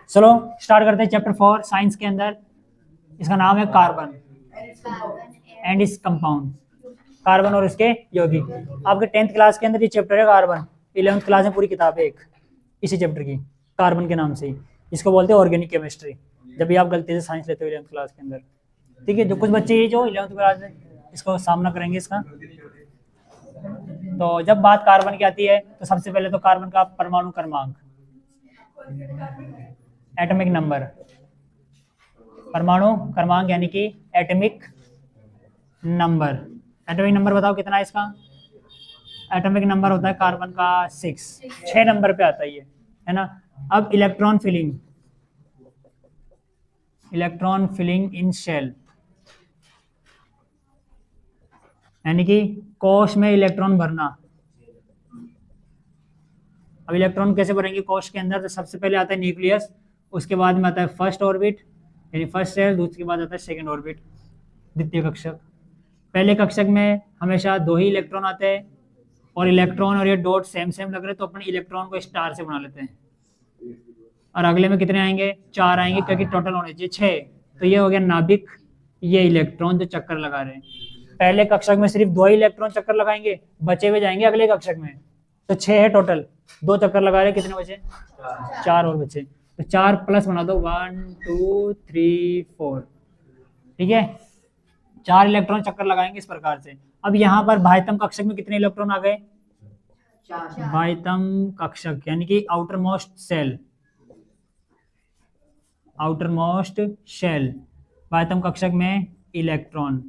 चलो स्टार्ट करते हैं चैप्टर 4 साइंस के अंदर। इसका नाम है कार्बन एंड इस कंपाउंड। कार्बन और इसके यौगिक। आपके 10th क्लास के अंदर ये चैप्टर है कार्बन। 11th क्लास में पूरी किताब है एक इसी चैप्टर की, कार्बन के नाम से ही। इसको बोलते हैं ऑर्गेनिक केमिस्ट्री। जब भी आप गलती से साइंस लेते हो 11th क्लास के अंदर, ठीक है। जो कुछ बच्चे ये जो 11th क्लास में इसको सामना करेंगे इसका। तो जब बात कार्बन की आती है तो सबसे पहले तो कार्बन का परमाणु क्रमांक, एटॉमिक नंबर। परमाणु क्रमांक यानी कि एटॉमिक नंबर। एटॉमिक नंबर बताओ कितना है इसका? एटॉमिक नंबर होता है कार्बन का 6 नंबर पे आता है ना। अब इलेक्ट्रॉन फिलिंग इन शेल, यानी कि कोश में इलेक्ट्रॉन भरना। अब इलेक्ट्रॉन कैसे भरेंगे कोश के अंदर? तो सबसे पहले आता है न्यूक्लियस, उसके बाद में आता है फर्स्ट ऑर्बिट यानी फर्स्ट शेल, दूसरे के बाद आता है सेकंड ऑर्बिट, द्वितीय कक्षक। पहले कक्षक में हमेशा 2 ही इलेक्ट्रॉन आते हैं और इलेक्ट्रॉन और ये डॉट सेम लग रहे, तो अपन इलेक्ट्रॉन को स्टार से बना लेते हैं। और अगले में कितने आएंगे? 4 आएंगे, क्योंकि टोटल होने चाहिए 6। तो ये हो गया नाभिक, ये इलेक्ट्रॉन जो चक्कर लगा रहे हैं। पहले कक्षक में सिर्फ 2 ही इलेक्ट्रॉन चक्कर लगाएंगे, बचे हुए जाएंगे अगले कक्षक में। तो 6 है टोटल, 2 चक्कर लगा रहे, कितने बचे? 4 और बचे। तो 4 प्लस बना दो, 1 2 3 4, ठीक है। 4 इलेक्ट्रॉन चक्कर लगाएंगे इस प्रकार से। अब यहाँ पर बाह्यतम कक्षक में कितने इलेक्ट्रॉन आ गए? 4। बाह्यतम कक्षक यानी कि आउटर मोस्ट शेल, बाह्यतम कक्षक में electron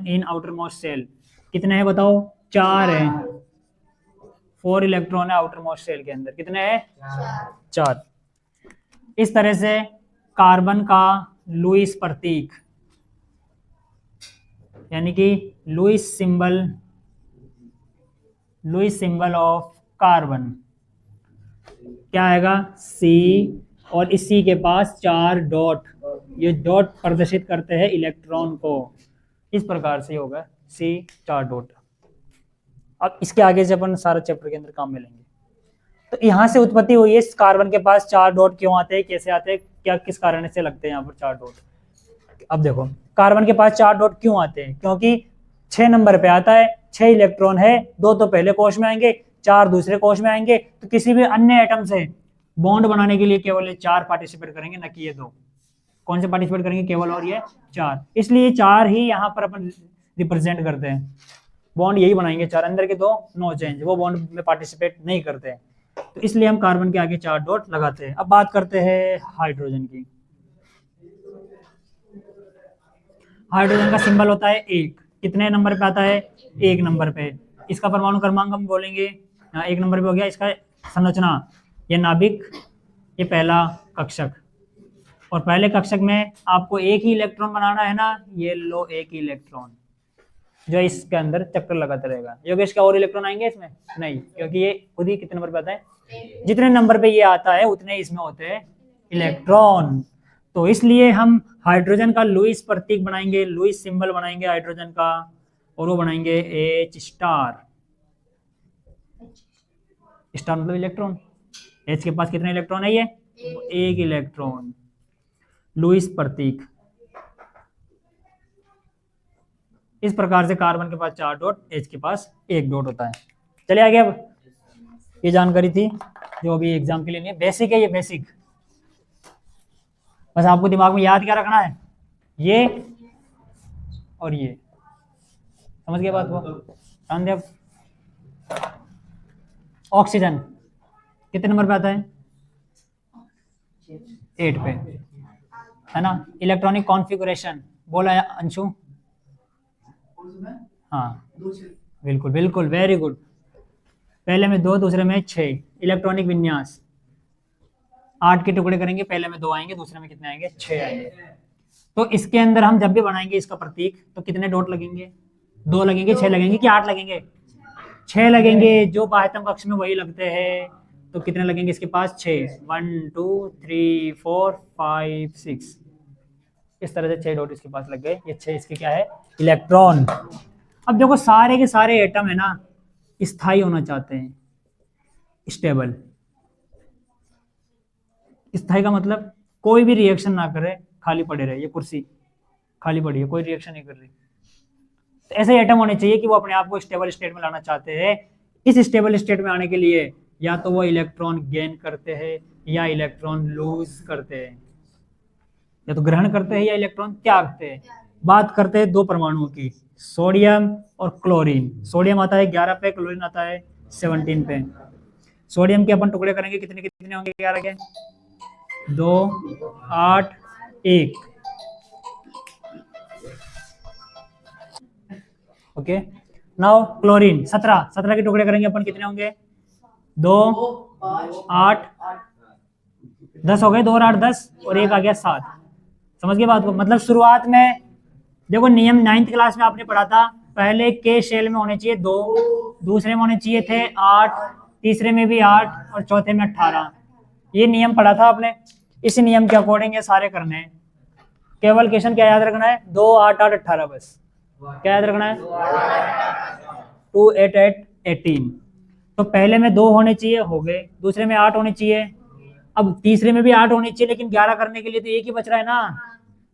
in outermost shell कितने हैं बताओ? 4 है। 4 इलेक्ट्रॉन है आउटर मोस्ट सेल के अंदर। कितने हैं? 4। इस तरह से कार्बन का लुईस प्रतीक यानी कि लुईस सिंबल ऑफ कार्बन क्या आएगा? C, और इसी के पास 4 डॉट, ये डॉट प्रदर्शित करते हैं इलेक्ट्रॉन को। इस प्रकार से होगा C 4 डॉट। अब इसके आगे से अपन सारा चैप्टर के अंदर काम में लेंगे। तो यहाँ से उत्पत्ति हुई है कार्बन के पास 4 डॉट क्यों आते हैं, कैसे आते हैं, क्या किस कारण से लगते हैं यहाँ पर 4 डॉट। अब देखो कार्बन के पास 4 डॉट क्यों आते हैं? क्योंकि 6 नंबर पे आता है, 6 इलेक्ट्रॉन है, 2 तो पहले कोश में आएंगे, 4 दूसरे कोश में आएंगे। तो किसी भी अन्य एटम से बॉन्ड बनाने के लिए केवल 4 पार्टिसिपेट करेंगे, न कि ये 2। कौन से पार्टिसिपेट करेंगे? केवल और ये 4। इसलिए 4 ही यहाँ पर अपन रिप्रेजेंट करते हैं। बॉन्ड यही बनाएंगे 4, अंदर के 2 नो चेंज, वो बॉन्ड में पार्टिसिपेट नहीं करते हैं। तो इसलिए हम कार्बन के आगे 4 डॉट लगाते हैं। अब बात करते हैं हाइड्रोजन की। हाइड्रोजन का सिंबल होता है 1। कितने नंबर पे आता है? 1 नंबर पे। इसका परमाणु क्रमांक हम बोलेंगे 1 नंबर पे हो गया। इसका संरचना, ये नाभिक, ये पहला कक्षक, और पहले कक्षक में आपको 1 ही इलेक्ट्रॉन बनाना है ना। ये लो 1 ही इलेक्ट्रॉन जो इसके अंदर चक्कर लगाता रहेगा। योगेश क्या और इलेक्ट्रॉन आएंगे इसमें? नहीं, क्योंकि ये खुद ही कितने नंबर पे आता है? जितने नंबर पे ये आता है उतने इसमें होते हैं इलेक्ट्रॉन। तो इसलिए हम हाइड्रोजन का लुईस प्रतीक बनाएंगे, लुईस सिंबल बनाएंगे हाइड्रोजन का, और वो बनाएंगे H स्टार। स्टार मतलब इलेक्ट्रॉन। H के पास कितने इलेक्ट्रॉन है? ये 1 इलेक्ट्रॉन, लुईस प्रतीक। इस प्रकार से कार्बन के पास 4 डॉट, H के पास 1 डॉट होता है। चलिए आगे। अब ये जानकारी थी जो अभी एग्जाम के लिए नहीं, बेसिक है ये, बेसिक। बस आपको दिमाग में याद क्या रखना है? ये और ये, समझ गए बात को? ध्यान दें। ऑक्सीजन कितने नंबर पे आता है? 8 पे, है ना। इलेक्ट्रॉनिक कॉन्फ़िगरेशन बोला है अंशु? हाँ बिल्कुल बिल्कुल, वेरी गुड। पहले में 2, दूसरे में 6। इलेक्ट्रॉनिक विन्यास 8 के टुकड़े करेंगे, पहले में 2 आएंगे, दूसरे में कितने आएंगे? 6 आएंगे। तो इसके अंदर हम जब भी बनाएंगे इसका प्रतीक, तो कितने डॉट लगेंगे? 2 लगेंगे, 6 लगेंगे कि 8 लगेंगे? 6 लगेंगे। जो बाह्यतम कक्ष में वही लगते हैं। तो कितने लगेंगे इसके पास? 6। 1 2 3 4 5 6, इस तरह से 6 डॉट इसके पास लग गए। ये 6 इसके क्या है? इलेक्ट्रॉन। अब देखो सारे के सारे एटम है ना स्थायी होना चाहते हैं, स्टेबल। स्थायी का मतलब कोई भी रिएक्शन ना करे, खाली पड़े रहे, ये कुर्सी खाली पड़ी है, कोई रिएक्शन नहीं कर रही। तो ऐसे एटम होने चाहिए कि वो अपने आप को स्टेबल स्टेट में लाना चाहते हैं। इस स्टेबल स्टेट में आने के लिए या तो वो इलेक्ट्रॉन गेन करते हैं या इलेक्ट्रॉन लूज करते हैं, या तो ग्रहण करते हैं या इलेक्ट्रॉन त्यागते हैं। बात करते हैं दो परमाणुओं की, सोडियम और क्लोरीन। सोडियम आता है 11 पे, क्लोरीन आता है 17 पे। सोडियम के अपन टुकड़े करेंगे, कितने कितने होंगे 11 के? 2, 8, 1। ओके, नाउ क्लोरीन 17 के टुकड़े करेंगे अपन, कितने होंगे? 2, 8, 10 हो गए, 2 और 8 10, और 1 आ गया 7। समझ गए बात को? मतलब शुरुआत में देखो, नियम 9th क्लास में आपने पढ़ा था, पहले के शेल में होने चाहिए 2, दूसरे में होने चाहिए थे 8, तीसरे में भी 8 और चौथे में 18। ये नियम पढ़ा था आपने। इस नियम के अकॉर्डिंग ये सारे करने हैं। केवल क्वेश्चन क्या याद रखना है? 2, 8, 8, 18 बस। क्या याद रखना है? 2, 8, 8, 18। तो पहले में 2 होने चाहिए, हो गए। दूसरे में 8 होने चाहिए, अब तीसरे में भी 8 होने चाहिए, लेकिन 11 करने के लिए तो एक ही बच रहा है ना,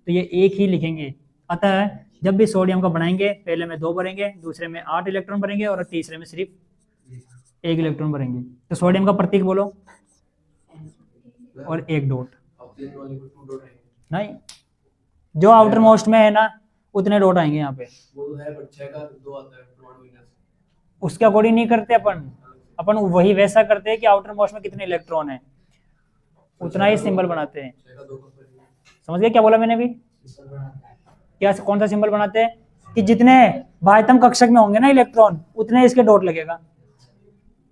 तो ये एक ही लिखेंगे। अतः जब भी सोडियम का बनाएंगे, पहले में 2 भरेंगे, दूसरे में 8 इलेक्ट्रॉन भरेंगे और तीसरे में सिर्फ 1 इलेक्ट्रॉन भरेंगे। तो सोडियम का प्रतीक बोलो, और 1 डॉट। नहीं, जो आउटर मोस्ट में है ना, उतने डॉट आएंगे यहाँ पे। वो है पर 6 का 2 आता है, उसके अकॉर्डिंग नहीं करते अपन वही वैसा करते हैं कि आउटर मोस्ट में कितने इलेक्ट्रॉन है, उतना ही सिंबल बनाते हैं। समझ गए क्या बोला मैंने भी? क्या, कौन सा सिंबल बनाते हैं? कि जितने बाह्यतम कक्षक में होंगे ना इलेक्ट्रॉन, उतने इसके डॉट लगेगा।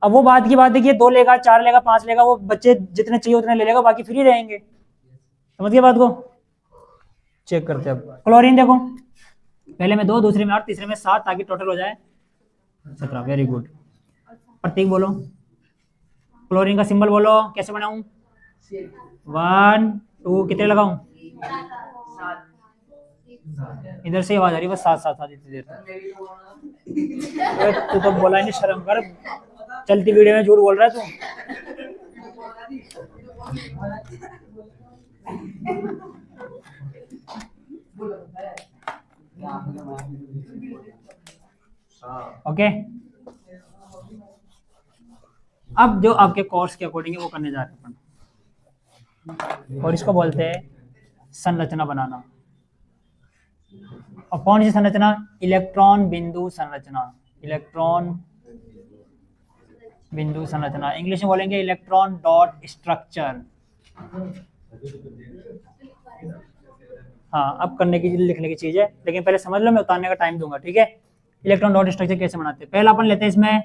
अब वो बात की बात है कि 2 लेगा, 4 लेगा, 5 लेगा, वो बच्चे जितने चाहिए उतने ले लेगा, बाकी फ्री रहेंगे। समझ गए बात को? चेक करते हैं अब। क्लोरीन देखो, पहले में 2, दूसरे में 8, तीसरे में 7, ताकि टोटल हो जाए 17। Very good. प्रतीक बोलो, क्लोरीन का सिंबल बोलो, कैसे बनाऊं? 1, 2, कितने लगाऊं? इधर से आवाज आ रही है बस, 7 7 7 इतनी देर तक। तू तो बोला नहीं, शर्म कर, चलती वीडियो में झूठ बोल रहा है तू। ओके, अब जो आपके कोर्स के अकॉर्डिंग है वो करने जा रहे हैं अपन, और इसको बोलते हैं संरचना बनाना। और कौन सी संरचना? इलेक्ट्रॉन बिंदु संरचना। इलेक्ट्रॉन बिंदु संरचना, इंग्लिश में बोलेंगे इलेक्ट्रॉन डॉट स्ट्रक्चर। हाँ, अब करने की लिखने की चीज है, लेकिन पहले समझ लो, मैं उतारने का टाइम दूंगा, ठीक है? इलेक्ट्रॉन डॉट स्ट्रक्चर कैसे बनाते हैं? पहला अपन लेते हैं इसमें,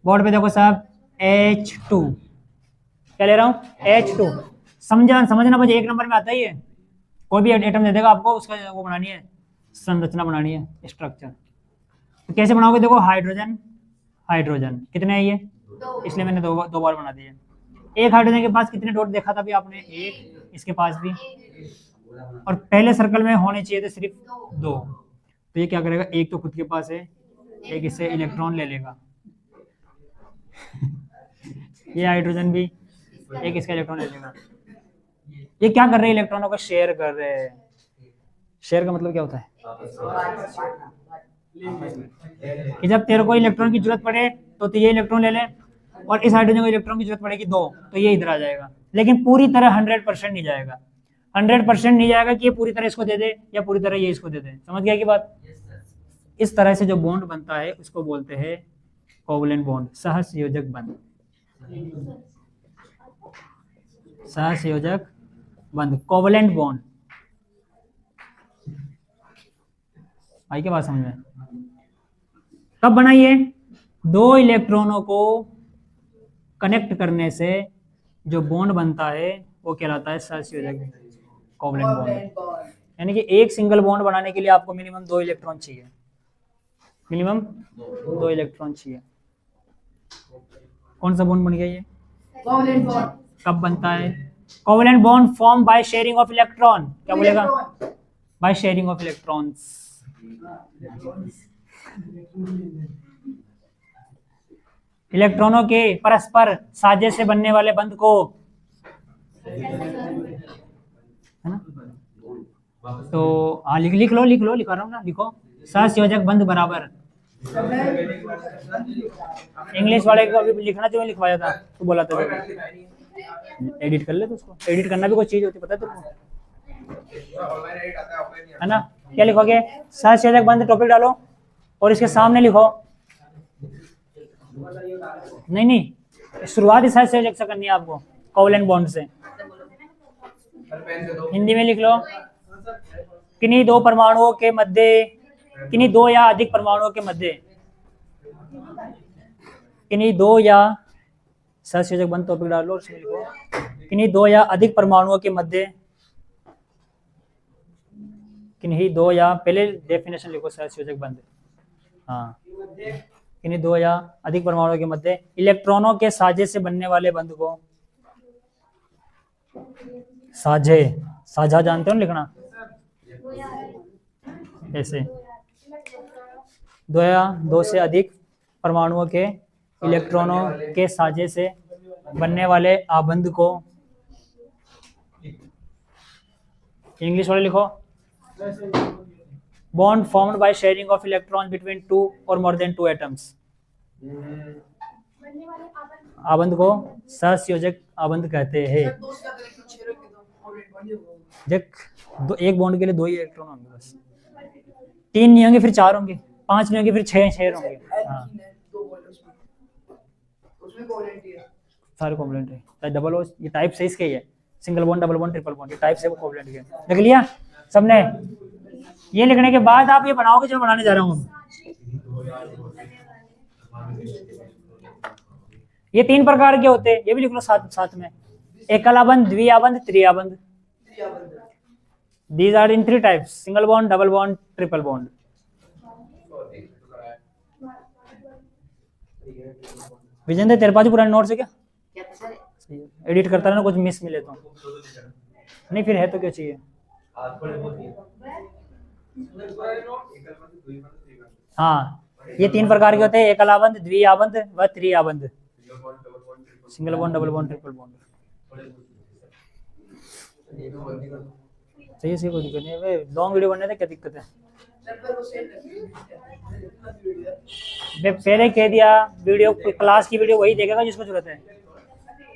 बोर्ड पे देखो सब, H2। क्या ले रहा हूँ? H2। समझना बस, 1 नंबर में आता ही है। कोई भी एटम दे देगा आपको, उसका वो बनानी है, संरचना बनानी है, स्ट्रक्चर। तो कैसे बनाओगे? देखो, हाइड्रोजन हाइड्रोजन कितने है ये? इसलिए मैंने दो बार बना दिए। एक हाइड्रोजन के पास कितने डॉट देखा था अभी आपने? 1। इसके पास भी, और पहले सर्कल में होने चाहिए थे सिर्फ 2। तो ये क्या करेगा? एक तो खुद के पास है, एक इससे इलेक्ट्रॉन ले लेगा। ये हाइड्रोजन भी एक इसका इलेक्ट्रॉन ले लेगा। ये क्या कर रहे हैं? इलेक्ट्रॉनों को शेयर कर रहे हैं। शेयर का मतलब क्या होता है? कि जब तेरे को इलेक्ट्रॉन की जरूरत पड़े तो ये इलेक्ट्रॉन ले ले, और इस हाइड्रोजन को इलेक्ट्रॉन की जरूरत पड़ेगी 2, तो ये इधर आ जाएगा। लेकिन पूरी तरह 100% नहीं जाएगा। 100% नहीं जाएगा कि ये पूरी तरह इसको दे दे या पूरी तरह ये इसको दे दे। समझ गया की बात? इस तरह से जो बॉन्ड बनता है उसको बोलते हैं कोवलेंट बॉन्ड, सहसंयोजक बंध। सहसंयोजक बंध, कोवलेंट बॉन्ड। आई क्या बात समझ में? कब बनाइए? 2 इलेक्ट्रॉनों को कनेक्ट करने से जो बॉन्ड बनता है वो कहलाता है सहसंयोजक कोवलेंट बॉन्ड। यानी कि एक सिंगल बॉन्ड बनाने के लिए आपको मिनिमम 2 इलेक्ट्रॉन चाहिए, मिनिमम 2 इलेक्ट्रॉन चाहिए। कौन सा बॉन्ड बन गया ये? Covalent bond. कब बनता है? Covalent bond form by sharing of electron. क्या बोलेगा? By sharing of electrons. इलेक्ट्रॉनों के परस्पर साझे से बनने वाले बंध को है ना। तो हाँ लिख लो लिखा रहा हूँ ना, लिखो सहसंयोजक बंध बराबर, इंग्लिश वाले को अभी लिखना जो लिखवाया था तो बोला था एडिट कर ले, तो उसको एडिट करना भी कोई चीज होती पता है तुमको, है ना। क्या लिखोगे, सहसंयोजक बंध टॉपिक डालो और इसके सामने लिखो, नहीं शुरुआत ही सहसंयोजक से करनी है आपको, कोवलेंट बॉन्ड से। हिंदी में लिख लो, किन्हीं दो परमाणुओं के मध्य, किन्हीं दो या अधिक परमाणुओं के मध्य, किन्हीं दो या सहसंयोजक बंध टॉपिक डालो, उसमें लिखो किन्हीं दो या अधिक परमाणुओं के मध्य, किन्हीं दो या, पहले डेफिनेशन लिखो सहसंयोजक बंध, हाँ किन्हीं दो या अधिक परमाणुओं के मध्य इलेक्ट्रॉनों के साझे से बनने वाले बंध को, साझे, साझा जानते हो ना लिखना, ऐसे दो या दो से अधिक परमाणुओं के इलेक्ट्रॉनों के साझे से बनने वाले आबंध को, इंग्लिश वाले लिखो, bond formed by sharing of electron between two और मोर देन टू एटम्स, आबंध को सहसंयोजक आबंध कहते हैं। देख एक बॉन्ड के लिए दो ही इलेक्ट्रॉन होंगे बस, तीन नहीं होंगे फिर चार होंगे, पांच नहीं होंगे फिर छह होंगे, हाँ सारे कोवलेंट है। डबल ओ ये टाइप से इसके ही है, single bond double bond triple bond, ये टाइप से वो कोवलेंट के, देख लिया सबने। ये लिखने के बाद आप ये बनाओगे जो बनाने जा रहा हूँ, ये तीन प्रकार के होते हैं, ये भी लिख लो साथ साथ में, एकलाबंध, द्विआबंध, त्रिआबंध। These are in three types: single bond, double bond, triple bond. Vijendra तेरे पास पुराने नोट्स है क्या? एडिट करता रहना, कुछ मिस मिले तो नहीं, फिर है तो क्या चाहिए। हाँ ये तीन प्रकार के होते हैं, एकलाबंध, द्विआबंध व त्रिआबंध, single bond, double bond, triple bond. सही है, कोई दिक्कत नहीं है, लॉन्ग वीडियो बनने से क्या दिक्कत है। पहले कह दिया वीडियो, क्लास की वीडियो वही देखेगा जिसको जरूरत है,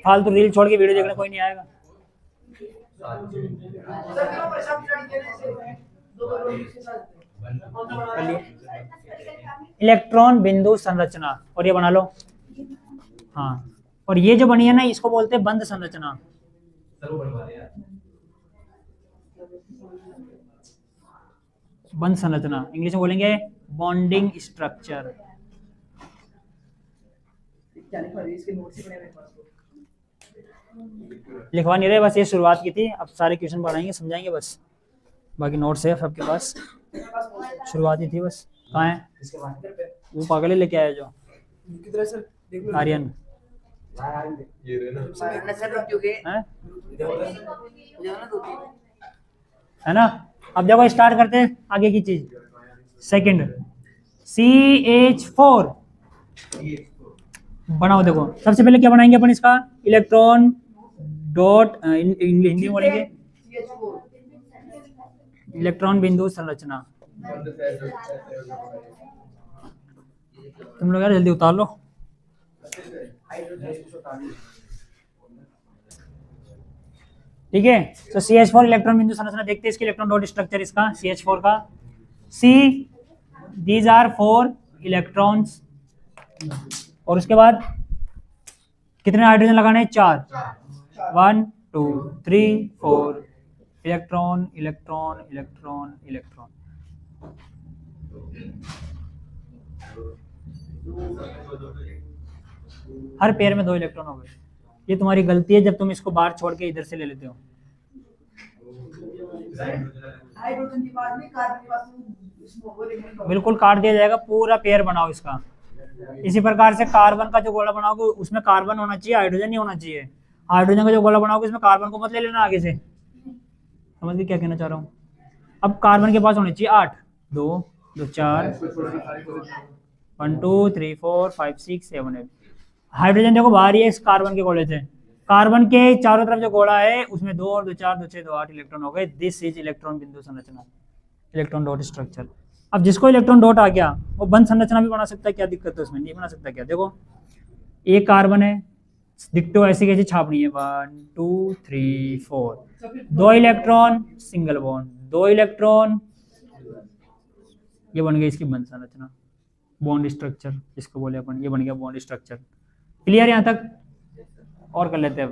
फालतू रील छोड़ के वीडियो देखने कोई नहीं आएगा। इलेक्ट्रॉन बिंदु संरचना, और ये बना लो, हाँ और ये जो बनी है ना इसको बोलते हैं बंध संरचना। बंध संरचना इंग्लिश में बोलेंगे बॉन्डिंग स्ट्रक्चर। लिखवा नहीं रहे, बस ये शुरुआत की थी, अब सारे क्वेश्चन पढ़ाएंगे समझाएंगे बस, बाकी नोट्स है सबके पास, शुरुआत ही थी बस। कहाँ है वो पागल ही लेके आया जो आर्यन, है ना। अब देखो स्टार्ट करते हैं आगे की चीज, सेकंड CH4 बनाओ। देखो सबसे पहले क्या बनाएंगे अपन, इसका इलेक्ट्रॉन डॉट, हिंदी में बोलेंगे इलेक्ट्रॉन बिंदु संरचना। तुम लोग यार जल्दी उतार लो। ठीक है, तो CH4 इलेक्ट्रॉन बिंदु संरचना देखते हैं, इसकी इलेक्ट्रॉन डॉट स्ट्रक्चर इसका CH4 का। C, these are 4 इलेक्ट्रॉन्स, और उसके बाद कितने हाइड्रोजन लगाने हैं, 4, 1 2 3 4 इलेक्ट्रॉन इलेक्ट्रॉन इलेक्ट्रॉन इलेक्ट्रॉन। हर पेयर में 2 इलेक्ट्रॉन हो गए। ये तुम्हारी गलती है जब तुम इसको बाहर छोड़ के इधर से ले लेते हो। बिल्कुल काट दिया जाएगा, पूरा पेयर बनाओ इसका। इसी प्रकार से कार्बन का जो गोला बनाओगे उसमें कार्बन होना चाहिए, हाइड्रोजन नहीं होना चाहिए। हाइड्रोजन का जो गोला बनाओगे उसमें कार्बन को मत ले लेना आगे से। समझ गए क्या कहना चाह रहा हूँ। अब कार्बन के पास होने चाहिए 8, 2 2 4 1 2 3 4 5 6 7 8। हाइड्रोजन देखो बाहर ही है इस कार्बन के गोले से, कार्बन के चारों तरफ जो गोला है उसमें 2 और 2 4 2 6 2 8 इलेक्ट्रॉन हो गए। दिस इज इलेक्ट्रॉन बिंदु संरचना, इलेक्ट्रॉन डॉट स्ट्रक्चर। अब जिसको इलेक्ट्रॉन डॉट आ गया वो बंद संरचना भी बना सकता है, क्या दिक्कत है उसमें? नहीं बना सकता क्या? देखो एक कार्बन है, डिक्टो ऐसी कैसी छापनी है, 1 2 3 4, 2 इलेक्ट्रॉन सिंगल बॉन्ड, 2 इलेक्ट्रॉन, ये बन गई इसकी बंद संरचना, बॉन्ड स्ट्रक्चर जिसको बोले अपन, ये बन गया बॉन्ड स्ट्रक्चर। क्लियर यहाँ तक? और कर लेते हैं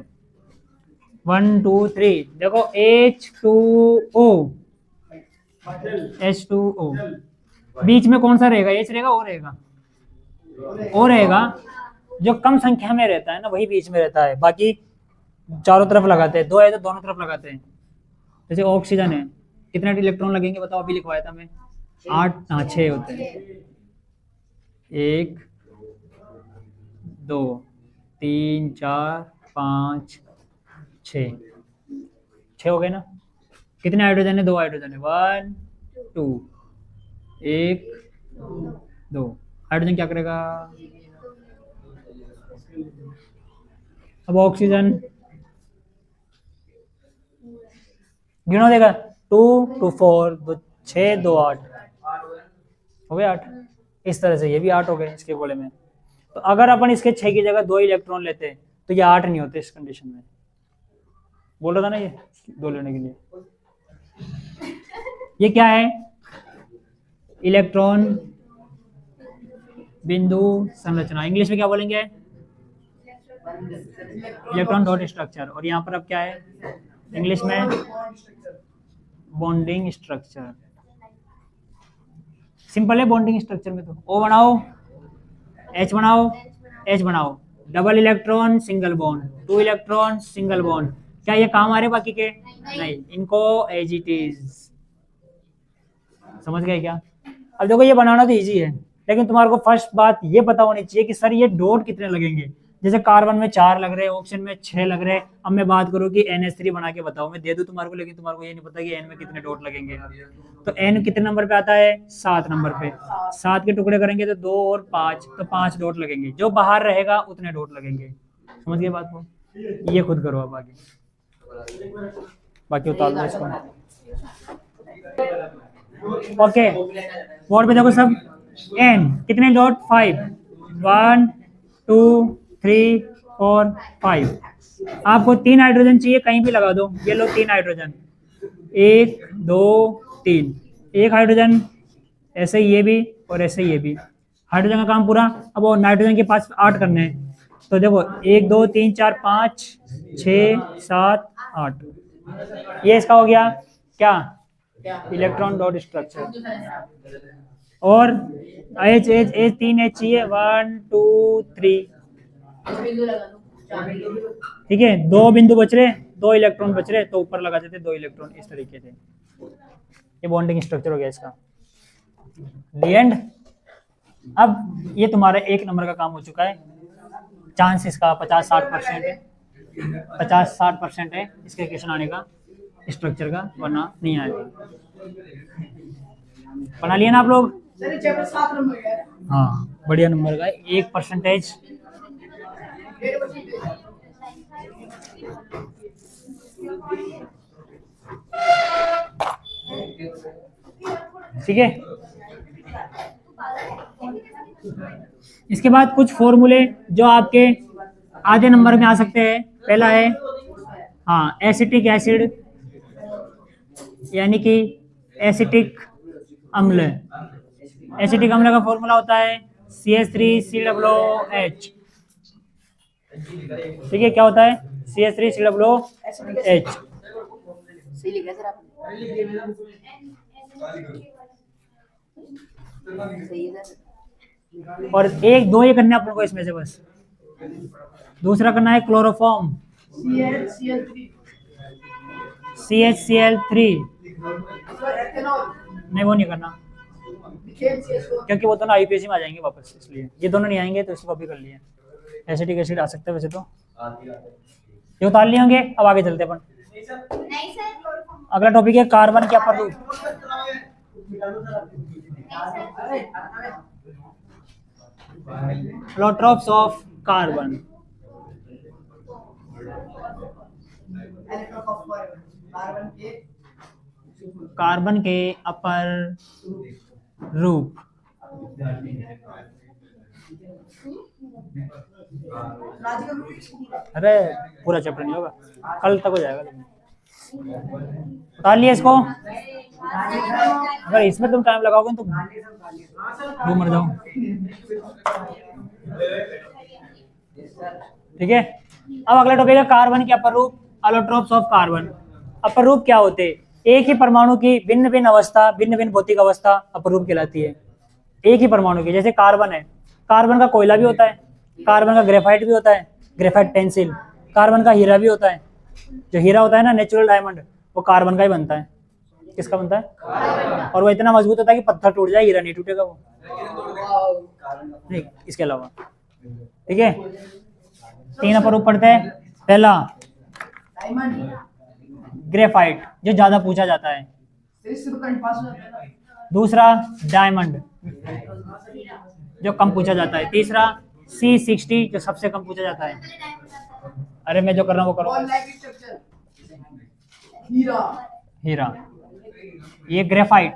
1 2 3। देखो H2O, H2O बीच में कौन सा रहेगा? H रहेगा, O रहेगा? O रहेगा। जो कम संख्या में रहता है ना वही बीच में रहता है, बाकी चारों तरफ लगाते हैं। 2 है तो दोनों तरफ लगाते हैं। जैसे ऑक्सीजन है, कितने इलेक्ट्रॉन लगेंगे बताओ? अभी लिखवाया था मैं, 8 हाँ 6 होते हैं। 1 2 3 4 5 6 हो गए ना? कितने हाइड्रोजन है? 2 हाइड्रोजन है, 1 2 1 2। हाइड्रोजन क्या करेगा? अब ऑक्सीजन गिनो देगा, 2 2 4 2 6 2 8 हो गए 8। इस तरह से ये भी 8 हो गए इसके गोले में। तो अगर अपन इसके 6 की जगह 2 इलेक्ट्रॉन लेते तो ये 8 नहीं होते इस कंडीशन में। बोल रहा था ना ये 2 लेने के लिए। ये क्या है? इलेक्ट्रॉन बिंदु संरचना। इंग्लिश में क्या बोलेंगे? Electron dot structure. और यहाँ पर अब क्या है इंग्लिश में? Bonding structure. सिंपल है बॉन्डिंग स्ट्रक्चर में। तो O बनाओ, H बनाओ, H बनाओ, double electron single bond, 2 electron single bond. क्या ये काम आ रहे बाकी के? नहीं, इनको एज इट इज। समझ गए क्या? अब देखो ये बनाना तो इजी है, लेकिन तुम्हारे को फर्स्ट बात ये पता होनी चाहिए कि सर ये डॉट कितने लगेंगे। जैसे कार्बन में 4 लग रहे हैं, ऑक्सीजन में 6 लग रहे हैं। अब मैं बात करूँ कि NH3 बना के बताओ, मैं दे दूं तुम्हारे को, लेकिन तुम्हारे को ये नहीं पता कि N में कितने डॉट लगेंगे। तो N कितने नंबर पे आता है? 7 नंबर पे। 7 के टुकड़े करेंगे तो 2 और 5, तो 5 डॉट लगेंगे। जो बाहर रहेगा उतने डॉट लगेंगे। समझ गए बात को? ये खुद करो अब आगे, बाकी उतार दो इसको। ओके, बोर्ड पे देखो सब। N कितने डॉट? 5, 1 2 3 4 5। आपको 3 हाइड्रोजन चाहिए, कहीं भी लगा दो। ये लो 3 हाइड्रोजन, 1 2 3। 1 हाइड्रोजन, ऐसे ये भी और ऐसे ये भी। हाइड्रोजन का काम पूरा। अब वो नाइट्रोजन के पास 8 करने हैं। तो देखो 1 2 3 4 5 6 7 8। ये इसका हो गया क्या? Electron dot structure. और H 3 H चाहिए, 1 2 3। ठीक है, 2 बिंदु बच रहे, 2 इलेक्ट्रॉन बच रहे, तो ऊपर लगा देते 2 इलेक्ट्रॉन इस तरीके से। ये बॉन्डिंग स्ट्रक्चर हो गया इसका। दी एंड। अब ये तुम्हारा 1 नंबर का काम हो चुका है। चांस इसका 50-60% है, 50-60% है इसके क्वेश्चन आने का स्ट्रक्चर का, वरना नहीं आएगा। बना लिया ना आप लोग? हाँ, बढ़िया नंबर का 1%। ठीक है, इसके बाद कुछ फॉर्मूले जो आपके आधे नंबर में आ सकते हैं। पहला है हाँ एसिटिक एसिड, यानी कि एसिटिक अम्ल। एसिटिक अम्ल का फॉर्मूला होता है CH3COOH। ठीक है, क्या होता है? CH3COOH। और 1 2 ये करना है अपन को इसमें से बस। दूसरा करना है क्लोरोफॉर्म, CHCl3। नहीं वो नहीं करना, क्योंकि वो दोनों IUPAC में आ जाएंगे वापस, इसलिए ये दोनों नहीं आएंगे तो इसको कॉपी कर लिए। एसिटिक एसिड आ सकता है वैसे तो, ये उतार लिए होंगे। अब आगे चलते अपन। अगला टॉपिक है कार्बन के अपर रूप। Allotropes of carbon। कार्बन के अपर रूप अरे पूरा चैप्टर नहीं होगा, कल तक हो जाएगा। बता लिया इसको, अगर इसमें तुम टाइम लगाओगे तो वो मर जाओ। ठीक है, अब अगला टॉपिक है कार्बन के अपर रूप, एलोट्रोप्स ऑफ कार्बन। अपर रूप क्या होते हैं? एक ही परमाणु की भिन्न भिन्न अवस्था, भिन्न भिन्न भौतिक अवस्था अपर रूप कहलाती है। एक ही परमाणु की, जैसे कार्बन है, कार्बन का कोयला भी होता है, कार्बन का ग्रेफाइट भी होता है, ग्रेफाइट पेंसिल, कार्बन का हीरा भी होता है। जो हीरा होता है ना, नेचुरल डायमंड, वो कार्बन का ही बनता है। किसका बनता है? और वो इतना मजबूत होता है कि पत्थर टूट जाए, हीरा नहीं टूटेगा वो, नहीं इसके अलावा। ठीक है, 3 अपर रूप पढ़ते हैं। पहला ग्रेफाइट, जो ज्यादा पूछा जाता है। दूसरा डायमंड, जो कम पूछा जाता है। तीसरा C60, जो सबसे कम पूछा जाता है। अरे मैं जो कर रहा हूँ वो करो। हीरा, ये ग्रेफाइट।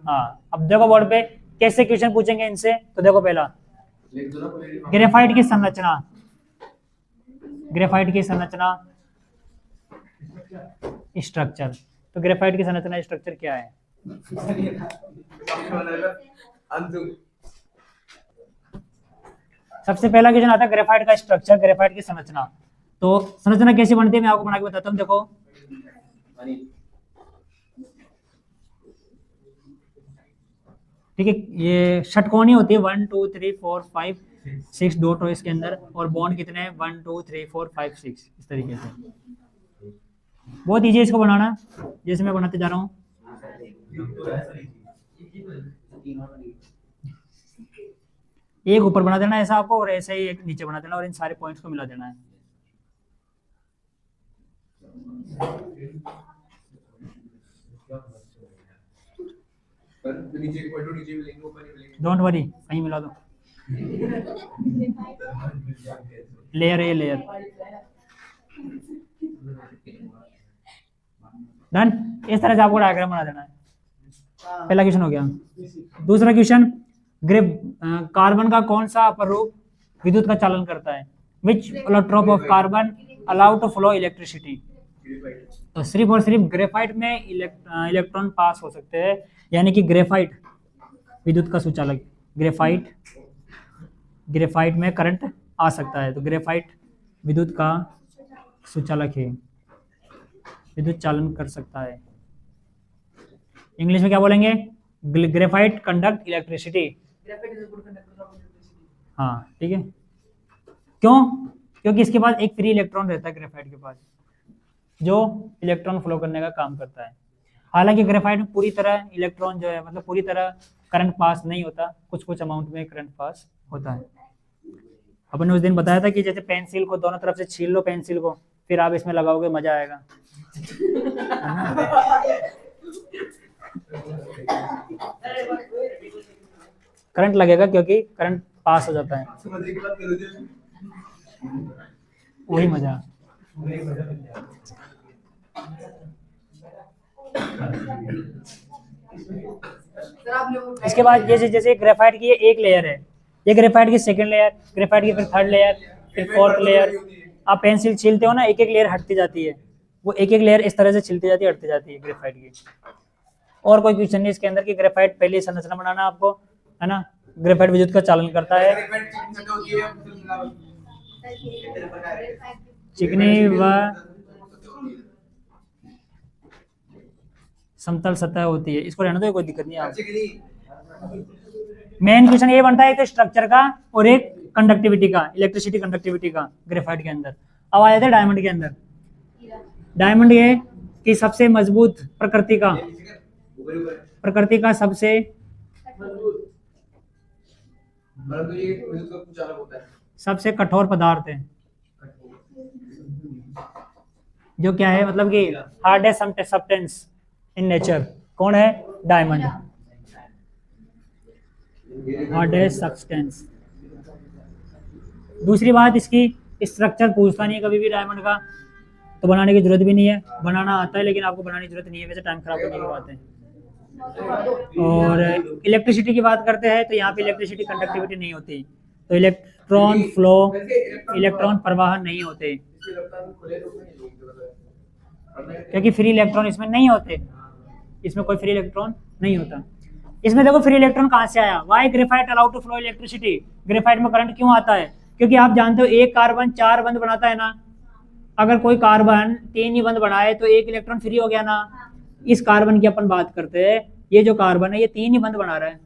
हाँ, अब देखो बोर्ड पे कैसे क्वेश्चन पूछेंगे इनसे। तो देखो पहला, ग्रेफाइट की संरचना, ग्रेफाइट की संरचना स्ट्रक्चर। तो ग्रेफाइट की संरचना स्ट्रक्चर क्या है? सबसे पहला क्वेश्चन आता है ग्रेफाइट का स्ट्रक्चर, ग्रेफाइट की संरचना। तो संरचना कैसी बनती है मैं आपको बना के बताता हूँ। देखो ठीक है, ये षटकोणी होती है, 1 2 3 4 5 6 डॉट हो इसके अंदर, और बॉन्ड कितने हैं? 1 2 3 4 5 6, इस तरीके से। बहुत ईजी है इसको बनाना, जैसे मैं बनाते जा रहा हूँ। एक ऊपर बना देना ऐसा आपको, और ऐसे ही एक नीचे बना देना, और इन सारे पॉइंट्स को मिला देना है। डोंट वरी, कहीं मिला दो। लेयर है, लेयर डन। इस तरह से आपको डायग्राम बना देना है। पहला क्वेश्चन हो गया। दूसरा क्वेश्चन, कार्बन का कौन सा अपर रूप विद्युत का चालन करता है? Which allotrope of carbon allow to flow electricity? तो सिर्फ और सिर्फ ग्रेफाइट में इलेक्ट्रॉन पास हो सकते हैं, यानी कि ग्रेफाइट विद्युत का सुचालक। ग्रेफाइट में करंट आ सकता है, तो ग्रेफाइट विद्युत का सुचालक है, विद्युत चालन कर सकता है। इंग्लिश में क्या बोलेंगे? Graphite conduct electricity. हाँ ठीक है, क्यों? क्योंकि इसके पास एक फ्री इलेक्ट्रॉन रहता है ग्रेफाइट के पास, जो इलेक्ट्रॉन फ्लो करने का काम करता है। हालांकि ग्रेफाइट में पूरी तरह इलेक्ट्रॉन जो है, मतलब पूरी तरह करंट पास नहीं होता, कुछ कुछ अमाउंट में करंट पास होता है। अपन ने उस दिन बताया था कि जैसे पेंसिल को दोनों तरफ से छील लो पेंसिल को, फिर आप इसमें लगाओगे, मजा आएगा। करंट लगेगा क्योंकि करंट पास हो जाता है, वही मजा। इसके बाद जैसे जैसे ग्रेफाइट की ये एक लेयर है, ये ग्रेफाइट की सेकंड लेयर, ग्रेफाइट की फिर थर्ड लेयर, फिर फोर्थ लेयर। आप पेंसिल छीलते हो ना, एक एक लेयर हटती जाती है, वो एक एक लेयर इस तरह से छिलती जाती है, हटती जाती है ग्रेफाइट की। और कोई क्वेश्चन नहीं इसके अंदर कि ग्रेफाइट पहले संरचना बनाना आपको, है ना। ग्रेफाइट विद्युत का चालन करता है। चिकनी व समतल सतह होती है, इसको रहने दो, कोई दिक्कत नहीं है। मेन क्वेश्चन ये बनता है तो स्ट्रक्चर का और एक कंडक्टिविटी का, इलेक्ट्रिसिटी कंडक्टिविटी का ग्रेफाइट के अंदर। अब आ जाते हैं डायमंड के अंदर। डायमंड ये कि सबसे मजबूत प्रकृति का सबसे सबसे कठोर पदार्थ है, जो क्या है, मतलब कि हार्डेस्ट सब्सटेंस इन नेचर। कौन है? डायमंड, हार्डेस्ट सब्सटेंस दूसरी बात, इसकी स्ट्रक्चर पूछता नहीं है कभी भी डायमंड का, तो बनाने की जरूरत भी नहीं है। बनाना आता है लेकिन आपको बनाने की जरूरत नहीं है, वैसे टाइम खराब करने की बात है। और इलेक्ट्रिसिटी की बात करते हैं तो यहाँ पे इलेक्ट्रिसिटी कंडक्टिविटी नहीं होती, तो इलेक्ट्रॉन फ्लो, इलेक्ट्रॉन प्रवाह नहीं होते, क्योंकि फ्री इलेक्ट्रॉन इसमें नहीं होते, इसमें कोई फ्री इलेक्ट्रॉन नहीं होता। इसमें देखो फ्री इलेक्ट्रॉन कहाँ से आया, why graphite allow to flow electricity, graphite में करंट क्यों आता है, क्योंकि आप जानते हो एक कार्बन 4 बंध बनाता है ना, अगर कोई कार्बन 3 ही बंध बनाए तो 1 इलेक्ट्रॉन फ्री हो गया ना। इस कार्बन की अपन बात करते हैं, ये जो कार्बन है ये 3 ही बंध बना रहा है,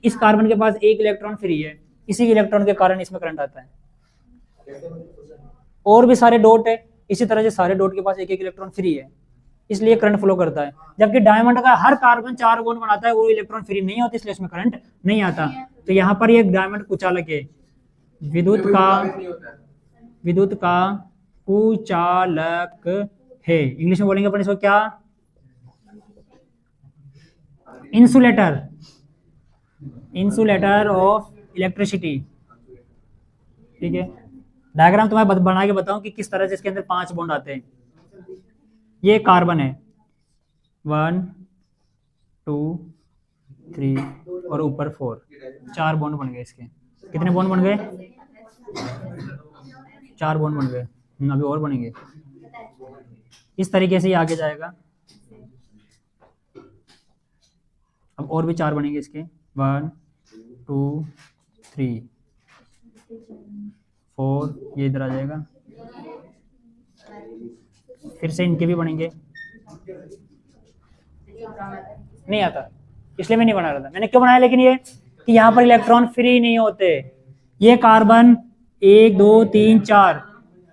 इस कार्बन के पास 1 इलेक्ट्रॉन फ्री है, इसी इलेक्ट्रॉन के कारण इसमें करंट आता है। और भी सारे डॉट है, इसी तरह से सारे डॉट के पास 1 इलेक्ट्रॉन फ्री है, इसलिए करंट फ्लो करता है। जबकि डायमंड का हर कार्बन 4 बॉन्ड बनाता है, वो इलेक्ट्रॉन फ्री नहीं होती, इसलिए इसमें करंट नहीं आता। तो यहाँ पर ये डायमंड कुचालक है, विद्युत का कुचालक है। इंग्लिश में बोलेंगे अपन इसको क्या, इंसुलेटर, इंसुलेटर ऑफ इलेक्ट्रिसिटी। ठीक है, डायग्राम तुम्हें बना के बताऊं कि किस तरह से इसके अंदर 5 बॉन्ड आते हैं। ये कार्बन है, 1 2 3 और ऊपर 4, 4 बॉन्ड बन गए इसके। कितने बॉन्ड बन गए, 4 बॉन्ड बन गए, अभी और बनेंगे। इस तरीके से ये आगे जाएगा, अब और भी 4 बनेंगे इसके, 1 2 3 4, ये इधर आ जाएगा, फिर से इनके भी बनेंगे। नहीं आता, इसलिए मैं नहीं बना रहा था। मैंने क्यों बनाया लेकिन ये कि यहाँ पर इलेक्ट्रॉन फ्री नहीं होते। ये कार्बन 1 2 3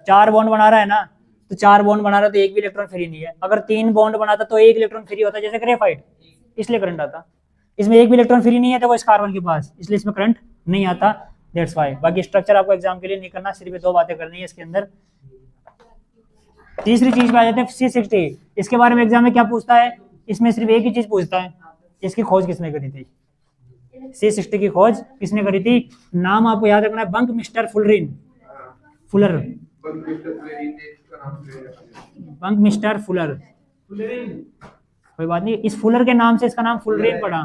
4 बॉन्ड बना रहा है ना, तो 4 बॉन्ड बना रहा है तो 1 भी इलेक्ट्रॉन फ्री नहीं है। अगर 3 बॉन्ड बनाता तो 1 इलेक्ट्रॉन फ्री होता, जैसे ग्रेफाइट, इसलिए करंट आता। इसमें 1 भी इलेक्ट्रॉन फ्री नहीं है तो वो इस कार्बन के पास, इसलिए इसमें करंट नहीं आता, दैट्स वाई। बाकी स्ट्रक्चर आपको एग्जाम के लिए नहीं करना, सिर्फ 2 बातें करनी है इसके अंदर। तीसरी चीज पे आ जाते हैं C60, इसके बारे में एग्जाम में क्या पूछता है, इसमें सिर्फ एक ही चीज पूछता है, इसकी खोज किसने करी थी। C60 की खोज किसने करी थी, नाम आपको याद रखना है, bunk mister Fuller, bunk mister Fuller, कोई बात नहीं, इस फुलर के नाम से इसका नाम फुलरेन पड़ा।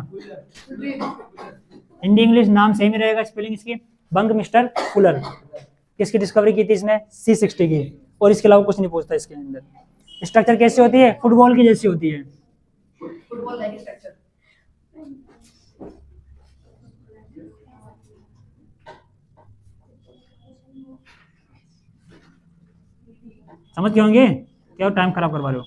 हिंदी इंग्लिश नाम सेम ही रहेगा, स्पेलिंग इसकी बंक मिस्टर फुलर। किसकी डिस्कवरी की थी इसने, C60 की, और इसके अलावा कुछ नहीं पूछता इसके अंदर। स्ट्रक्चर कैसी होती है, फुटबॉल की जैसी होती है, फुटबॉल लाइक स्ट्रक्चर। समझ गए होंगे, क्या टाइम खराब करवा रहे हो।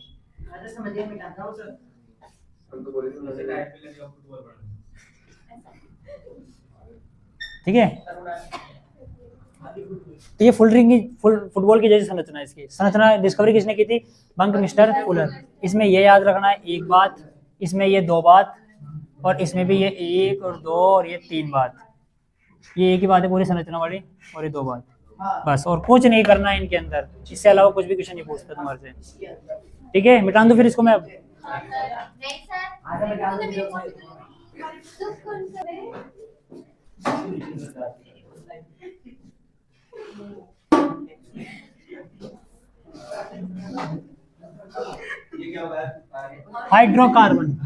ठीक है, तो ये फुटबॉल की जैसी संरचना है। इसकी संरचना डिस्कवरी किसने की थी, बंक मिस्टर फुलर। इसमें ये याद रखना है, एक बात, इसमें ये 2 बात, और इसमें भी ये 1 और 2 और ये 3 बात, ये एक ही बात है पूरी संरचना वाली, और ये 2 बात बस, और कुछ नहीं करना है इनके अंदर, इससे अलावा कुछ भी क्वेश्चन नहीं पूछता तुम्हारे से। ठीक है, मिटा दूं फिर इसको मैं अब। हाइड्रोकार्बन,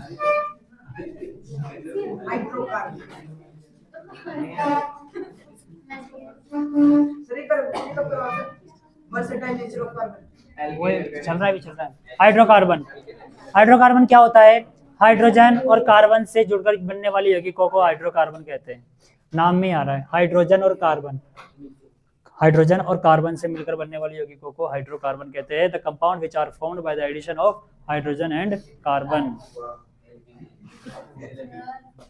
चल रहा है। हाइड्रोकार्बन क्या होता है, हाइड्रोजन और कार्बन से जुड़कर बनने वाली यौगिकों को हाइड्रोकार्बन कहते हैं। नाम में आ रहा है, हाइड्रोजन और कार्बन, हाइड्रोजन और कार्बन से मिलकर बनने वाली यौगिकों को हाइड्रोकार्बन कहते हैं। The compound which are formed by the addition of hydrogen and carbon.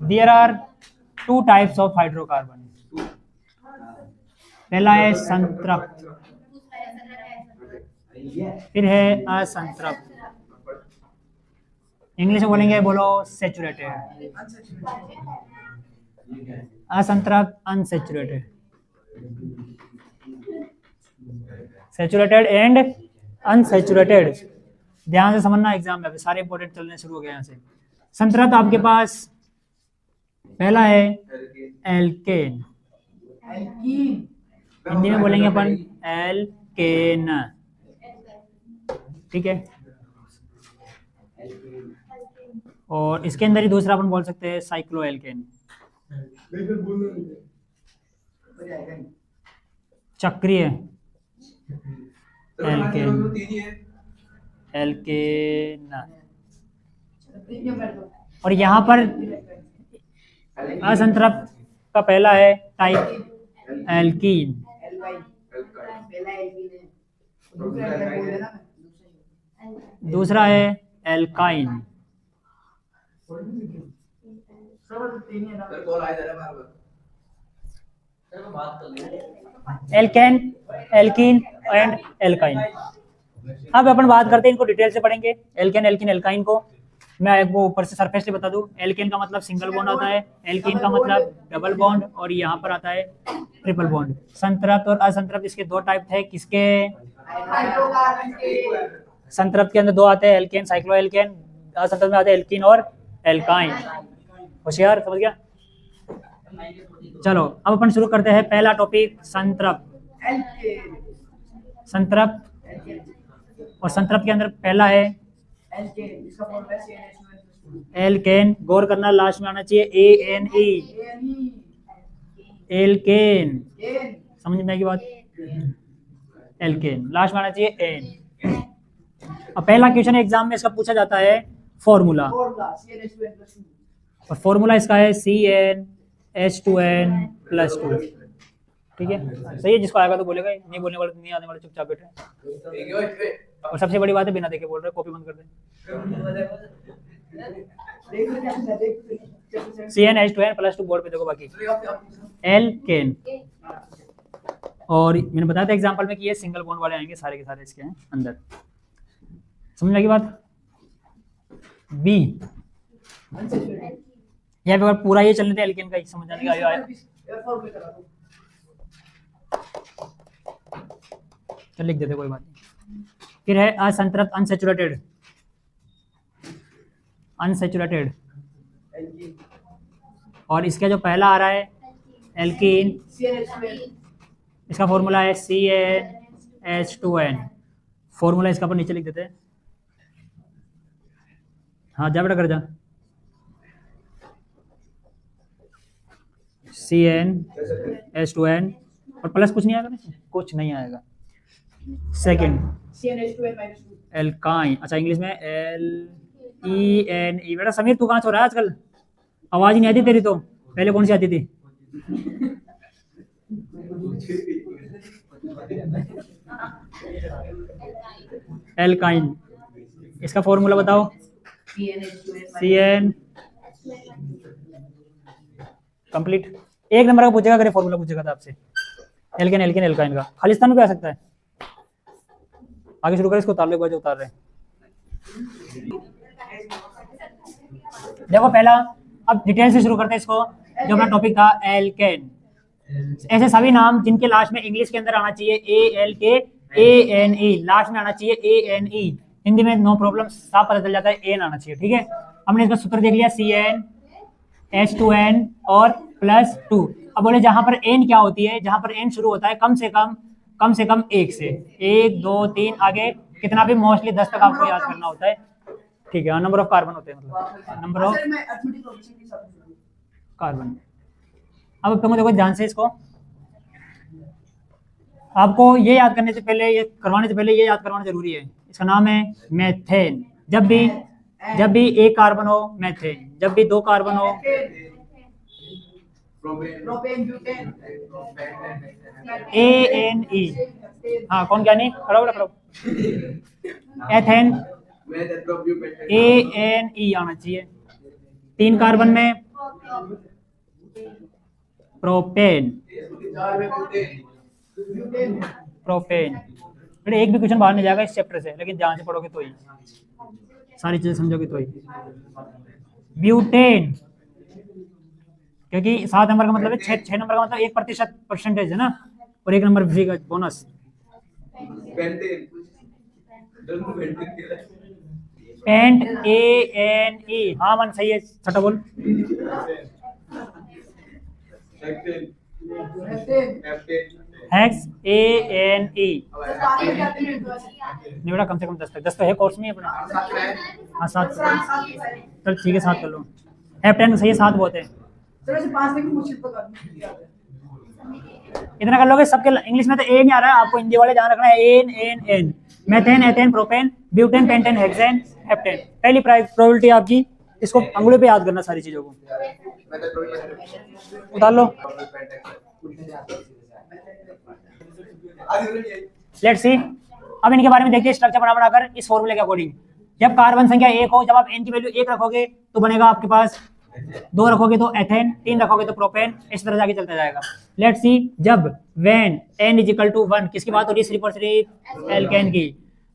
There are 2 types of hydrocarbon. पहला है संतृप्त, फिर है असंतृप्त। इंग्लिश में बोलेंगे, बोलो सैचुरेटेड, असंतृप्त, अनसैचुरेटेड, सैचुरेटेड एंड अनसैचुरेटेड। ध्यान से समझना, एग्जाम में सारे इंपॉर्टेंट चलने शुरू हो गए यहाँ से। संतृप्त आपके पास पहला है एल्केन, हिंदी में बोलेंगे अपन एल्केन, ठीक है। और इसके अंदर ही दूसरा अपन बोल सकते हैं साइक्लोएल्केन, चक्रीय एल्केन, एल्केन। और यहाँ पर असंतृप्त का पहला है टाइप एल्कीन, दूसरा है alkyne. Alkane, alkene and alkyne. अब अपन बात करते हैं, इनको डिटेल से पढ़ेंगे, एल्केन, एल्कीन, एल्काइन को। मैं आपको ऊपर से सरफेस बता दूं, एल्केन का मतलब सिंगल बॉन्ड आता है, एल्कीन का मतलब डबल बॉन्ड, और यहाँ पर आता है ट्रिपल बॉन्ड। संतृप्त और असंतृप्त इसके दो टाइप थे, किसके? संतृप्त के अंदर दो आते हैं, एल्केन, साइक्लोएल्केन। असंतृप्त में आते हैं एल्कीन और एल्काइन। होशियार, समझ गया? चलो अब अपन शुरू करते हैं पहला टॉपिक, संतृप्त। संतृप्त और संतृप्त के अंदर पहला है एल्केन। गौर करना, लास्ट में आना चाहिए ANE, एल्केन। समझ में आएगी बात? एल्केन, लास्ट में आना चाहिए एन। अब पहला क्वेश्चन एग्जाम में इसका पूछा जाता है फॉर्मूला, और फॉर्मूला इसका है CnH2n+2, ठीक है? सही है, जिसको आएगा तो बोलेगा, नहीं बोलने वाले, नहीं आने वाले चुपचाप बैठे। और सबसे बड़ी बात है, बिना देखे बोल रहे, कॉपी बंद कर दे। CnH2n+2 बोर्ड पे देखो, बाकी एल्केन। और मैंने बताया था एग्जांपल में कि ये सिंगल बॉन्ड वाले आएंगे, सारे के सारे इसके हैं अंदर। समझ में आई बात? बी, यहाँ पे पूरा ये चलने थे एल्केन का, समझ आने का आया। चल लिख देते, कोई बात नहीं। फिर है असंतृप्त, अनसैचुरेटेड, अनसैचुरेटेड। और इसका जो पहला आ रहा है एल्कीन, इसका फॉर्मूला है CnH2n। फॉर्मूला इसका पर नीचे लिख देते हैं। हाँ जा बेटा, कर जा। CnH2n और प्लस कुछ नहीं आएगा ना? कुछ नहीं आएगा। सेकंड एल्काइन, अच्छा इंग्लिश में LENE। बेटा समीर, तू कहाँ सो रहा है आजकल? आवाज ही नहीं आती तेरी तो, पहले कौन सी आती थी? एल्काइन, इसका फॉर्मूला बताओ। CN complete. एक नंबर का पूछेगा, अगर फॉर्मूला पूछेगा था आपसे एल्केन, एल्केन, एल्काइन का, खालिस्तान में भी आ सकता है। आगे शुरू करें, इसको उतार लो, एक बार जो उतार रहे हैं। देखो पहला, अब डिटेल से शुरू करते हैं इसको। जो अपना टॉपिक था एल्केन, ऐसे सभी नाम जिनके लास्ट में इंग्लिश के अंदर आना चाहिए ALKANE, लास्ट में आना चाहिए ANE। हिंदी में नो प्रॉब्लम, साफ पता चल जाता है, एन आना चाहिए, ठीक है? हमने इसका सूत्र देख लिया, CnH2n और +2। अब बोले जहां पर एन क्या होती है? जहां पर एन शुरू होता है कम से कम एक से, 1 2 3 आगे कितना भी, मोस्टली 10 तक आपको याद करना होता है, ठीक है? नंबर ऑफ कार्बन होते हैं, मतलब नंबर ऑफ कार्बन। अब तुम देखो ध्यान से इसको, आपको ये याद करने से पहले, ये करवाने से पहले ये याद करवाना जरूरी है। इसका नाम है मेथेन। जब भी एक कार्बन हो मेथेन, जब भी दो कार्बन हो ANE। हाँ कौन क्या नहीं, खड़ो खड़ो। एथेन ANE आना चाहिए। 3 कार्बन में प्रोपेन, प्रोपेन। बेटे एक भी क्वेश्चन बाहर नहीं जाएगा इस चैप्टर से, लेकिन ध्यान से पढ़ोगे तो ही, सारी चीजें समझोगे तो ही। ब्यूटेन, क्योंकि 7 नंबर का मतलब है, 6 नंबर का मतलब 1% परसेंटेज है ना, और 1 नंबर फ्री का बोनस। पेंट ANE, हाँ मन सही है, छठा बोल। Hex ANE। नहीं बेटा कम से कम 10 तक, 10 तो है कोर्स में अपना। हाँ 7, चल ठीक है 7 कर लो। हेप्टेन सही है, 7 बहुत है। इतना कर लोगे सबके। इंग्लिश में तो ए नहीं आ रहा है, आपको हिंदी वाले ध्यान रखना है। N methane, ethane, propane, butane, pentane, hexane, heptane. पहली प्रोबेबिलिटी आपकी, इसको अंगुली पे याद करना सारी चीजों को। उतार लो। लेट्स सी, अब इनके बारे में देखिए स्ट्रक्चर बना बनाकर इस फॉर्मूले के अकॉर्डिंग। जब कार्बन संख्या 1 हो, जब आप n की वैल्यू 1 रखोगे तो बनेगा आपके पास, 2 रखोगे तो एथेन, 3 रखोगे तो प्रोपेन, इस तरह से आगे चलता जाएगा। लेट्स सी, जब व्हेन n = 1, किसकी बात हो रही है? सिर्फ और सिर्फ एल्केन की।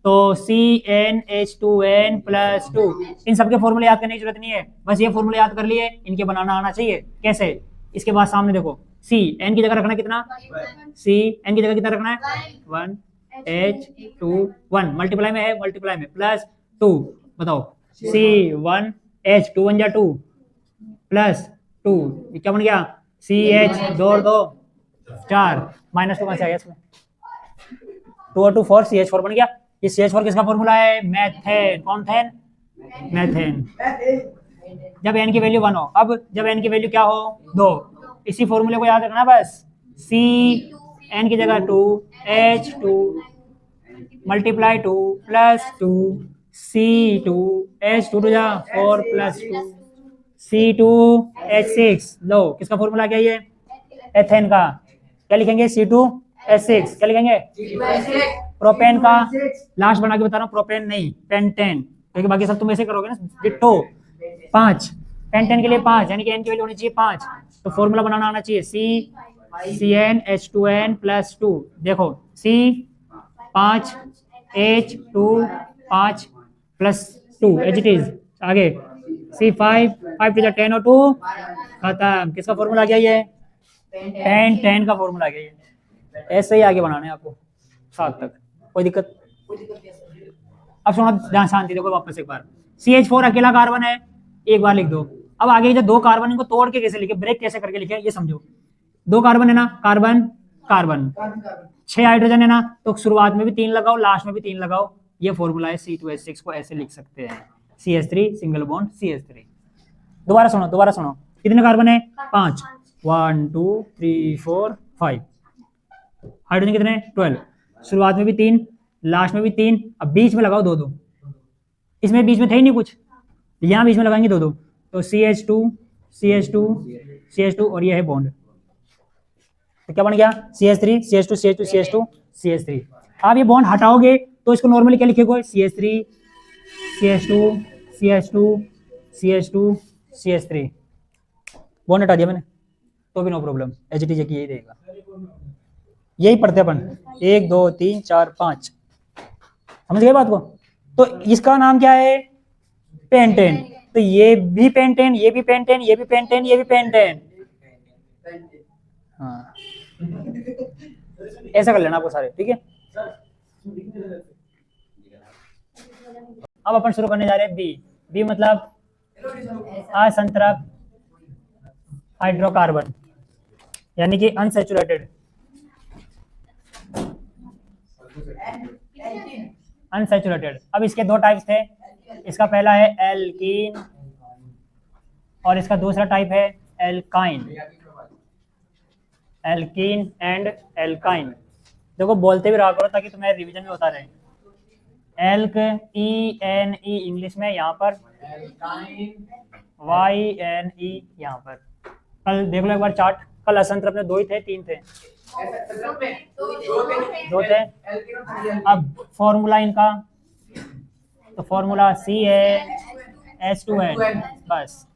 तो CnH2n + 2, इन सबके फॉर्मूले याद करने की जरूरत नहीं है, बस ये फॉर्मूले याद कर लिए, इनके बनाना आना चाहिए। कैसे? इसके बाद सामने देखो, C n की जगह रखना कितना? C n की जगह कितना रखना है? 1 H2 1 मल्टीप्लाई में है, मल्टीप्लाई में प्लस 2, बताओ C1 H 2 1 = 2 प्लस 2, ये क्या बन गया? CH 2 और 2 4 -2 कहाँ से आ गया इसमें? 2 और 2 4, CH4 बन गया। ये CH4 किसका फॉर्मूला है? मेथेन। कौन थे? मेथेन। जब n की वैल्यू 1 हो, अब जब n की वैल्यू क्या हो? 2, इसी फॉर्मूले को याद रखना बस। C n की जगह 2 H2 multiply 2 plus 2 C2 H2 2 4 plus 2 C2 H6। लो किसका फॉर्मूला क्या? ये एथेन का। क्या लिखेंगे? C2 H6। क्या लिखेंगे? प्रोपेन का। लास्ट बना के बता रहा हूँ, प्रोपेन नहीं, पेंटेन, क्योंकि बाकी सब तुम ऐसे करोगे ना डिट्टो। 5, पेंटेन के लिए 5, यानी कि n की वैल्यू होनी चाहिए 5, तो फॉर्मूला बनाना आना चाहिए। CnH2n + 2। देखो C 5 H2 5 + 2 as it is. आगे C5 5 to 10 और 2 खत्म। किसका फॉर्मूला क्या? ये पेंटेन का फॉर्मूला क्या? ये ऐसे ही आगे बनाना है आपको 7 तक, कोई दिक्कत? अब सुनो ध्यान शांति, देखो वापस एक बार। CH4 अकेला कार्बन है, एक बार लिख दो। अब आगे जो 2 कार्बन, इनको तोड़ के कैसे लिखे, ब्रेक कैसे करके लिखे, ये समझो। 2 कार्बन है ना, कार्बन कार्बन, 6 हाइड्रोजन है ना, तो शुरुआत में भी 3 लगाओ, लास्ट में भी 3 लगाओ। ये फॉर्मूला है। C2H6 को ऐसे लिख सकते हैं, CH3 सिंगल बॉन्ड CH3। दोबारा सुनो, कितने कार्बन है? 5, 1 2 3 4 5। हाइड्रोजन कितने? 12। शुरुआत में भी 3, लास्ट में भी 3, अब बीच में लगाओ 2 2। इसमें बीच में थे ही नहीं कुछ, यहाँ बीच में लगाएंगे 2 2, तो CH2 CH2 CH2 और ये है बॉन्ड, तो क्या बन गया? CH3 CH2 CH2 CH2 CH3। आप ये बॉन्ड हटाओगे तो इसको नॉर्मली क्या लिखेगा? CH3 CH2 CH2 CH2 CH3। Bond हटा दिया मैंने तो भी नो प्रॉब्लम, एच टी यही रहेगा। यही पढ़ते अपन 1 2 3 4 5, समझ गए बात को? तो इसका नाम क्या है? पेंटेन। तो ये भी पेंटेन, ये भी पेंटेन, ये भी पेंटेन, ये भी पेंटेन। हाँ ऐसा कर लेना आपको सारे, ठीक है? अब अपन शुरू करने जा रहे हैं बी मतलब असंतृप्त हाइड्रोकार्बन, यानी कि अनसैचुरेटेड। अब इसके 2 टाइप्स थे। इसका पहला है एल्कीन और इसका दूसरा टाइप है एल्काइन। Alkene and alkyne. देखो बोलते भी रहा करो ताकि तुम्हें रिवीजन में होता रहे। एल्क ENE इंग्लिश में, यहाँ पर YNE यहाँ पर। कल देख लो एक बार चार्ट, कल असंतृप्त में 2 ही थे 3 थे? 2 थे। अब फॉर्मूला इनका, तो फॉर्मूला CnH2n बस।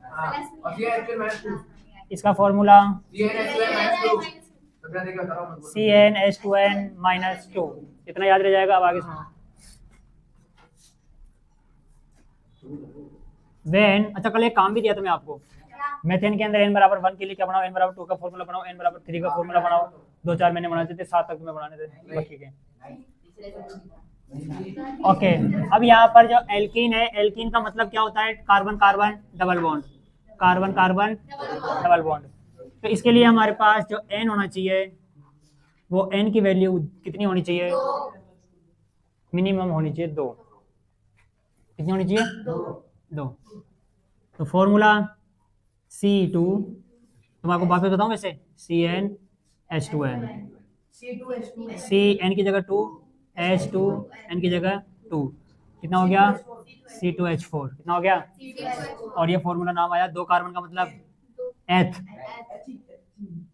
इसका फॉर्मूला CnH2n -2, इतना याद रह जाएगा। अब आगे सुनो। व्हेन, अच्छा कल एक काम भी दिया था मैं आपको, मेथेन के अंदर n = 1 के लिए क्या बनाओ? n = 2 का फॉर्मूला बनाओ, n = 3 का फॉर्मूला बनाओ। 2-4 महीने बनाने थे, 7 तक तुम्हें बनाने थे बाकी के। ओके अब यहाँ पर जो एल्कीन है, एल्कीन का मतलब क्या होता है? Carbon carbon double bond, carbon carbon double bond. तो इसके लिए हमारे पास जो N होना चाहिए वो n की वैल्यू कितनी होनी चाहिए? मिनिमम होनी चाहिए 2। कितनी होनी चाहिए? 2। तो फॉर्मूला C2, तुम आपको वापस बताऊं वैसे, CnH2n, Cn की जगह 2, H2n की जगह 2, कितना हो गया? C2H4, कितना हो गया? और ये फॉर्मूला नाम आया, 2 कार्बन का मतलब एथ,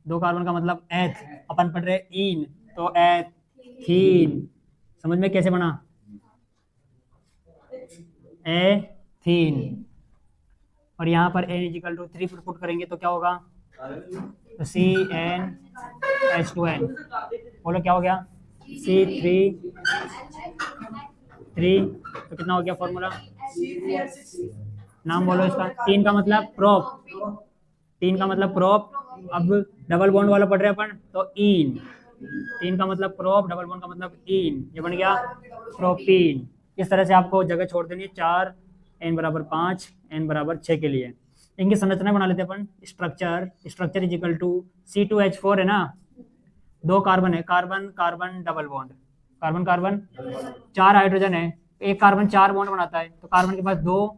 2 कार्बन का मतलब एथ, अपन पढ़ रहे इन, तो एथीन, समझ में कैसे बना? एथीन। और यहाँ पर n = 3 पुट करेंगे तो क्या होगा? तो CnH2n, बोलो क्या हो गया? C3, 3, तो कितना हो गया फॉर्मूला? नाम बोलो इसका। 3 का मतलब प्रोप, 3 का मतलब प्रोप। अब डबल बॉन्ड वाला पढ़ रहे हैं अपन, तो इन, 3 का मतलब प्रोप, डबल बॉन्ड का मतलब इन, ये बन गया प्रोपीन। इस तरह से आपको जगह छोड़ देनी है 4, n = 5, n = 6 के लिए। इनकी संरचना बना लेते हैं अपन। स्ट्रक्चर = C2H4 है ना, 2 कार्बन है, carbon carbon double bond, carbon carbon, 4 hydrogen है, एक कार्बन 4 बॉन्ड बनाता है, तो कार्बन के पास 2,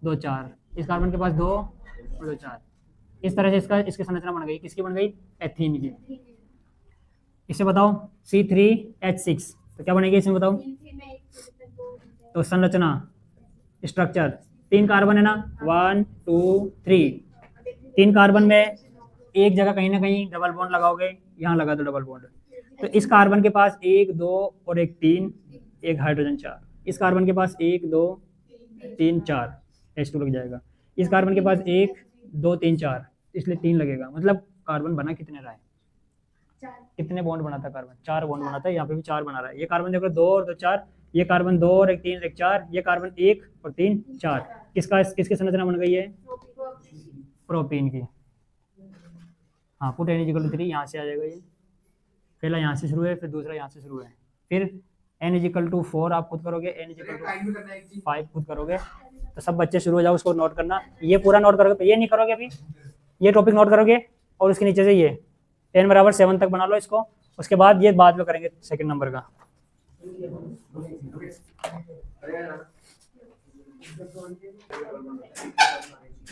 2 4, इस कार्बन के पास 2, 2 4। इस तरह से इसकी संरचना बन गई। किसकी बन गई? एथीन की। इसे बताओ C3H6, तो क्या बनेगी इसमें बताओ? तो संरचना, स्ट्रक्चर, 3 कार्बन है ना, 1 2 3, 3 कार्बन में एक जगह कहीं ना कहीं डबल बॉन्ड लगाओगे, यहाँ लगा दो डबल बॉन्ड, तो इस कार्बन के पास 1 2 और 1 3, एक हाइड्रोजन 4, इस कार्बन के पास 1 2 3 4, H2 लग जाएगा, इस कार्बन के पास 1 2 3 4, इसलिए 3 लगेगा। मतलब कार्बन बना कितने रहा है? कितने बॉन्ड बना था कार्बन? 4 बॉन्ड बना था, यहाँ पे भी 4 बना रहा है। ये कार्बन देखो 2 और 2 4, ये कार्बन 2 और 1 3 1 4, ये कार्बन 1 और 3 4। किसकी संरचना बन गई है? प्रोपीन की। हाँ, पुट n = 3, यहाँ से आ जाएगा ये। पहला यहाँ से शुरू है, फिर दूसरा यहाँ से शुरू है, फिर n = 4 आप खुद करोगे, n = 5 खुद करोगे। तो सब बच्चे शुरू हो जाओ, उसको नोट करना, ये पूरा नोट करोगे, ये नहीं करोगे अभी, ये टॉपिक नोट करोगे, और उसके नीचे से ये n = 7 तक बना लो इसको, उसके बाद ये बाद में करेंगे सेकंड नंबर का।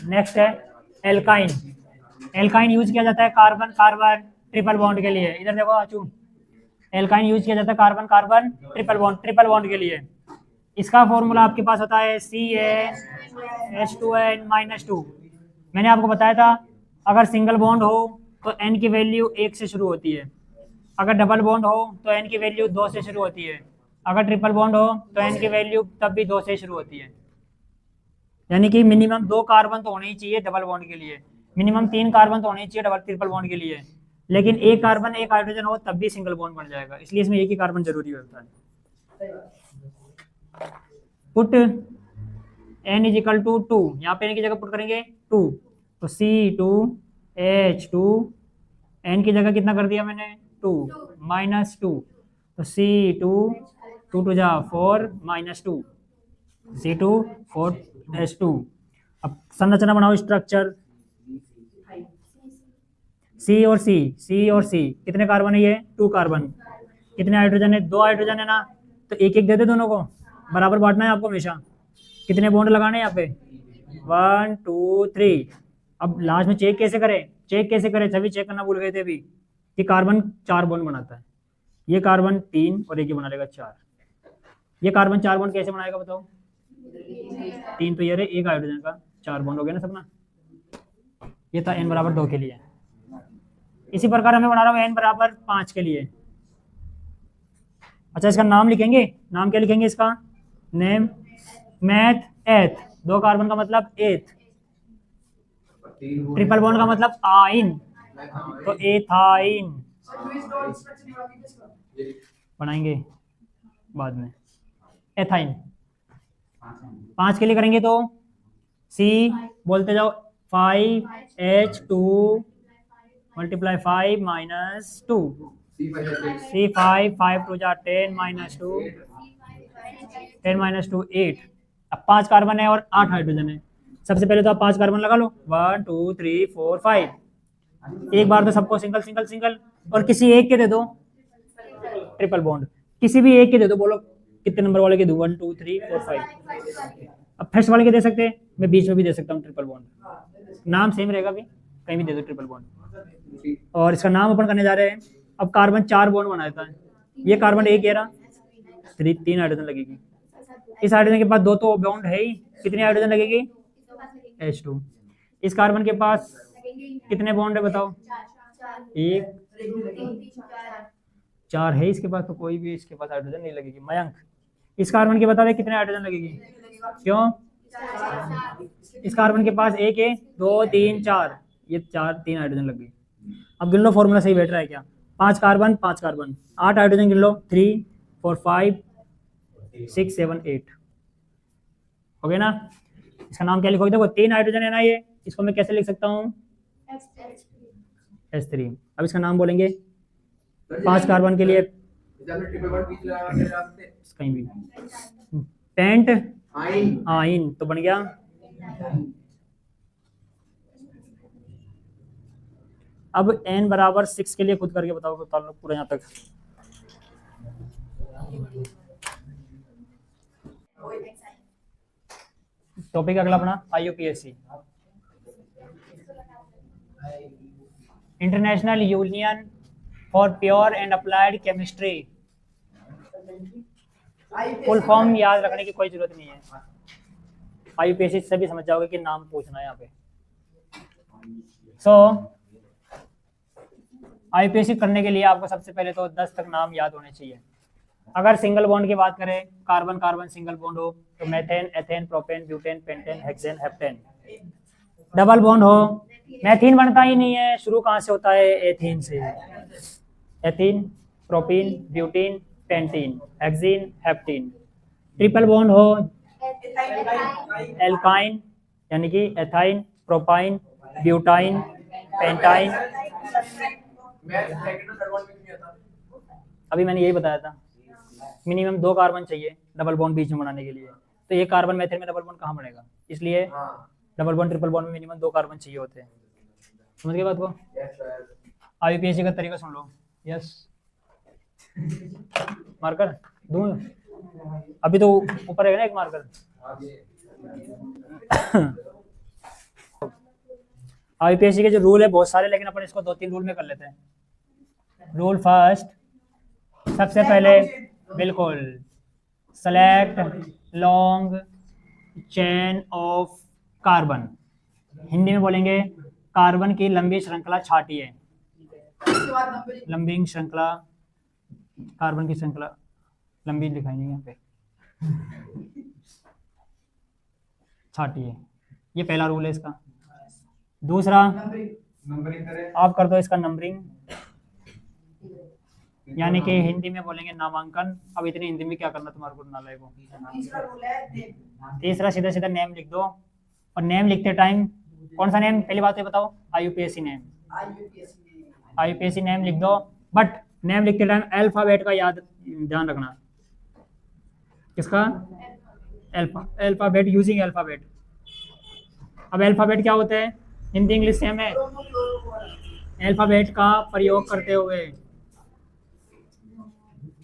नेक्स्ट है एल्काइन। एल्काइन यूज किया जाता है कार्बन कार्बन ट्रिपल बॉन्ड के लिए। इधर देखो आचू, एल्काइन यूज किया जाता है कार्बन कार्बन ट्रिपल बॉन्ड के लिए। इसका फॉर्मूला आपके पास होता है CnH2n-2। मैंने आपको बताया था, अगर सिंगल बॉन्ड हो तो n की वैल्यू 1 से शुरू होती है, अगर डबल बॉन्ड हो तो n की वैल्यू 2 से शुरू होती है, अगर ट्रिपल बॉन्ड हो तो n की वैल्यू तब भी 2 से शुरू होती है। यानी कि मिनिमम 2 कार्बन तो होने ही चाहिए डबल बॉन्ड के लिए, मिनिमम 3 कार्बन तो होने ही चाहिए ट्रिपल बॉन्ड के लिए, लेकिन एक कार्बन एक हाइड्रोजन हो तब भी सिंगल बॉन्ड बन जाएगा, इसलिए इसमें एक ही कार्बन जरूरी होता है। पुट n = 2, यहाँ पे n की जगह पुट करेंगे 2, तो C2H2, n की जगह कितना कर दिया मैंने? 2 -2, तो C2 2 2 जा 4 -2, C2 4H2। अब संरचना बनाओ, स्ट्रक्चर C और C कितने कार्बन है? ये 2 कार्बन, कितने हाइड्रोजन है? 2 हाइड्रोजन है ना, तो एक एक दे दे, दोनों को बराबर बांटना है आपको हमेशा। कितने बॉन्ड लगाने हैं यहाँ पे? 1 2 3। अब लास्ट में चेक कैसे करें? सभी चेक करना भूल गए थे अभी कि कार्बन 4 बॉन्ड बनाता है, ये कार्बन 3 और एक ही बना लेगा 4। ये कार्बन 4 बॉन्ड कैसे बनाएगा बताओ? 3 तो ये रहे, एक हाइड्रोजन का 4 बॉन्ड हो गया ना सबना। ये था n = 2 के लिए। इसी प्रकार हमें बना रहा हूँ n = 5 के लिए। अच्छा, इसका नाम लिखेंगे, नाम क्या लिखेंगे इसका? नेम मैथ एथ, 2 कार्बन का मतलब एथ, ट्रिपल बॉन्ड का मतलब आइन, तो एथाइन बनाएंगे बाद में, एथाइन। 5 के लिए करेंगे तो C बोलते जाओ, 5H2 × 5 - 2, C5 5 2 जा 10 - 2, 10 - 2 8। अब 5 कार्बन है और 8 हाइड्रोजन है। सबसे पहले तो आप 5 कार्बन लगा लो, 1 2 3 4 5। एक बार तो सबको सिंगल, और किसी एक के दे दो, ट्रिपल बॉन्ड, किसी भी एक के दे दो, बोलो कितने नंबर वाले के दूं, 1 2 3 4 5। अब फर्स्ट वाले के दे सकते हैं, मैं बीच में भी दे सकता हूँ ट्रिपल बॉन्ड, नाम सेम रहेगा, भी कहीं भी दे दो ट्रिपल बॉन्ड। और इसका नाम अपन करने जा रहे हैं। अब कार्बन 4 बॉन्ड बनाता है, ये कार्बन एक रहा, 3 हाइड्रोजन लगेगी। इस हाइड्रोजन के पास 2 तो बॉन्ड है ही, कितनी हाइड्रोजन लगेगी, H2। इस कार्बन के पास कितने बॉन्ड है बताओ, 1 4 है इसके पास, तो कोई भी इसके पास हाइड्रोजन नहीं लगेगी। मयंक, इस कार्बन के बता दे कितने हाइड्रोजन लगेगी, क्यों, इस कार्बन के पास 1 है, 2 3 4, ये 3 हाइड्रोजन लग गई। अब गिन लो, फॉर्मूला सही बैठ रहा है क्या, 5 कार्बन 5 कार्बन, 8 हाइड्रोजन गिन लो, 3 4 5 6 7 8 हो गया ना। इसका नाम क्या लिखोगे, देखो 3 हाइड्रोजन है ना ये, इसको मैं कैसे लिख सकता हूँ, H3। अब इसका नाम बोलेंगे 5 कार्बन के लिए कहीं भी पेंट आइन, तो बन गया। अब n बराबर 6 के लिए खुद करके बताओ पूरा यहाँ तक। टॉपिक अगला अपना IUPAC, international union for pure and applied chemistry. Full form याद रखने की कोई जरूरत नहीं है, IUPAC से भी समझ जाओगे कि नाम पूछना है यहाँ पे। IUPAC करने के लिए आपको सबसे पहले तो 10 तक नाम याद होने चाहिए। अगर सिंगल बॉन्ड की बात करें, कार्बन कार्बन सिंगल बॉन्ड हो तो methane, ethane, propane, butane, pentane, hexane, heptane. Double bond हो, मेथीन बनता ही नहीं है, शुरू कहाँ से होता है, एथीन से, ethene, propene, butene, pentene, hexene, heptene. Triple bond हो, एल्काइन यानी कि एथाइन, प्रोपाइन, ब्यूटाइन, पेंटाइन। अभी मैंने यही बताया था, मिनिमम 2 कार्बन चाहिए डबल बॉन्ड बीच में बनाने के लिए, तो ये कार्बन मेथेन में डबल बॉन्ड कहाँ बनेगा, इसलिए डबल बॉन्ड ट्रिपल बॉन्ड में मिनिमम 2 कार्बन चाहिए होते हैं। समझ गए बात को। IUPAC का तरीका सुन लो। यस, मार्कर दूं, अभी तो ऊपर रहेगा ना एक मार्कर। IUPAC के जो रूल है बहुत सारे, लेकिन अपन इसको 2-3 रूल में कर लेते हैं। रूल फर्स्ट, सबसे पहले बिल्कुल select long chain of carbon, Hindi में बोलेंगे कार्बन की लंबी श्रृंखला छाटिए, लंबी श्रृंखला, कार्बन की श्रृंखला लंबी दिखाई नहीं यहाँ पे, छाटिए, ये पहला रूल है इसका। दूसरा, आप कर दो इसका नंबरिंग, यानी कि हिंदी में बोलेंगे नामांकन। अब इतनी हिंदी में क्या करना तुम्हारे को, नालायक को। तीसरा, सीधा सीधा नेम लिख दो, और नेम लिखते टाइम कौन सा नेम, पहली बात ये बताओ, IUPAC नेम, IUPAC नेम लिख दो, बट नेम लिखते टाइम अल्फाबेट का याद ध्यान रखना। किसका, अल्फाबेट, यूजिंग अल्फाबेट। अब अल्फाबेट क्या होता है, हिंदी इंग्लिश सेम है, अल्फाबेट का प्रयोग करते हुए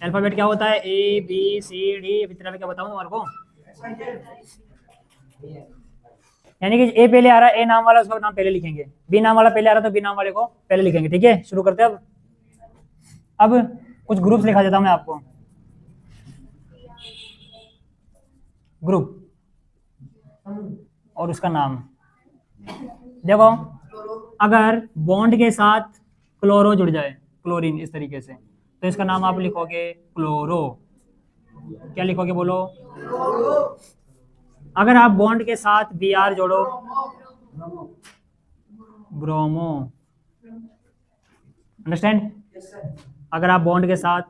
अल्फाबेट क्या होता है, ABCD, इस तरह क्या बताऊं तुम्हारे को, यानी कि ए पहले आ रहा है, ए नाम वाला उसका नाम पहले लिखेंगे, बी नाम वाला पहले आ रहा है तो बी नाम वाले को पहले लिखेंगे। ठीक है, शुरू करते हैं। अब कुछ ग्रुप्स लिखा देता हूं मैं आपको, ग्रुप और उसका नाम। देखो, अगर बॉन्ड के साथ क्लोरो जुड़ जाए, क्लोरीन इस तरीके से, तो इसका नाम आप लिखोगे क्लोरो। क्या लिखोगे, बोलो। अगर आप बॉन्ड के साथ Br जोड़ो, ब्रोमो। अंडरस्टैंड। अगर आप बॉन्ड के साथ,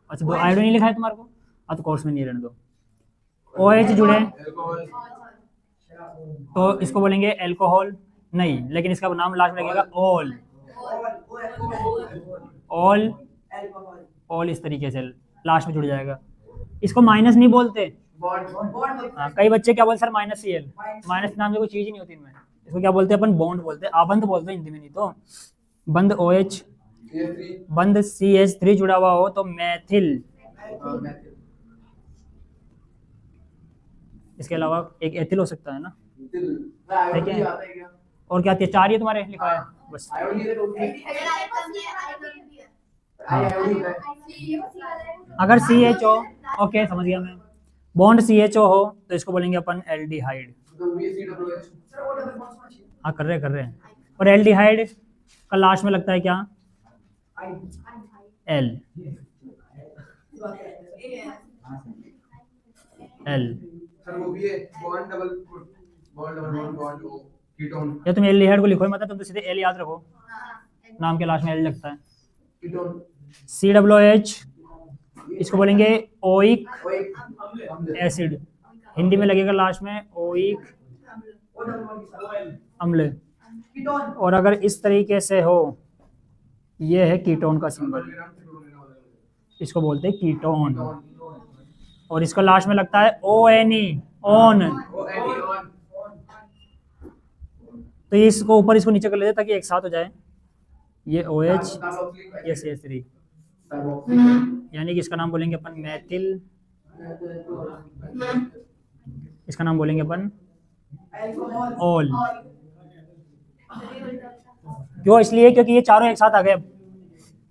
अच्छा दो आयोडीन नहीं लिखा है तुम्हारे को, अब तो कोर्स में नहीं रहने दो। OH जुड़े तो इसको बोलेंगे एल्कोहल, नहीं, लेकिन इसका नाम लास्ट में लगेगा ऑल, ऑल, ऑल, इस तरीके से लास्ट में जुड़ जाएगा। इसको माइनस नहीं बोलते, हाँ, कई बच्चे क्या बोलते सर, -Cl, माइनस नाम से कोई चीज ही नहीं होती इनमें, इसको क्या बोलते हैं अपन, बॉन्ड बोलते हैं, आबंध बोलते हैं हिंदी में, नहीं तो बंद OH, बंद CH3 जुड़ा हुआ हो तो मैथिल। इसके अलावा एक एथिल हो सकता है ना, ठीक है। और क्या 4 ही तुम्हारे लिखा है बस। हाँ। अगर CHO, ओके समझ गया मैं, बॉन्ड CHO हो तो इसको बोलेंगे अपन एल्डिहाइड। हाँ कर रहे हैं। और एल्डिहाइड का लास्ट में लगता है क्या, एल। या तुम एल्डिहाइड को लिखो ही मत, तुम तो सीधे एल याद रखो, नाम के लास्ट में एल लगता है। COOH, इसको बोलेंगे ओइक एसिड, हिंदी में लगेगा लास्ट में ओइक अम्ल। और अगर इस तरीके से हो, ये है कीटोन का सिंबल, इसको बोलते हैं कीटोन। और इसका लास्ट में लगता है ONE, ऑन। तो इसको ऊपर इसको नीचे कर लेते ताकि एक साथ हो जाए, ये OH, ये CH3, यानी कि इसका नाम बोलेंगे अपन मैथिल, इसका नाम बोलेंगे अपन ऑल। क्यों, इसलिए क्योंकि ये चारों एक साथ आ गए।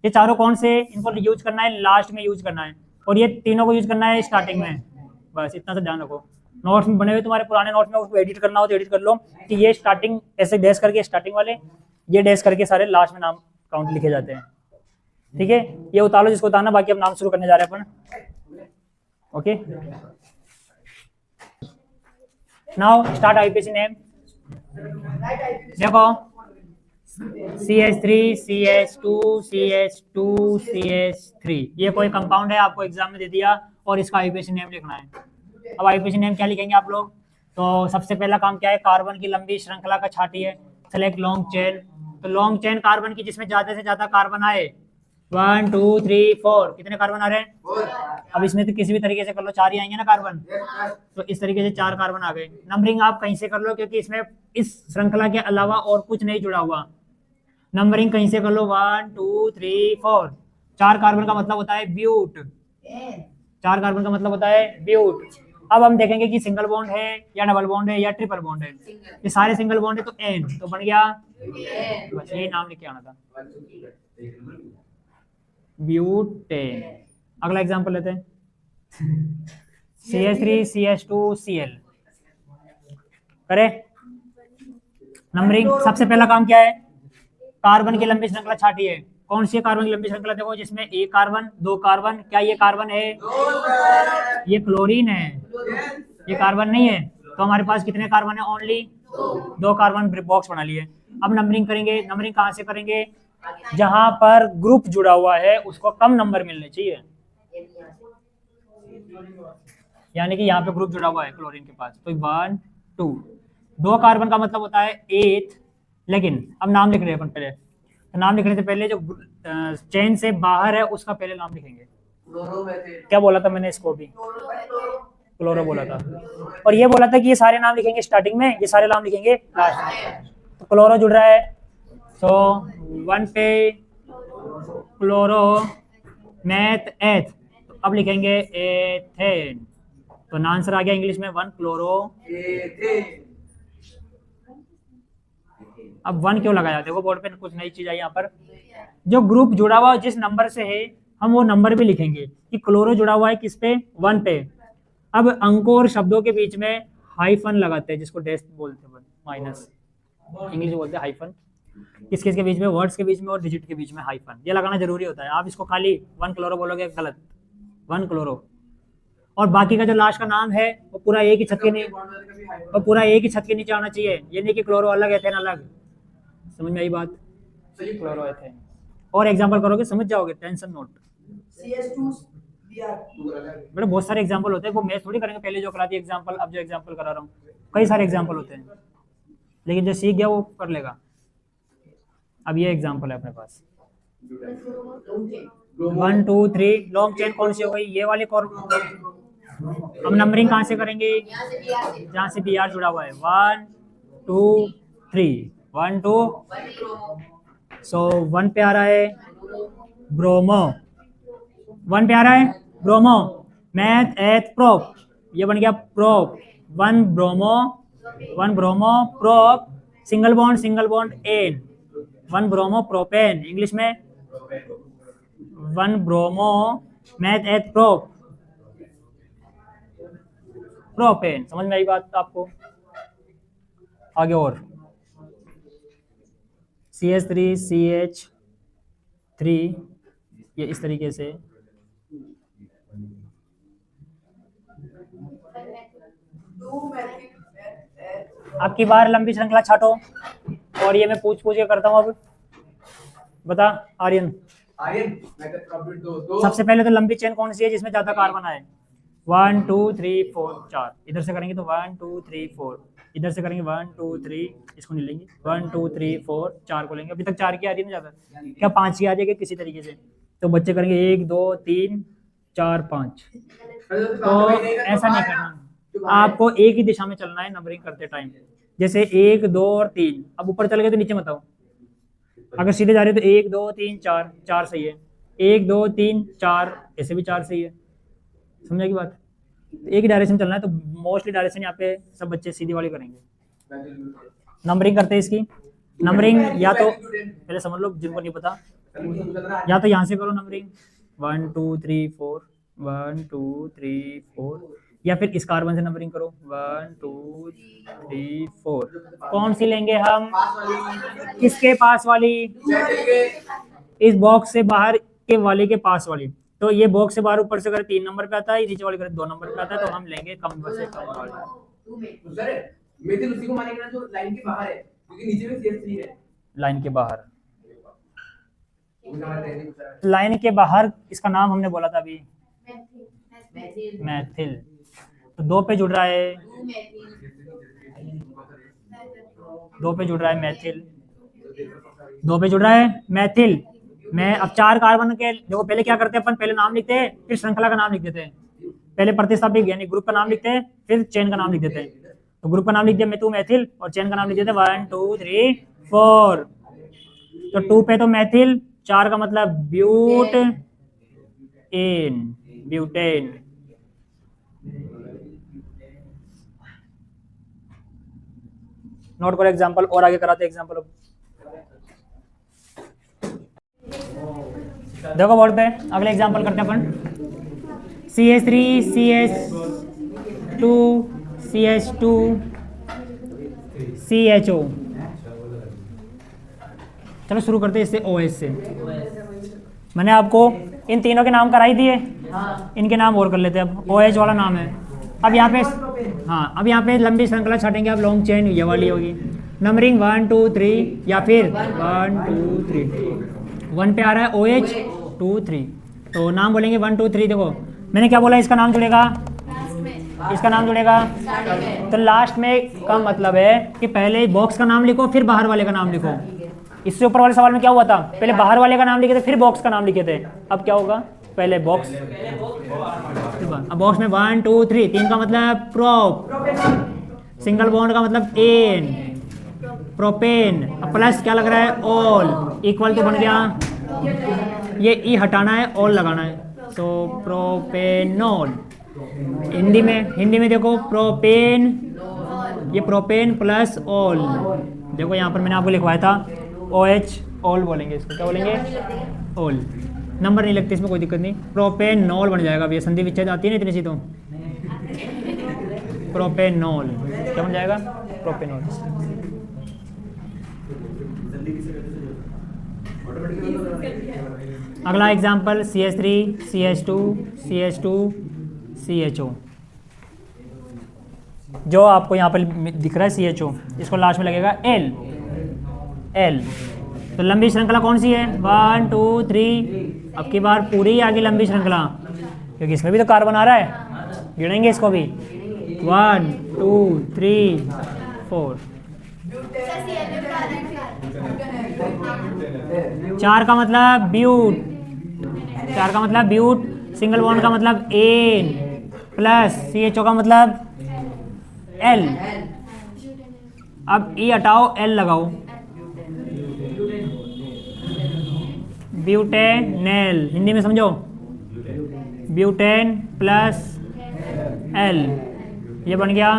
ये चारों कौन से, इनको यूज करना है लास्ट में यूज करना है, और ये तीनों को यूज करना है स्टार्टिंग में। बस इतना सा ध्यान रखो। नोट्स में बने हुए तुम्हारे पुराने नोट्स में, उसको एडिट करना हो तो एडिट कर लो कि ये स्टार्टिंग ऐसे डैश करके स्टार्टिंग वाले, ये डैश करके सारे लास्ट में नाम काउंट लिखे जाते हैं, ठीक है। ये उतारो जिसको उतारना, बाकी अब नाम शुरू करने जा रहे हैं अपन। Okay, now start IUPAC name. देखो CH3 CH2 CH2 CH3, ये कोई कंपाउंड है, आपको एग्जाम में दे दिया और इसका IUPAC नेम लिखना है। अब IUPAC नेम क्या लिखेंगे आप लोग, तो सबसे पहला काम क्या है, कार्बन की लंबी श्रृंखला का छांटी है, सेलेक्ट लॉन्ग चेन। तो लॉन्ग चेन कार्बन की जिसमें ज्यादा से ज्यादा कार्बन आए, 1 2 3 4, कितने कार्बन आ रहे हैं? अब इसमें तो किसी भी तरीके से कर लो, 4 ही आएंगे ना कार्बन, तो इस तरीके से 4 कार्बन आ गए। नंबरिंग आप कहीं से कर लो, क्योंकि इसमें इस श्रृंखला के अलावा और कुछ नहीं जुड़ा हुआ। नंबरिंग कहीं से कर लो, 1 2 3 4। 4 कार्बन का मतलब होता है ब्यूट, 4 कार्बन का मतलब होता है ब्यूट। अब हम देखेंगे कि सिंगल बॉन्ड है या डबल बॉन्ड है या ट्रिपल बॉन्ड है। ये सारे सिंगल बॉन्ड है तो N, तो बन गया, बस यही नाम लिख के आना था, ब्यूटेन। अगला एग्जांपल लेते हैं, CH3 CH2 Cl। करे नंबरिंग, सबसे पहला काम क्या है, कार्बन की लंबी श्रृंखला छाटी है। कौन सी कार्बन की लंबी श्रृंखला, देखो जिसमें एक कार्बन, 2 कार्बन, क्या ये कार्बन है? ये क्लोरीन है, ये कार्बन नहीं है। तो हमारे पास कितने कार्बन है? ओनली 2 कार्बन, बॉक्स बना लिए। अब नंबरिंग करेंगे, नंबरिंग कहाँ से करेंगे, जहां पर ग्रुप जुड़ा हुआ है उसको कम नंबर मिलने चाहिए, यानी कि यहाँ पे ग्रुप जुड़ा हुआ है क्लोरीन के पास, तो 1 2, 2 कार्बन का मतलब होता है 8। लेकिन अब नाम लिख रहे हैं अपन पहले, तो नाम लिखने से पहले जो चेन से बाहर है उसका पहले नाम लिखेंगे। क्या बोला था मैंने, इसको भी क्लोरो बोला था, और ये बोला था कि ये सारे नाम लिखेंगे स्टार्टिंग में, ये सारे नाम लिखेंगे लास्ट में। तो क्लोरो जुड़ रहा है, तो 1 पे क्लोरो, मैथ एथ, तो अब लिखेंगे एथेन। तो आंसर आ गया इंग्लिश में 1 क्लोरो। अब 1 क्यों लगाया, देखो बोर्ड पे कुछ नई चीज आई यहाँ पर, जो ग्रुप जुड़ा हुआ जिस नंबर से है हम वो नंबर भी लिखेंगे कि क्लोरो जुड़ा हुआ है किस पे, 1 पे। अब अंकों और शब्दों के बीच में हाइफन लगाते हैं, जिसको डेस्क बोलते हैं, माइनस इंग्लिश में बोलते हैं हाइफन। किस किस के बीच में, वर्ड्स के बीच में और डिजिट के बीच में हाइफन, ये लगाना जरूरी होता है। आप इसको खाली 1 क्लोरो बोलोगे गलत, 1 क्लोरो। और बाकी का जो लास्ट का नाम है वो पूरा एक ही छत के नीचे, वो पूरा एक ही छत के नीचे आना चाहिए, ये नहीं कि क्लोरो अलग एथेन अलग। समझ में आई बात, क्लोरो एथेन। और एग्जांपल करोगे समझ जाओगे, टेंशन नोट। बेटा बहुत सारे एग्जांपल होते हैं, वो मैं थोड़ी करेंगे पहले जो कराती एग्जांपल, अब जो एग्जांपल करा रहा हूँ, कई सारे एग्जांपल होते हैं, लेकिन जो सीख गया वो कर लेगा। अब ये एग्जांपल है अपने पास, 1 2 3, लॉन्ग चेन कौन सी हो गई, ये वाली। हम नंबरिंग कहाँ से करेंगे, जहाँ से Br जुड़ा हुआ है, 1 2 3, 1 2, सो 1 पे आ रहा है, ब्रोमो। 1 पे आ रहा है ब्रोमो। मैथ एथ प्रोप, ये बन गया prop. 1 bromo prop, single bond ane, 1 bromo propane. English में 1 bromo meth eth prop propane. समझ में आई बात आपको? आगे और CH3 ये इस तरीके से। अब की बार लंबी श्रृंखला छाटो, और ये मैं पूछ के करता हूँ। अब बता आर्यन, सबसे पहले तो लंबी चेन कौन सी है जिसमें ज्यादा कार्बन आए? 1 2 3 4 4। इधर से करेंगे तो 1 2 3 4, इधर से करेंगे 1 2 3, इसको नहीं लेंगे 1 2 3 4, 4 को लेंगे। अभी तक 4 की आ रही है ना ज्यादा, क्या 5 की आ जाएगी किसी तरीके से? तो बच्चे करेंगे 1 2 3 4 5। तो ऐसा नहीं करना, आपको एक ही दिशा में चलना है नंबरिंग करते टाइम। जैसे 1 2 और 3, अब ऊपर चल गए तो नीचे मत आओ। अगर सीधे जा रहे हो तो 1 2 3 4, 4 सही है। 1 2 3 4, ऐसे भी 4 सही है। समझा की बात? एक ही डायरेक्शन चलना है, तो मोस्टली डायरेक्शन यहाँ पे सब बच्चे सीधी वाली करेंगे। नंबरिंग करते हैं इसकी। नंबरिंग या तो पहले समझ लो जिनको नहीं पता, या तो यहाँ से करो नंबरिंग 1 2 3 4 1 2 3 4, या फिर इस कार्बन से नंबरिंग करो 1 2 3 4। कौन सी लेंगे हम? किसके पास वाली? इस बॉक्स से बाहर के वाले के पास वाली। तो ये बॉक्स से बाहर ऊपर से अगर 3 नंबर पे आता है, नीचे वाले 2 नंबर पे आता है, तो हम लेंगे कम से कम वाला। मेथिल उसी को मानेगा जो लाइन के बाहर है, क्योंकि नीचे में CH3 है। लाइन के बाहर, लाइन के बाहर इसका नाम हमने बोला था अभी, मैथिल। तो 2 पे जुड़ रहा है, 2 पे जुड़ रहा है मैथिल, 2 पे जुड़ रहा है मैथिल। मैं अब 4 कार्बन के देखो, पहले क्या करते हैं अपन? पहले नाम लिखते हैं, फिर श्रृंखला का नाम लिख देते हैं। पहले प्रतिस्थापित यानी ग्रुप का नाम लिखते हैं, फिर चेन का नाम लिख देते हैं। तो ग्रुप का नाम लिख दिया मेथू मैथिल, और चेन का नाम लिख देते हैं 1 2 3 4। तो 2 पे तो मैथिल, 4 का मतलब ब्यूट एन, ब्यूटेन। नोट करो एग्जांपल, और आगे कराते हैं एग्जांपल। देखो बोर्ड पे अगले एग्जांपल करते हैं अपन। CH3 CH2 CH2 CHO। चलो शुरू करते हैं इससे, OH से। मैंने आपको इन तीनों के नाम कराई दिए, इनके नाम और कर लेते हैं। अब OH वाला नाम है। अब यहाँ पे हाँ, अब यहाँ पे लंबी श्रृंखला छाटेंगे। अब लॉन्ग चेन ये वाली होगी। नंबरिंग 1 2 3, या फिर 1 2 3। 1 पे आ रहा है OH, 2 3, तो नाम बोलेंगे 1 2 3। देखो मैंने क्या बोला, इसका नाम जुड़ेगा, इसका नाम जुड़ेगा। तो लास्ट में का मतलब है कि पहले बॉक्स का नाम लिखो, फिर बाहर वाले का नाम लिखो। इससे ऊपर वाले सवाल में क्या हुआ था? पहले बाहर वाले का नाम लिखे थे, फिर बॉक्स का नाम लिखे थे। अब क्या होगा? पहले बॉक्स, अब बॉक्स में 1 2 3, 3 का मतलब प्रोप, सिंगल बॉन्ड का मतलब एन, प्रोपेन। अब प्लस क्या लग रहा है? ऑल। इक्वल तो बन गया, ये ई हटाना है, ऑल लगाना है, तो प्रोपेनॉल। हिंदी में देखो प्रोपेन, ये प्रोपेन प्लस ऑल। देखो यहाँ पर मैंने आपको लिखवाया था OH, ऑल बोलेंगे इसको। क्या बोलेंगे? ऑल। नंबर नहीं लगते इसमें, कोई दिक्कत नहीं। प्रोपेनॉल बन जाएगा। अब ये संधि विच्छेद आती है ना इतनी सी, तो प्रोपेनॉल क्या बन जाएगा? प्रोपेनॉल। अगला example CH3 CH2 CH2 CHO। जो आपको यहाँ पर दिख रहा है CHO, इसको लास्ट में लगेगा L। तो लंबी श्रृंखला कौन सी है? 1 2 3। अब की बार पूरी आगे लंबी श्रृंखला, क्योंकि इसमें भी तो कार्बन आ रहा है, गिनेंगे इसको भी। 1 2 3 4। 4 का मतलब ब्यूट, 4 का मतलब ब्यूट, सिंगल बॉन्ड का मतलब एन, प्लस CHO का मतलब L। अब E हटाओ, L लगाओ, ब्यूटेनेल, हिंदी में समझो, ब्यूटेन प्लस एल, ये बन गया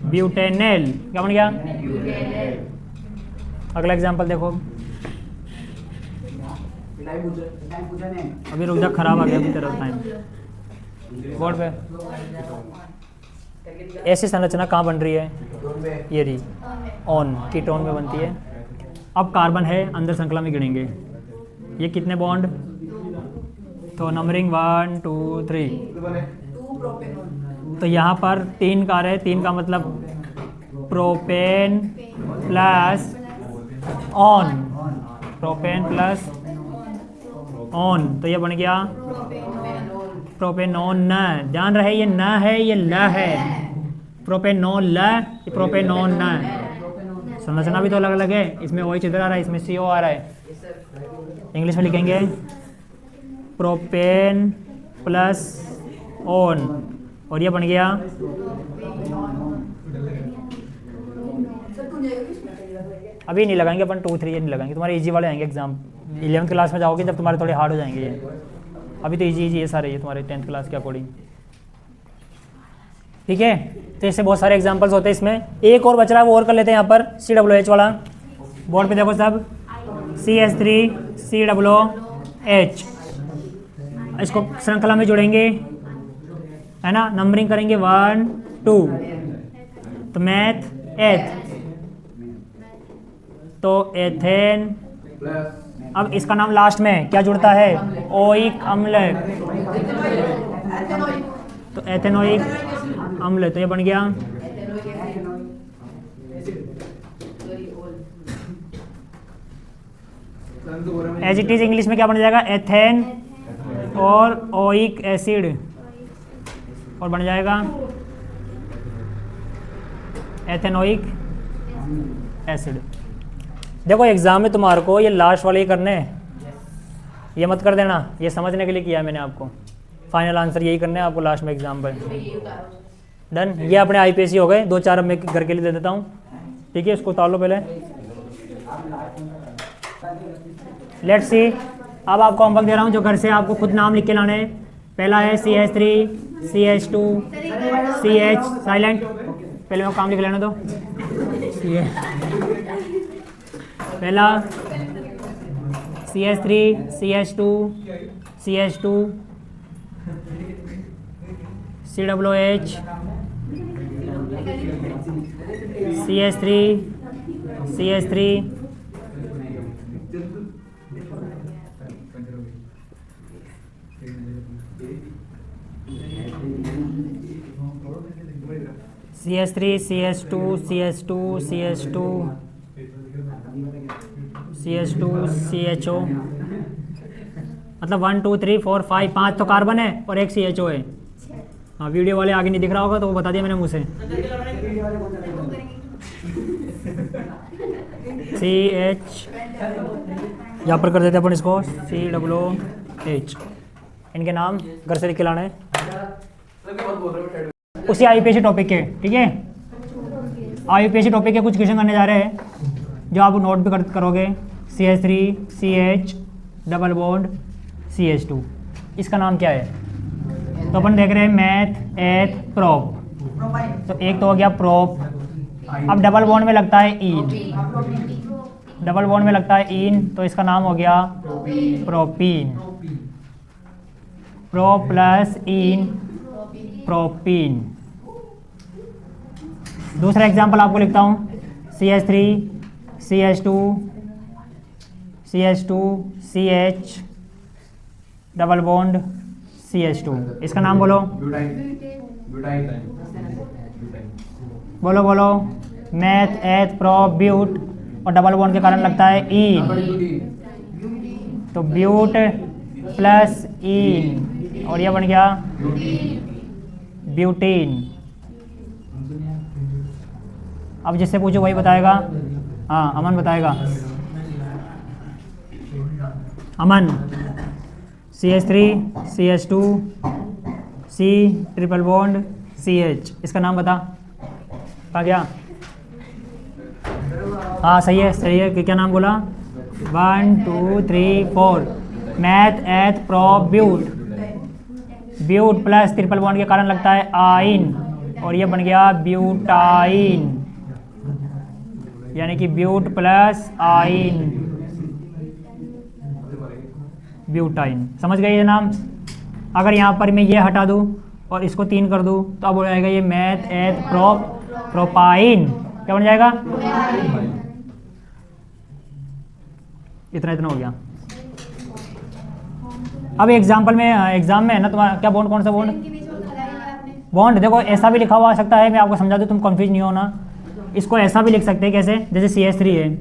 ब्यूटेनेल। क्या बन गया? अगला एग्जांपल देखो, अभी रुक जा, खराब आ गया अभी तेरा टाइम बोर्ड पे। ऐसी संरचना कहाँ बन रही है? ये रही, ऑन कीटोन में बनती है। अब कार्बन है, अंदर श्रृंखला में गिनेंगे ये कितने बॉन्ड, तो नंबरिंग 1 2 3, तो यहाँ पर 3 कार है, 3 का मतलब propane plus on, propane plus on, तो ये बन गया प्रोपेनॉन न। ध्यान रहे ये न है, ये ल है, प्रोपेनॉन ल, ये प्रोपेनॉन न। संरचना भी तो अलग अलग है, इसमें OH इधर आ रहा है, इसमें CO आ रहा है। इंग्लिश में लिखेंगे प्रोपेन प्लस ऑन, और ये बन गया अभी नहीं लगाएंगे अपन 2 3, ये नहीं लगाएंगे, तुम्हारे इजी वाले आएंगे एग्जाम 11th क्लास में जाओगे जब तुम्हारे थोड़े हार्ड हो जाएंगे ये। अभी तो इजी ये सारे ये तुम्हारे 10th क्लास के अकॉर्डिंग, ठीक है। तो इससे बहुत सारे एग्जांपल्स होते हैं इसमें। एक और बच रहा है, वो और कर लेते हैं यहाँ पर, COOH वाला। बोर्ड पे देखो सब, CH3COOH, इसको श्रृंखला में जोड़ेंगे, है ना, नंबरिंग करेंगे 1 2, तो मैथ एथ, तो एथेन। अब इसका नाम लास्ट में क्या जुड़ता है? ओइक अम्ल, तो एथेनोइक अम्ल, तो ये बन गया एज इट इज। इंग्लिश में क्या बन जाएगा? एथेन और ओइक एसिड, और बन जाएगा एथेनोइक एसिड। देखो एग्जाम में तुम्हारे को ये लास्ट वाले ही करने हैं, ये मत कर देना, ये समझने के लिए किया है मैंने आपको। फाइनल आंसर यही करने हैं आपको लास्ट में एग्जाम पर। डन। ये अपने IPSC हो गए, 2-4 अब मैं घर के लिए दे देता हूँ, ठीक है। इसको उतार लो पहले। लेट्स सी, अब आपको होमवर्क दे रहा हूँ जो घर से आपको खुद नाम लिख के लाने हैं। पहला है CH3 CH2 CH, साइलेंट, पहले मैं काम लिख लेने दो। पहला CH3 CH2 CH2 COOH CH3 CH3 CH3 CH2 CH2 CH2 CH2 CHO, मतलब 1 2 3 4 5, 5 तो कार्बन है और 1 CHO है। हाँ, वीडियो वाले आगे नहीं दिख रहा होगा तो वो बता दिया मैंने मुँह से। CH, यहाँ पर कर देते अपन इसको COOH। इनके नाम घर से लिख के लाना है उसी IPSC टॉपिक के, ठीक है। IPSC टॉपिक के कुछ क्वेश्चन करने जा रहे हैं जो आप नोट भी करोगे। CH3 CH double bond CH2, इसका नाम क्या है? तो अपन देख रहे हैं मैथ एथ प्रोप, तो एक तो हो गया प्रोप। अब डबल बॉन्ड में लगता है ईन, डबल बॉन्ड में लगता है ईन, तो इसका नाम हो गया प्रोपीन। प्रो प्लस ईन प्रोपीन। दूसरा एग्जांपल आपको लिखता हूँ, CH3 CH2 CH2 CH double bond CH2, इसका नाम बोलो, बोलो बोलो। मैथ एथ प्रो ब्यूट, और डबल बॉन्ड के कारण लगता है ईन, तो ब्यूट प्लस ईन, और यह बन गया ब्यूटीन। अब जिससे पूछो वही बताएगा। हाँ, अमन बताएगा। अमन, CH3 CH2 C triple bond CH, इसका नाम बता। कहा गया? हाँ सही है, सही है। क्या नाम बोला? 1 2 3 4 meth eth prop but, but plus triple bond के कारण लगता है आइन, और ये बन गया ब्यूटाइन, यानी कि ब्यूट प्लस आइन, ब्यूटाइन। समझ गए ये नाम? अगर यहाँ पर मैं ये हटा दूँ और इसको 3 कर दूँ तो अब हो जाएगा ये मैथ एथ प्रोपाइन। क्या बन जाएगा? इतना हो गया। अब एग्जाम्पल में, एग्जाम में है ना तुम्हारा, क्या बॉन्ड, कौन सा बॉन्ड? बॉन्ड देखो ऐसा भी लिखा हुआ आ सकता है, मैं आपको समझा दूँ, तुम कंफ्यूज नहीं होना। इसको ऐसा भी लिख सकते हैं, कैसे? जैसे CH3 है,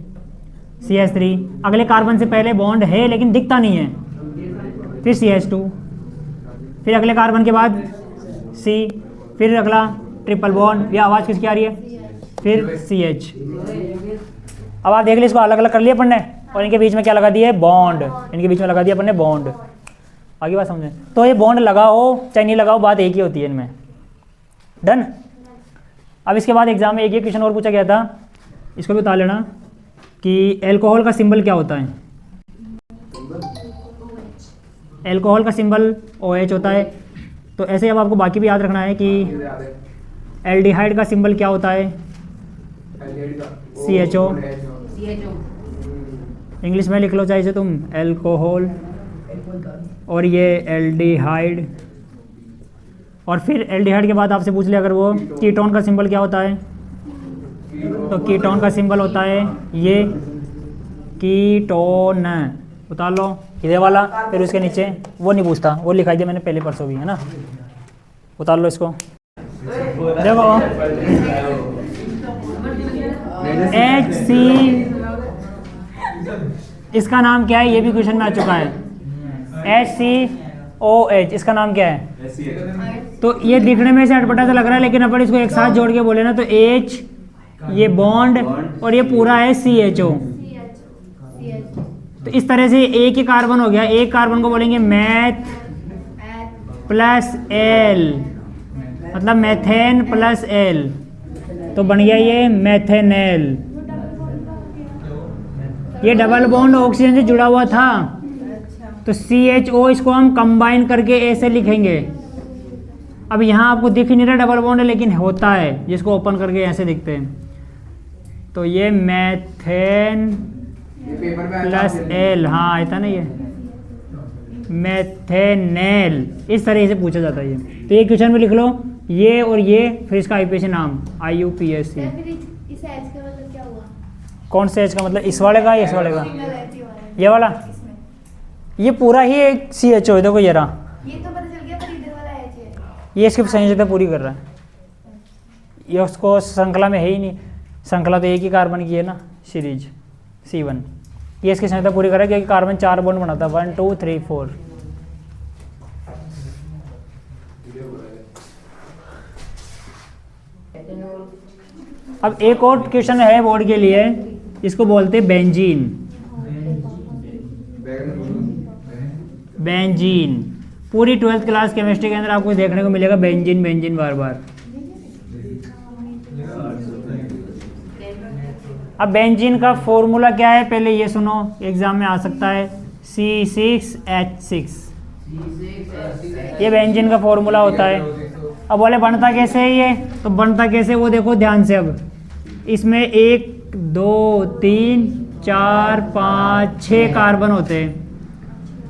CH3 अगले कार्बन से पहले बॉन्ड है लेकिन दिखता नहीं है, फिर CH2, फिर अगले कार्बन के बाद C, फिर अगला ट्रिपल बॉन्ड, ये आवाज़ किसकी आ रही है? फिर CH। अब आप देख लीजिए, इसको अलग अलग कर लिया अपन ने, और इनके बीच में क्या लगा दिया है? बॉन्ड। इनके बीच में लगा दिया अपन ने बॉन्ड। आगे बात समझें? तो ये बॉन्ड लगाओ चाहे नहीं लगाओ, बात एक ही होती है इनमें। डन। अब इसके बाद एग्जाम में एक क्वेश्चन और पूछा गया था, इसको भी बता लेना कि एल्कोहल का सिंबल क्या होता है? एल्कोहल का सिंबल OH होता है। तो ऐसे अब आपको बाकी भी याद रखना है कि एल्डिहाइड का सिंबल क्या होता है? CHO। इंग्लिश में लिख लो चाहे से तुम, एल्कोहल, और ये एल्डिहाइड। और फिर एल्डिहाइड के बाद आपसे पूछ लिया अगर वो कीटोन का सिंबल क्या होता है, तो कीटोन का सिंबल होता है ये कीटोन। उतार लो इधर वाला, फिर उसके नीचे वो नहीं पूछता, वो लिखाई दिया मैंने पहले परसों भी, है ना। उतार लो इसको, देखो HC, इसका नाम क्या है? ये भी क्वेश्चन में आ चुका है। HCOH, इसका नाम क्या है? तो ये दिखने में से अटपटा सा लग रहा है, लेकिन अपन इसको एक साथ जोड़ के बोले ना तो H, ये बॉन्ड, और ये पूरा है CHO। तो इस तरह से एक ही कार्बन हो गया। एक कार्बन को बोलेंगे मैथ प्लस L, मतलब मैथेन प्लस L, तो बन गया ये मैथेनेल। ये डबल बॉन्ड ऑक्सीजन से जुड़ा हुआ था, तो CHO इसको हम कंबाइन करके ऐसे लिखेंगे। अब यहाँ आपको दिख नहीं रहा डबल बॉन्ड है, लेकिन होता है, जिसको ओपन करके ऐसे दिखते हैं। तो ये मैथेन प्लस L, हाँ आया था ना ये मैथेनेल, इस तरह से पूछा जाता है ये। तो ये क्वेश्चन में लिख लो ये और ये, फिर इसका IUPAC नाम IUPAC। कौन से H का मतलब? इस वाले का, इस वाले का, ये वाला, ये पूरा ही एक CHO है। देखो ये रहा, ये तो पता चल गया, पर इधर वाला H है, ये इसकी संयोजकता पूरी कर रहा है। ये उसको श्रृंखला में है ही नहीं, श्रृंखला तो एक ही कार्बन की है ना, सीरीज C1। ये इसकी संयोजकता पूरी कर रहा है क्योंकि कार्बन 4 बॉन्ड बनाता है, 1 2 3 4। अब एक और क्वेश्चन है बोर्ड के लिए, इसको बोलते हैं बेंजीन। बेंजीन पूरी 12th क्लास केमिस्ट्री के अंदर आपको देखने को मिलेगा बेंजीन, बेंजीन बार बार। अब बेंजीन का फॉर्मूला क्या है पहले ये सुनो, एग्जाम में आ सकता है, C6H6। ये बेंजीन का फॉर्मूला होता है। अब बोले बनता कैसे है ये, तो बनता कैसे वो देखो ध्यान से। अब इसमें 1 2 3 4 5 6 कार्बन होते हैं।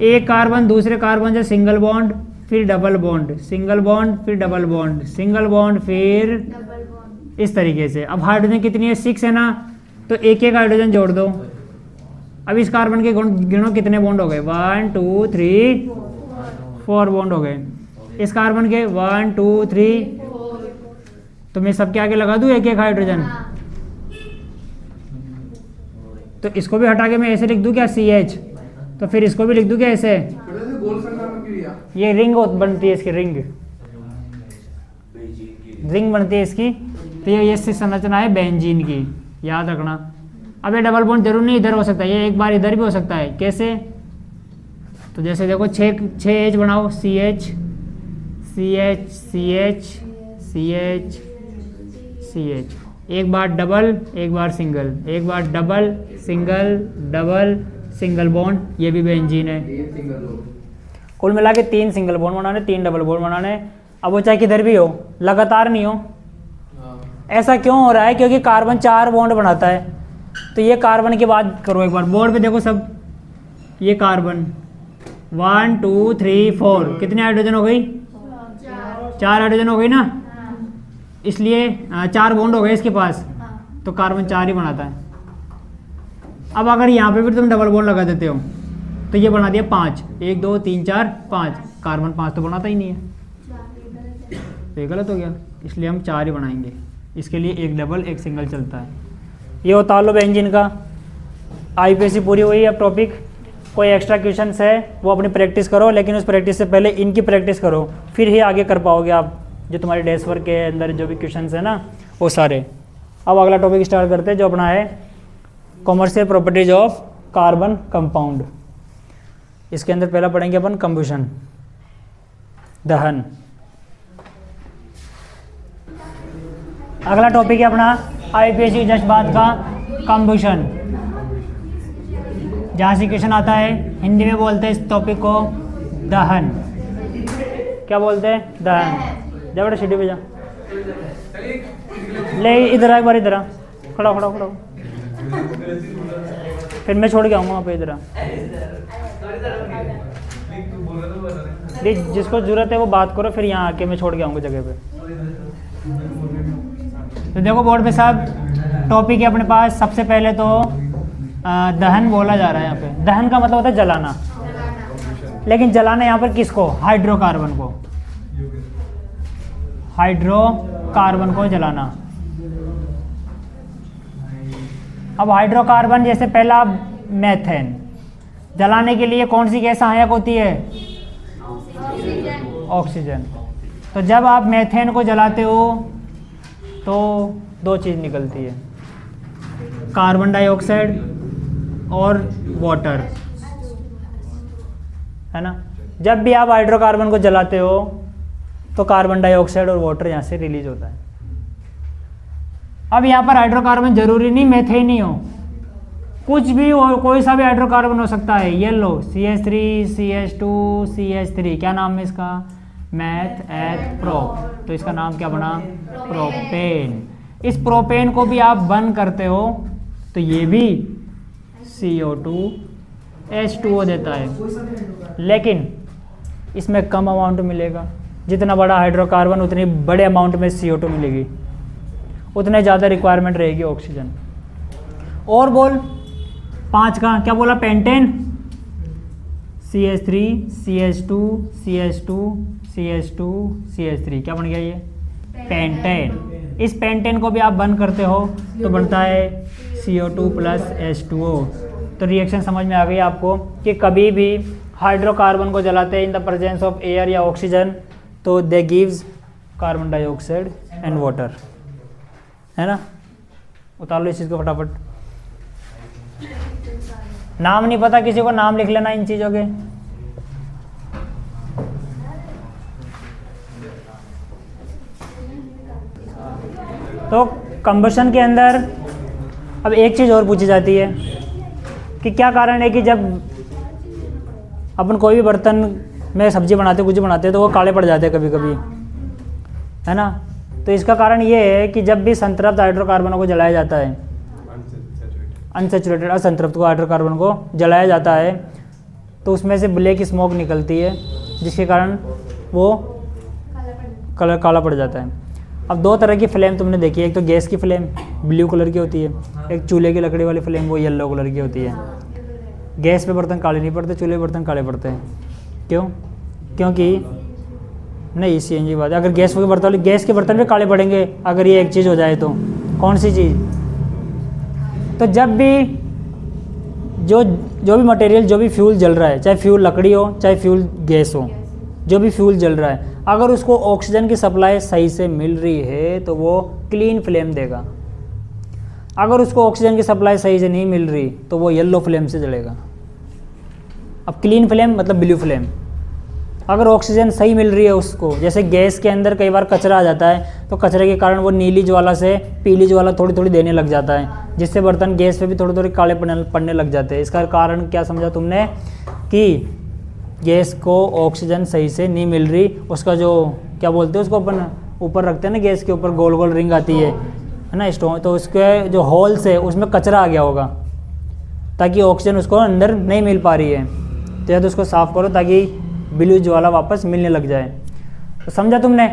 एक कार्बन दूसरे कार्बन से सिंगल बॉन्ड, फिर डबल बॉन्ड, सिंगल बॉन्ड, फिर डबल बॉन्ड, सिंगल बॉन्ड, फिर इस तरीके से। अब हाइड्रोजन कितनी है? 6 है ना, तो एक एक हाइड्रोजन जोड़ दो। अब इस कार्बन के गिनो कितने बॉन्ड हो गए, 1 2 3 4 बॉन्ड हो गए। इस कार्बन के 1 2 3, तो मैं सबके आगे लगा दूं एक एक हाइड्रोजन, तो इसको भी हटा के मैं ऐसे लिख दूं क्या, CH, तो फिर इसको भी लिख दूं क्या ऐसे, ये रिंग बनती है इसकी, रिंग बनती है इसकी। तो ये संरचना है बेंजीन की, याद रखना। अब ये डबल बॉन्ड जरूर नहीं इधर हो सकता है, ये एक बार इधर भी हो सकता है। कैसे? तो जैसे देखो 6 H बनाओ, CH CH CH CH CH, एक बार डबल, एक बार सिंगल, एक बार double single double single bond, ये भी बेंजीन है। ये सिंगल हो। कुल मिला के 3 सिंगल बॉन्ड बनाने, 3 डबल बॉन्ड बनाने। अब वो चाहे किधर भी हो, लगातार नहीं हो। हाँ। ऐसा क्यों हो रहा है? क्योंकि कार्बन 4 बॉन्ड बनाता है। तो ये कार्बन की बात करो एक बार, बोर्ड पे देखो सब, ये कार्बन 1 2 3 4 कितने हाइड्रोजन हो गई? 4 हाइड्रोजन हो गई ना, इसलिए 4 बॉन्ड हो गए इसके पास, तो कार्बन 4 ही बनाता है। अब अगर यहाँ पे भी तुम डबल बॉन्ड लगा देते हो तो ये बना दिया 5, 1 2 3 4 5, कार्बन 5 तो बनाता ही नहीं है, तो ये गलत हो गया। इसलिए हम 4 ही बनाएंगे। इसके लिए एक डबल एक सिंगल चलता है। ये होता लो बेंजीन का। आईपीएससी पूरी हुई। अब टॉपिक कोई एक्स्ट्रा क्वेश्चंस है वो अपनी प्रैक्टिस करो, लेकिन उस प्रैक्टिस से पहले इनकी प्रैक्टिस करो, फिर ही आगे कर पाओगे आप जो तुम्हारे डेस्क वर्क के अंदर जो भी क्वेश्चंस है ना वो सारे। अब अगला टॉपिक स्टार्ट करते हैं जो अपना है commercial properties of carbon compound. इसके अंदर पहला पढ़ेंगे अपन कंबुशन, दहन। अगला टॉपिक है अपना आईपीएससी जस्ट बाद का कंबुशन। जहाँ से क्वेश्चन आता है हिंदी में बोलते हैं इस टॉपिक को दहन। क्या बोलते हैं? दहन। जा बेटा सीढ़ी पे जा, ले इधर आ, एक बार इधर आ, खड़ा खड़ा खड़ा, फिर मैं छोड़ के आऊँगा वहाँ पे। इधर आ, जिसको ज़रूरत है वो बात करो, फिर यहाँ आके मैं छोड़ के आऊँगा जगह पे। तो देखो बोर्ड पे सब टॉपिक है अपने पास। सबसे पहले तो दहन बोला जा रहा है यहाँ पे। दहन का मतलब होता है जलाना, लेकिन जलाना यहाँ पर किसको? हाइड्रोकार्बन को। हाइड्रोकार्बन को जलाना। अब हाइड्रोकार्बन जैसे पहला मेथेन, जलाने के लिए कौन सी गैस सहायक होती है? ऑक्सीजन। तो जब आप मेथेन को जलाते हो तो 2 चीज़ निकलती है, कार्बन डाइऑक्साइड और वाटर, है ना। जब भी आप हाइड्रोकार्बन को जलाते हो तो कार्बन डाइऑक्साइड और वाटर यहाँ से रिलीज होता है। अब यहाँ पर हाइड्रोकार्बन जरूरी नहीं मेथेन ही हो, कुछ भी हो, कोई सा भी हाइड्रोकार्बन हो सकता है। येलो CH3 CH2 CH3, क्या नाम है इसका? Math eth prop. तो इसका नाम क्या बना? प्रोपेन। इस प्रोपेन को भी आप बर्न करते हो तो ये भी CO2 H2O देता है, लेकिन इसमें कम अमाउंट मिलेगा। जितना बड़ा हाइड्रोकार्बन उतनी बड़े अमाउंट में CO2 मिलेगी, उतने ज़्यादा रिक्वायरमेंट रहेगी ऑक्सीजन। और बोल 5 का क्या बोला? Pentane, CH3 CH2 CH2 CH2 CH3, क्या बन गया ये? पेंटेन। इस पेंटेन को भी आप बर्न करते हो तो बनता है CO2 प्लस H2O। तो रिएक्शन समझ में आ गई आपको कि कभी भी हाइड्रोकार्बन को जलाते हैं in the presence of air या ऑक्सीजन तो they gives carbon dioxide and water, है ना। उतार लो इस चीज़ को फटाफट। नाम नहीं पता किसी को, नाम लिख लेना इन चीज़ों के। तो कंबशन के अंदर अब एक चीज़ और पूछी जाती है कि क्या कारण है कि जब अपन कोई भी बर्तन में सब्जी बनाते कुछ बनाते तो वो काले पड़ जाते हैं कभी कभी, है ना। तो इसका कारण ये है कि जब भी संतृप्त हाइड्रोकार्बनों को जलाया जाता है, अनसैचुरेटेड असंतृप्त को हाइड्रोकार्बन को जलाया जाता है तो उसमें से ब्लैक स्मोक निकलती है जिसके कारण वो कलर काला पड़ जाता है। अब 2 तरह की फ्लेम तुमने देखी है, एक तो गैस की फ्लेम ब्लू कलर की होती है, एक चूल्हे की लकड़ी वाली फ्लेम वो येलो कलर की होती है। गैस पे बर्तन काले नहीं पड़ते, चूल्हे पे बर्तन काले पड़ते हैं। क्यों? क्योंकि नहीं CNG बात है, अगर गैस के बर्तन भी काले पड़ेंगे अगर ये एक चीज़ हो जाए तो। कौन सी चीज़? तो जब भी जो भी मटेरियल, जो भी फ्यूल जल रहा है, चाहे फ्यूल लकड़ी हो चाहे फ्यूल गैस हो, जो भी फ्यूल जल रहा है, अगर उसको ऑक्सीजन की सप्लाई सही से मिल रही है तो वो क्लीन फ्लेम देगा। अगर उसको ऑक्सीजन की सप्लाई सही से नहीं मिल रही तो वो येलो फ्लेम से जलेगा। अब क्लीन फ्लेम मतलब ब्लू फ्लेम, अगर ऑक्सीजन सही मिल रही है उसको, जैसे गैस के अंदर कई बार कचरा आ जाता है तो कचरे के कारण वो नीली ज्वाला से पीली ज्वाला थोड़ी थोड़ी देने लग जाता है, जिससे बर्तन गैस पे भी थोड़े थोड़े काले पड़ने लग जाते हैं। इसका कारण क्या समझा तुमने कि गैस को ऑक्सीजन सही से नहीं मिल रही, उसका जो क्या बोलते हैं उसको अपन ऊपर रखते हैं ना, गैस के ऊपर गोल गोल रिंग आती है ना स्टोन, तो उसके जो होल्स है उसमें कचरा आ गया होगा ताकि ऑक्सीजन उसको अंदर नहीं मिल पा रही है। तो या तो उसको साफ़ करो ताकि ब्लू ज्वाला वापस मिलने लग जाए। तो समझा तुमने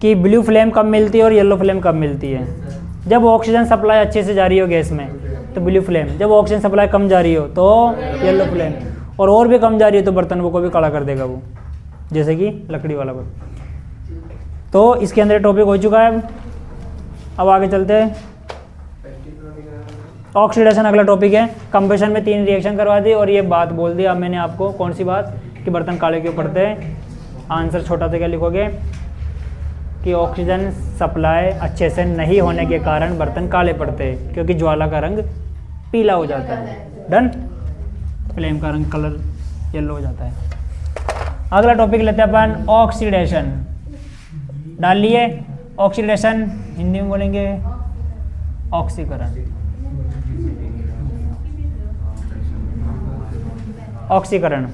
कि ब्लू फ्लेम कब मिलती है और येलो फ्लेम कब मिलती है? जब ऑक्सीजन सप्लाई अच्छे से जा रही हो गैस में तो ब्लू फ्लेम, जब ऑक्सीजन सप्लाई कम जा रही हो तो येलो फ्लेम, और भी कम जा रही है तो बर्तन को भी काला कर देगा वो, जैसे कि लकड़ी वाला बर्तन। तो इसके अंदर टॉपिक हो चुका है। अब आगे चलते हैं। ऑक्सीडेशन अगला टॉपिक है। कंबशन में 3 रिएक्शन करवा दी और ये बात बोल दी अब मैंने आपको, कौन सी बात, कि बर्तन काले क्यों पड़ते हैं। आंसर छोटा सा क्या लिखोगे कि ऑक्सीजन सप्लाई अच्छे से नहीं होने के कारण बर्तन काले पड़ते हैं, क्योंकि ज्वाला का रंग पीला हो जाता है। डन। फ्लेम का रंग कलर येलो हो जाता है। अगला टॉपिक लेते हैं अपन ऑक्सीडेशन। डाल लिए। ऑक्सीडेशन हिंदी में बोलेंगे ऑक्सीकरण। ऑक्सीकरण।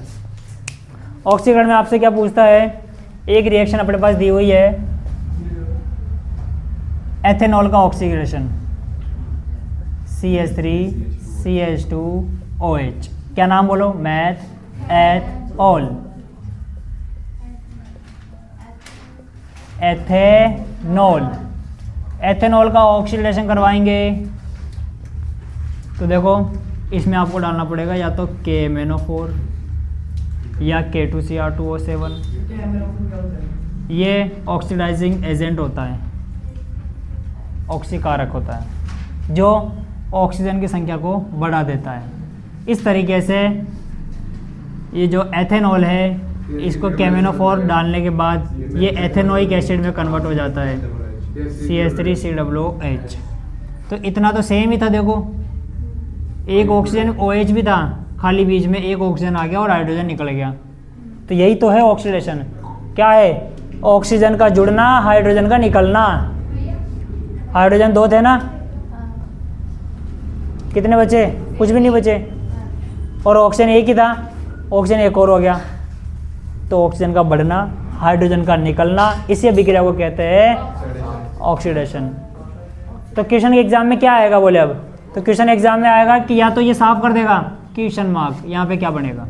ऑक्सीकरण में आपसे क्या पूछता है, एक रिएक्शन अपने पास दी हुई है एथेनॉल का ऑक्सीडेशन, CH3CH2OH। क्या नाम बोलो? मैथ एथ ऑल एथेनॉल। एथेनॉल का ऑक्सीडेशन करवाएंगे तो देखो इसमें आपको डालना पड़ेगा या तो KMnO4 या K2Cr2O7। ये ऑक्सीडाइजिंग एजेंट होता है, ऑक्सीकारक होता है, जो ऑक्सीजन की संख्या को बढ़ा देता है। इस तरीके से ये जो एथेनॉल है इसको KMnO4 डालने के बाद ये एथेनोइक एसिड में कन्वर्ट हो जाता है, CH3COOH। तो इतना तो सेम ही था। देखो एक ऑक्सीजन OH भी था, खाली बीच में एक ऑक्सीजन आ गया और हाइड्रोजन निकल गया। तो यही तो है ऑक्सीडेशन। क्या है? ऑक्सीजन का जुड़ना, हाइड्रोजन का निकलना। हाइड्रोजन 2 थे ना, कितने बचे? कुछ भी नहीं बचे। और ऑक्सीजन एक ही था, ऑक्सीजन एक और हो गया। तो ऑक्सीजन का बढ़ना, हाइड्रोजन का निकलना, इसी अभिक्रिया को कहते हैं ऑक्सीडेशन। तो क्वेश्चन के एग्जाम में क्या आएगा बोले? अब तो क्वेश्चन एग्जाम में आएगा कि या तो ये साफ कर देगा क्वेश्चन मार्क, यहाँ पे क्या बनेगा।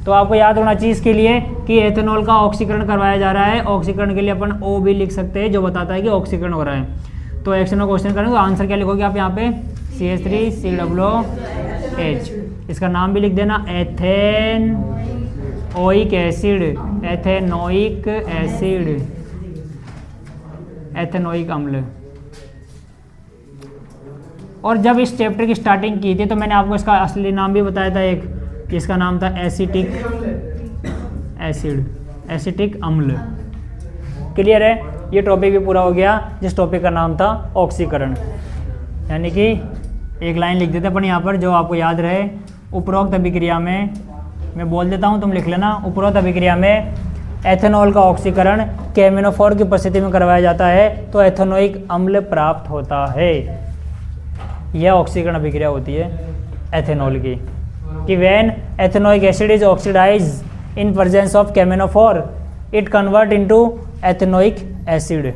तो आपको याद होना चाहिए इसके लिए कि एथेनॉल का ऑक्सीकरण करवाया जा रहा है। ऑक्सीकरण के लिए अपन O भी लिख सकते हैं, जो बताता है कि ऑक्सीकरण हो रहा है। तो एक्शन में क्वेश्चन करेंगे तो आंसर क्या लिखोगे आप यहाँ पे? CH3COOH। इसका नाम भी लिख देना ethanoic acid, ethanoic acid, ethanoic अम्ल। और जब इस चैप्टर की स्टार्टिंग की थी तो मैंने आपको इसका असली नाम भी बताया था, एक जिसका नाम था एसिटिक एसिड, एसिटिक अम्ल। क्लियर है? ये टॉपिक भी पूरा हो गया जिस टॉपिक का नाम था ऑक्सीकरण। यानी कि एक लाइन लिख देते अपन यहाँ पर जो आपको याद रहे। उपरोक्त अभिक्रिया में, मैं बोल देता हूँ तुम लिख लेना, उपरोक्त अभिक्रिया में एथेनॉल का ऑक्सीकरण KMnO4 की उपस्थिति में करवाया जाता है तो एथेनोइक अम्ल प्राप्त होता है। यह ऑक्सीकरण अभिक्रिया होती है एथेनॉल की, कि when ethanoic acid is oxidize in presence of KMnO4 it convert into ethanoic acid.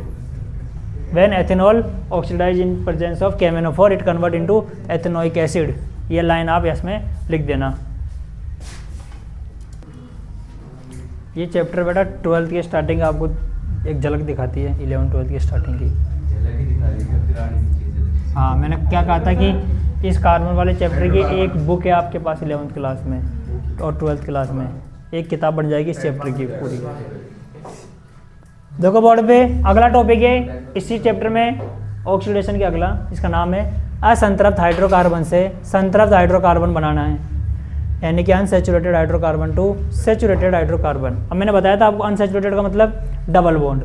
When ethanol oxidize in presence of KMnO4 it convert into ethanoic acid. ये लाइन आप इसमें लिख देना। ये चैप्टर बेटा 12th की स्टार्टिंग आपको एक झलक दिखाती है, 11-12 की स्टार्टिंग की। हाँ, मैंने क्या कहा था कि इस कार्बन वाले चैप्टर की एक बुक है आपके पास 11th क्लास में और 12th क्लास में, एक किताब बन जाएगी इस चैप्टर की पूरी। देखो बोर्ड पे अगला टॉपिक है इसी चैप्टर में ऑक्सीडेशन के अगला, इसका नाम है असंतृप्त हाइड्रोकार्बन से संतृप्त हाइड्रोकार्बन बनाना है, यानी कि unsaturated hydrocarbon to saturated hydrocarbon. अब मैंने बताया था आपको अनसैचुरेटेड का मतलब डबल बॉन्ड,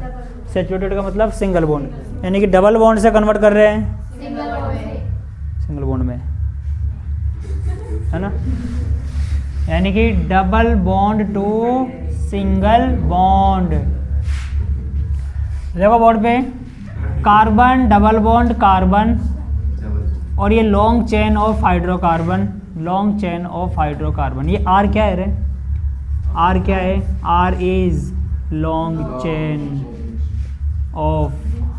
सैचुरेटेड का मतलब सिंगल बॉन्ड, यानी कि डबल बॉन्ड से कन्वर्ट कर रहे हैं सिंगल बॉन्ड में, है ना। यानी कि double bond to single bond. देखो बोर्ड पे, कार्बन डबल बॉन्ड कार्बन, और ये long chain of hydrocarbon, long chain of hydrocarbon. ये आर क्या है रे? आर क्या है? R is long chain of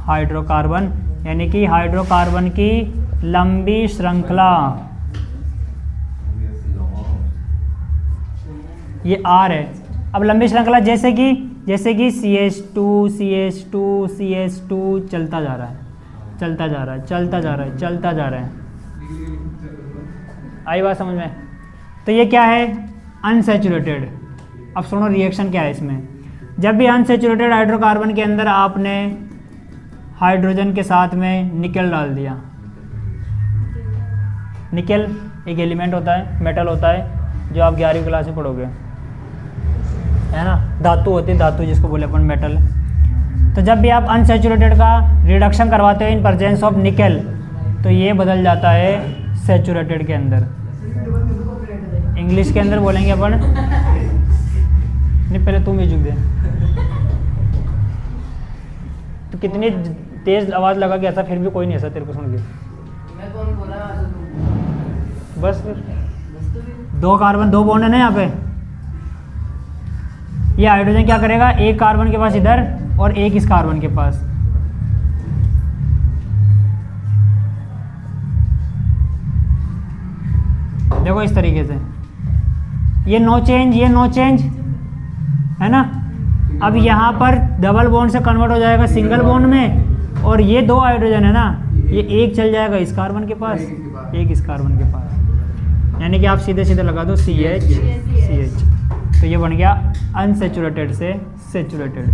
hydrocarbon, यानी कि हाइड्रोकार्बन की लंबी श्रृंखला, ये आर है। अब लंबी श्रृंखला जैसे कि CH2 CH2 CH2 चलता जा रहा है, चलता जा रहा है, चलता जा रहा है, चलता जा रहा है। आई बात समझ में? तो ये क्या है? अनसैचुरेटेड। अब सुनो रिएक्शन क्या है इसमें। जब भी अनसैचुरेटेड हाइड्रोकार्बन के अंदर आपने हाइड्रोजन के साथ में निकेल डाल दिया, निकेल एक एलिमेंट होता है, मेटल होता है, जो आप 11वीं क्लास में पढ़ोगे, है ना, धातु होती है, धातु जिसको बोले अपन मेटल। तो जब भी आप अनसैचुरेटेड का रिडक्शन करवाते हो इन प्रेजेंस ऑफ निकेल, तो ये बदल जाता है सैचुरेटेड के अंदर। इंग्लिश के अंदर बोलेंगे अपन, नहीं पहले तुम ही झुक दे। तो कितनी तेज आवाज़ लगा के ऐसा, फिर भी कोई नहीं ऐसा तेरे को सुन के। बस फिर 2 कार्बन 2 बॉन्ड है ना यहाँ पे। ये हाइड्रोजन क्या करेगा? एक कार्बन के पास इधर और एक इस कार्बन के पास। देखो इस तरीके से, ये नो चेंज, ये नो चेंज, है ना। अब यहाँ पर डबल बॉन्ड से कन्वर्ट हो जाएगा सिंगल बॉन्ड में, और ये 2 हाइड्रोजन है ना, ये एक चल जाएगा इस कार्बन के पास, एक इस कार्बन के पास, यानी कि आप सीधे सीधे लगा दो CH। तो ये बन गया अनसैचुरेटेड से सैचुरेटेड।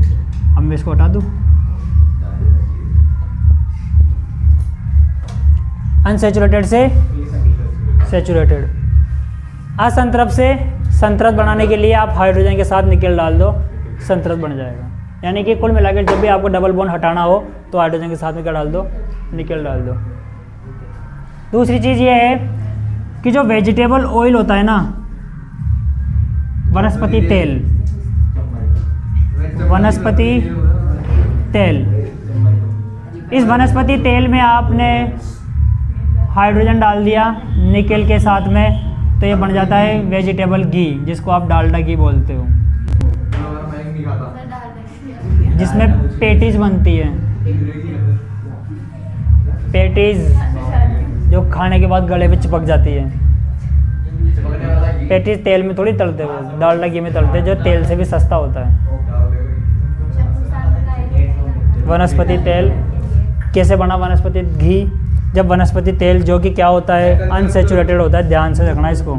अब मैं इसको हटा दूँ, अनसैचुरेटेड से सैचुरेटेड। असंतृप्त से संतृप्त बनाने के लिए आप हाइड्रोजन के साथ निकेल डाल दो, संतृप्त बन जाएगा। यानी कि कुल मिलाकर जब भी आपको डबल बॉन्ड हटाना हो तो हाइड्रोजन के साथ में क्या डाल दो? निकेल डाल दो। दूसरी चीज़ ये है कि जो वेजिटेबल ऑयल होता है ना, वनस्पति तेल, वनस्पति तेल, इस वनस्पति तेल में आपने हाइड्रोजन डाल दिया निकेल के साथ में, तो ये बन जाता है वेजिटेबल घी, जिसको आप डालडा घी बोलते हो, जिसमें पेटीज बनती है। पेटीज जो खाने के बाद गले पे चिपक जाती है। पेटीज तेल में थोड़ी तलते हो, डालडा घी में तलते हैं, जो तेल से भी सस्ता होता है। वनस्पति तेल कैसे बना? वनस्पति घी, जब वनस्पति तेल जो कि क्या होता है? अनसैचुरेटेड होता है। ध्यान से रखना इसको।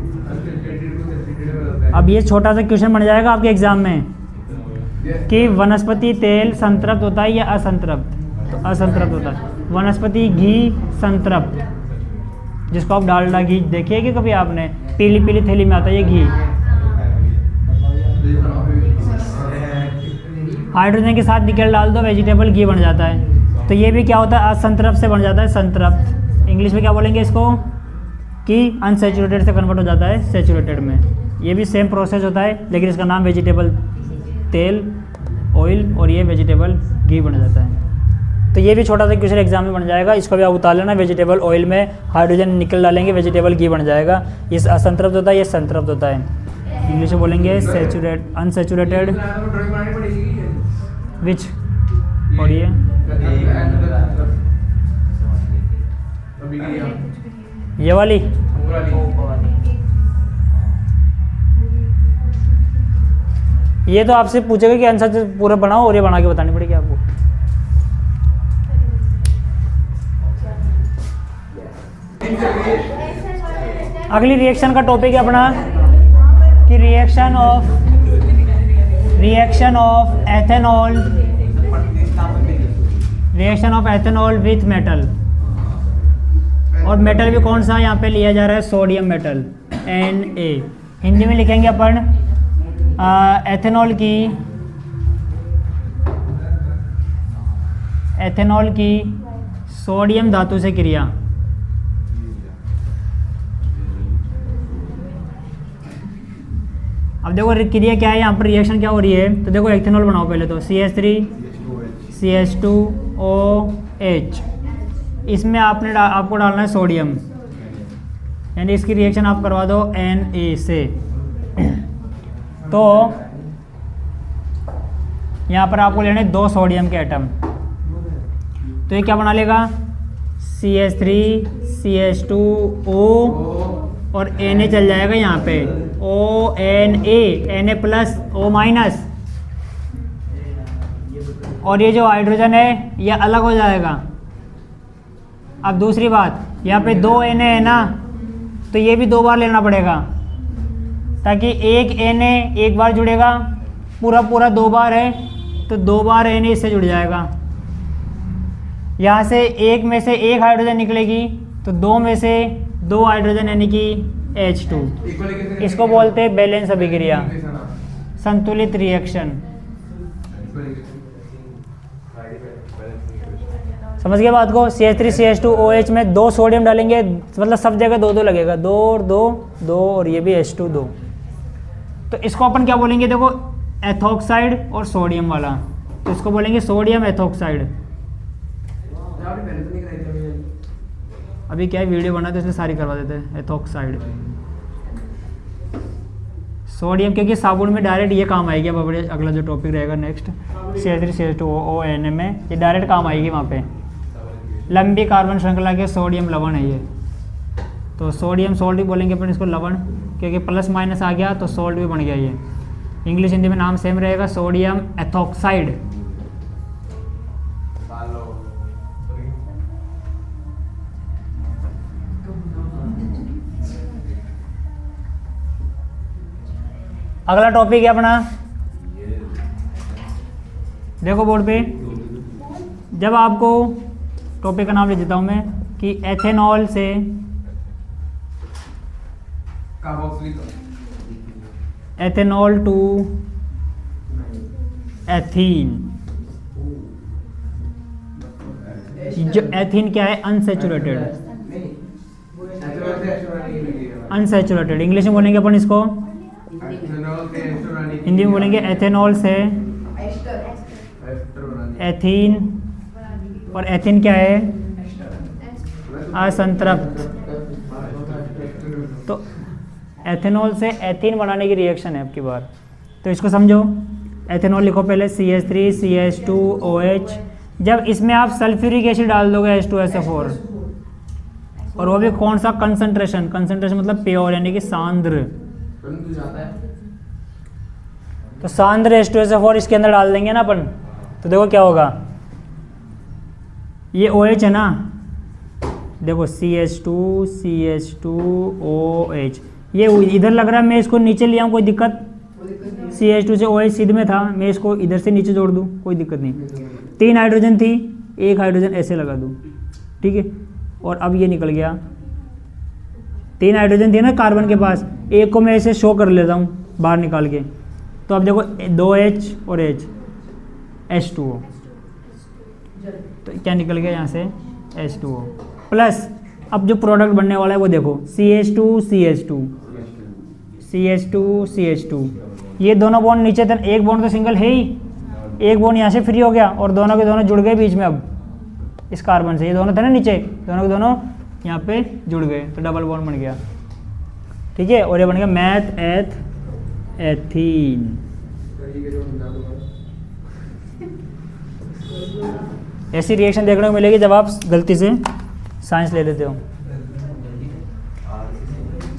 अब ये छोटा सा क्वेश्चन बन जाएगा आपके एग्जाम में कि वनस्पति तेल संतृप्त होता है या असंतृप्त? तो असंतृप्त होता है। वनस्पति घी संतृप्त, जिसको आप डालडा घी देखिए कि कभी आपने, पीली पीली थैली में आता है ये घी। हाइड्रोजन के साथ निकेल डाल दो, वेजिटेबल घी बन जाता है। तो ये भी क्या होता है? असंतृप्त से बन जाता है संतृप्त। इंग्लिश में क्या बोलेंगे इसको? कि अनसैचुरेटेड से कन्वर्ट हो जाता है सैचुरेटेड में। ये भी सेम प्रोसेस होता है, लेकिन इसका नाम वेजिटेबल तेल ऑयल, और ये वेजिटेबल घी बन जाता है। तो ये भी छोटा सा क्वेश्चन एग्जाम में बन जाएगा, इसको भी आप उतार लेना। वेजिटेबल ऑयल में हाइड्रोजन निकल डालेंगे, वेजिटेबल घी बन जाएगा। ये असंतृप्त होता है, ये संतृप्त होता है। इंग्लिश में बोलेंगे सैचुरेट, अनसैचुरेटेड, विच, और ये वाली। ये तो आपसे पूछेगा कि आंसर पूरा बनाओ, और ये बना के बतानी पड़ेगी आपको। अगली रिएक्शन का टॉपिक है अपना कि reaction of ethanol with metal. और मेटल भी कौन सा यहाँ पे लिया जा रहा है? Sodium metal, Na। हिंदी में लिखेंगे अपन एथेनॉल की सोडियम धातु से क्रिया। अब देखो क्रिया क्या है यहाँ पर, रिएक्शन क्या हो रही है, तो देखो इथेनॉल बनाओ पहले तो CH3 CH2OH, इसमें आपको डालना है सोडियम, यानी इसकी रिएक्शन आप करवा दो Na से। तो यहाँ पर आपको लेने 2 सोडियम के एटम, तो ये क्या बना लेगा CH3 CH2O और Na चल जाएगा यहाँ पे ONA, Na plus O minus, और ये जो हाइड्रोजन है ये अलग हो जाएगा। अब दूसरी बात, यहाँ पे 2 Na है ना, तो ये भी 2 बार लेना पड़ेगा, ताकि एक Na एक बार जुड़ेगा, पूरा 2 बार है तो 2 बार Na इससे जुड़ जाएगा। यहाँ से एक में से एक हाइड्रोजन निकलेगी तो 2 में से 2 हाइड्रोजन यानी कि H2, इसको बोलते हैं बैलेंस अभिक्रिया, संतुलित रिएक्शन। समझ गए बात को। CH3 CH2OH में 2 सोडियम डालेंगे, मतलब सब जगह 2 लगेगा, 2 और 2 और ये भी H2 2, तो इसको अपन क्या बोलेंगे, देखो एथोक्साइड और सोडियम वाला, तो इसको बोलेंगे सोडियम एथोक्साइड। अभी क्या है वीडियो बना तो इसलिए सारी करवा देते हैं। एथोक्साइड सोडियम, क्योंकि साबुन में डायरेक्ट ये काम आएगी। अब अगला जो टॉपिक रहेगा नेक्स्ट CH3 CH2ONA में ये डायरेक्ट काम आएगी वहाँ पे। लंबी कार्बन श्रृंखला के सोडियम लवण है ये, तो सोडियम सोल्ट भी बोलेंगे अपन इसको, लवण, क्योंकि प्लस माइनस आ गया तो सोल्ट भी बन गया ये। इंग्लिश हिंदी में नाम सेम रहेगा, सोडियम एथोक्साइड। अगला टॉपिक है अपना, देखो बोर्ड पे, जब आपको टॉपिक का नाम ले देता हूं मैं कि एथेनॉल से एथेनॉल टू एथीन, जो एथीन क्या है, अनसैचुरेटेड, अनसैचुरेटेड। इंग्लिश में बोलेंगे अपन इसको, हिंदी में बोलेंगे एथेनॉल से एथीन, और एथीन क्या है, असंतृप्त। तो एथेनॉल से एथीन बनाने की रिएक्शन है आपकी बार, तो इसको समझो। एथेनॉल लिखो पहले CH3 CH2OH, जब इसमें आप सल्फ्यूरिक एसिड डाल दोगे H2SO4, और वो भी कौन सा, कंसंट्रेशन, कंसंट्रेशन मतलब प्योर यानी कि सांद्र, तो सांद्र H2SO4 इसके अंदर डाल देंगे ना अपन, तो देखो क्या होगा, ये OH है ना, देखो CH2 CH2OH, ये इधर लग रहा है, मैं इसको नीचे ले आऊँ कोई दिक्कत, CH2 से OH सीध में था, मैं इसको इधर से नीचे जोड़ दूँ कोई दिक्कत नहीं। 3 हाइड्रोजन थी, 1 हाइड्रोजन ऐसे लगा दूँ, ठीक है, और अब ये निकल गया। 3 हाइड्रोजन थी ना कार्बन के पास, एक को मैं ऐसे शो कर लेता हूँ बाहर निकाल के, तो अब देखो 2H और H, H2O, तो क्या निकल गया यहाँ से, H2O प्लस, अब जो प्रोडक्ट बनने वाला है वो देखो CH2 CH2 CH2 CH2, ये दोनों बॉन्ड नीचे थे, एक बॉन्ड तो सिंगल है ही, एक बॉन्ड यहाँ से फ्री हो गया और दोनों के दोनों जुड़ गए बीच में। अब इस कार्बन से ये दोनों थे ना नीचे, दोनों के दोनों यहाँ पे जुड़ गए, तो डबल बॉन्ड बन गया, ठीक है, और ये बन गया मैथ एथीन। ऐसी रिएक्शन देखने को मिलेगी जब आप गलती से साइंस ले लेते हो।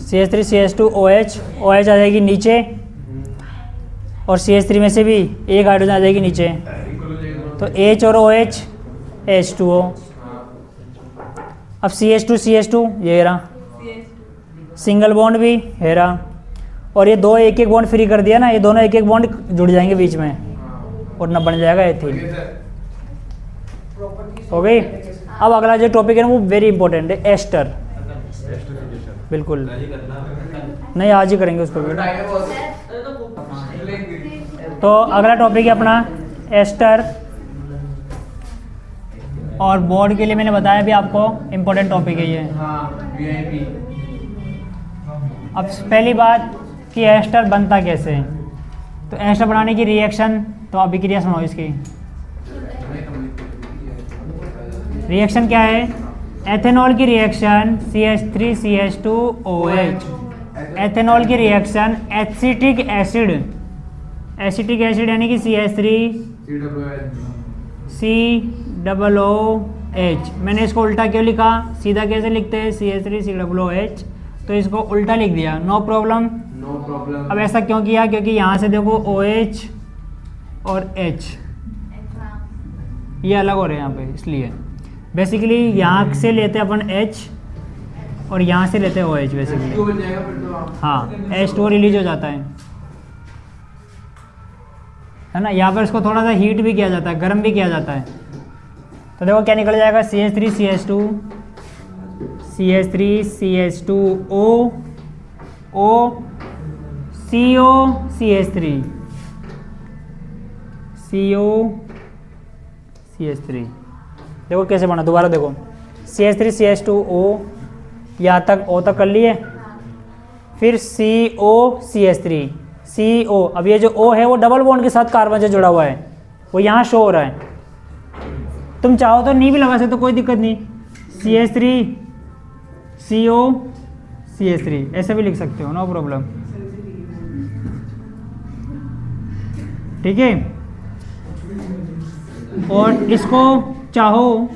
CH3 CH2OH, OH आ जाएगी नीचे, और CH3 में से भी एक हाइड्रोजन आ जाएगी नीचे, तो H और OH H2O। अब CH2 CH2 ये रहा, सिंगल बॉन्ड भी है रहा, और ये दो एक एक बॉन्ड फ्री कर दिया ना, ये दोनों एक एक बॉन्ड जुड़ जाएंगे बीच में और ना बन जाएगा एथीन। हो गई। अब अगला जो टॉपिक है ना वो वेरी इंपॉर्टेंट है, एस्टर। बिल्कुल नहीं, आज ही करेंगे उसको भी। तो अगला टॉपिक है अपना एस्टर, और बोर्ड के लिए मैंने बताया भी आपको इम्पोर्टेंट टॉपिक है ये। अब पहली बात, कि एस्टर बनता कैसे है। तो एस्टर बनाने की रिएक्शन, तो अभिक्रिया सुनाओ इसकी। रिएक्शन क्या है? एथेनॉल की रिएक्शन CH3CH2OH, एथेनॉल की reaction acetic acid, acetic acid यानी कि CH3COOH। मैंने इसको उल्टा क्यों लिखा? सीधा कैसे लिखते हैं CH3COOH, तो इसको उल्टा लिख दिया, नो प्रॉब्लम। No problem. अब ऐसा क्यों किया? क्योंकि यहाँ से देखो OH और H ये अलग हो रहे हैं यहाँ पे, इसलिए बेसिकली यहाँ से लेते हैं अपन H और यहाँ से लेते हैं OH बेसिकली। बन जाएगा फिर तो हाँ, H2O रिलीज हो जाता है ना। यहाँ पर इसको थोड़ा सा हीट भी किया जाता है, गर्म भी किया जाता है। तो देखो क्या निकल जाएगा, CH3CH2 CH3CH2O O CO CH3 CO CH3। देखो कैसे बना, दोबारा देखो CH3CH2O यहाँ तक O तक कर लिए, फिर CO CH3 CO। अब ये जो O है वो डबल बॉन्ड के साथ कार्बन से जुड़ा हुआ है, वो यहाँ शो हो रहा है। तुम चाहो तो नहीं भी लगा सकते, कोई दिक्कत नहीं। CH3 CO CH3 ऐसे भी लिख सकते हो, नो प्रॉब्लम। ठीक है। और इसको चाहो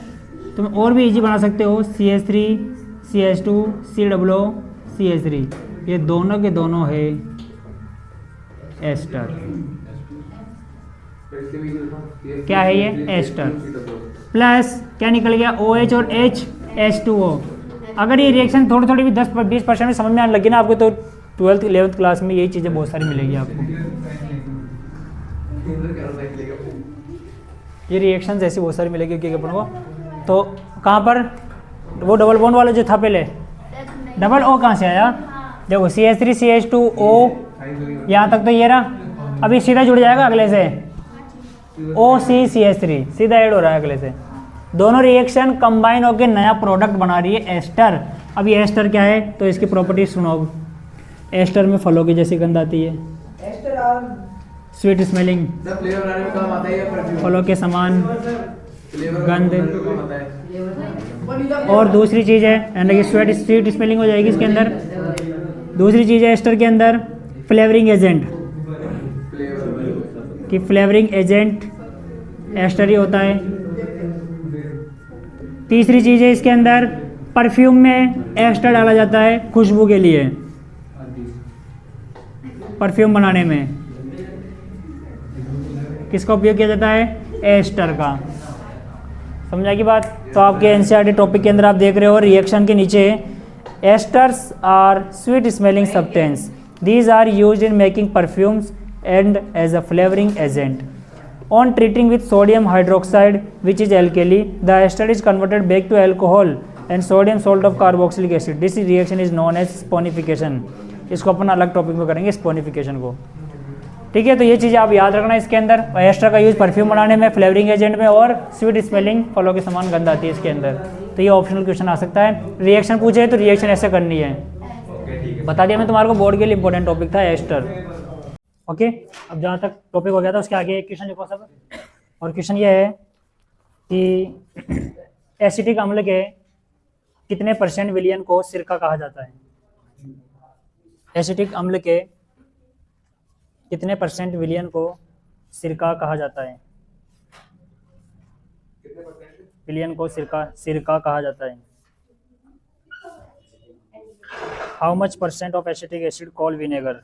तुम और भी इजी बना सकते हो, CH3 CH2 COO CH3, ये दोनों के दोनों है एस्टर। क्या है ये? एस्टर। प्लस क्या निकल गया? OH और H H2O। अगर ये रिएक्शन थोड़ी थोड़ी भी 10-20% में समझ में आने लगी ना आपको, तो 12th 11th क्लास में यही चीज़ें बहुत सारी मिलेगी आपको। ये रिएक्शंस ऐसी बहुत सारी मिलेगी क्योंकि अपन को। तो कहाँ पर वो डबल बॉन्ड वाला जो था पहले, डबल O कहाँ से आया? देखो CH3CH2O यहाँ तक तो ये रहा, अभी सीधा जुड़ जाएगा अगले से OCCH3, सीधा ऐड हो रहा है अगले से। दोनों रिएक्शन कंबाइन होकर नया प्रोडक्ट बना रही है एस्टर। अब ये एस्टर क्या है, तो इसकी प्रॉपर्टीज सुनो। एस्टर में फलों की जैसी गंध आती है, एस्टर और स्वीट स्मेलिंग, द फ्लेवर बनाने में काम आता है, या परफ्यूम फलों के समान फ्लेवर गंध। बनाने में काम आता है। और दूसरी चीज़ है यानी कि स्वीट स्मेलिंग हो जाएगी इसके अंदर। दूसरी चीज़ है एस्टर के अंदर फ्लेवरिंग एजेंट, कि फ्लेवरिंग एजेंट एस्टर ही होता है। तीसरी चीज़ है इसके अंदर परफ्यूम में एस्टर डाला जाता है खुशबू के लिए, परफ्यूम बनाने में किसका उपयोग किया जाता है? एस्टर का। समझा की बात? तो आपके एनसीईआरटी टॉपिक के अंदर आप देख रहे हो रिएक्शन के नीचे, esters are sweet smelling substance, these are used in making perfumes and as a flavoring agent. On treating with sodium hydroxide which is alkali, the ester is converted back to alcohol and sodium salt of carboxylic acid. This reaction is known as sponification. इसको अपन अलग topic में करेंगे saponification को। ठीक है, तो ये चीज़ें आप याद रखना इसके अंदर। एस्टर का यूज़ परफ्यूम बनाने में, फ्लेवरिंग एजेंट में, और स्वीट स्मेलिंग फलों के समान गंध आती है इसके अंदर। तो ये ऑप्शनल क्वेश्चन आ सकता है। रिएक्शन पूछे तो रिएक्शन ऐसे करनी है। बता दिया मैं तुम्हारे को, बोर्ड के लिए इंपॉर्टेंट टॉपिक था एस्टर। ओके, अब जहाँ तक टॉपिक हो गया था उसके आगे एक क्वेश्चन लिखो सब। और क्वेश्चन ये है कि एसिटिक अम्ल के कितने % विलयन को सिरका कहा जाता है? एसिटिक अम्ल के कितने % विलयन को सिरका कहा जाता है? विलयन को सिरका कहा जाता है। How much % of acetic acid called vinegar?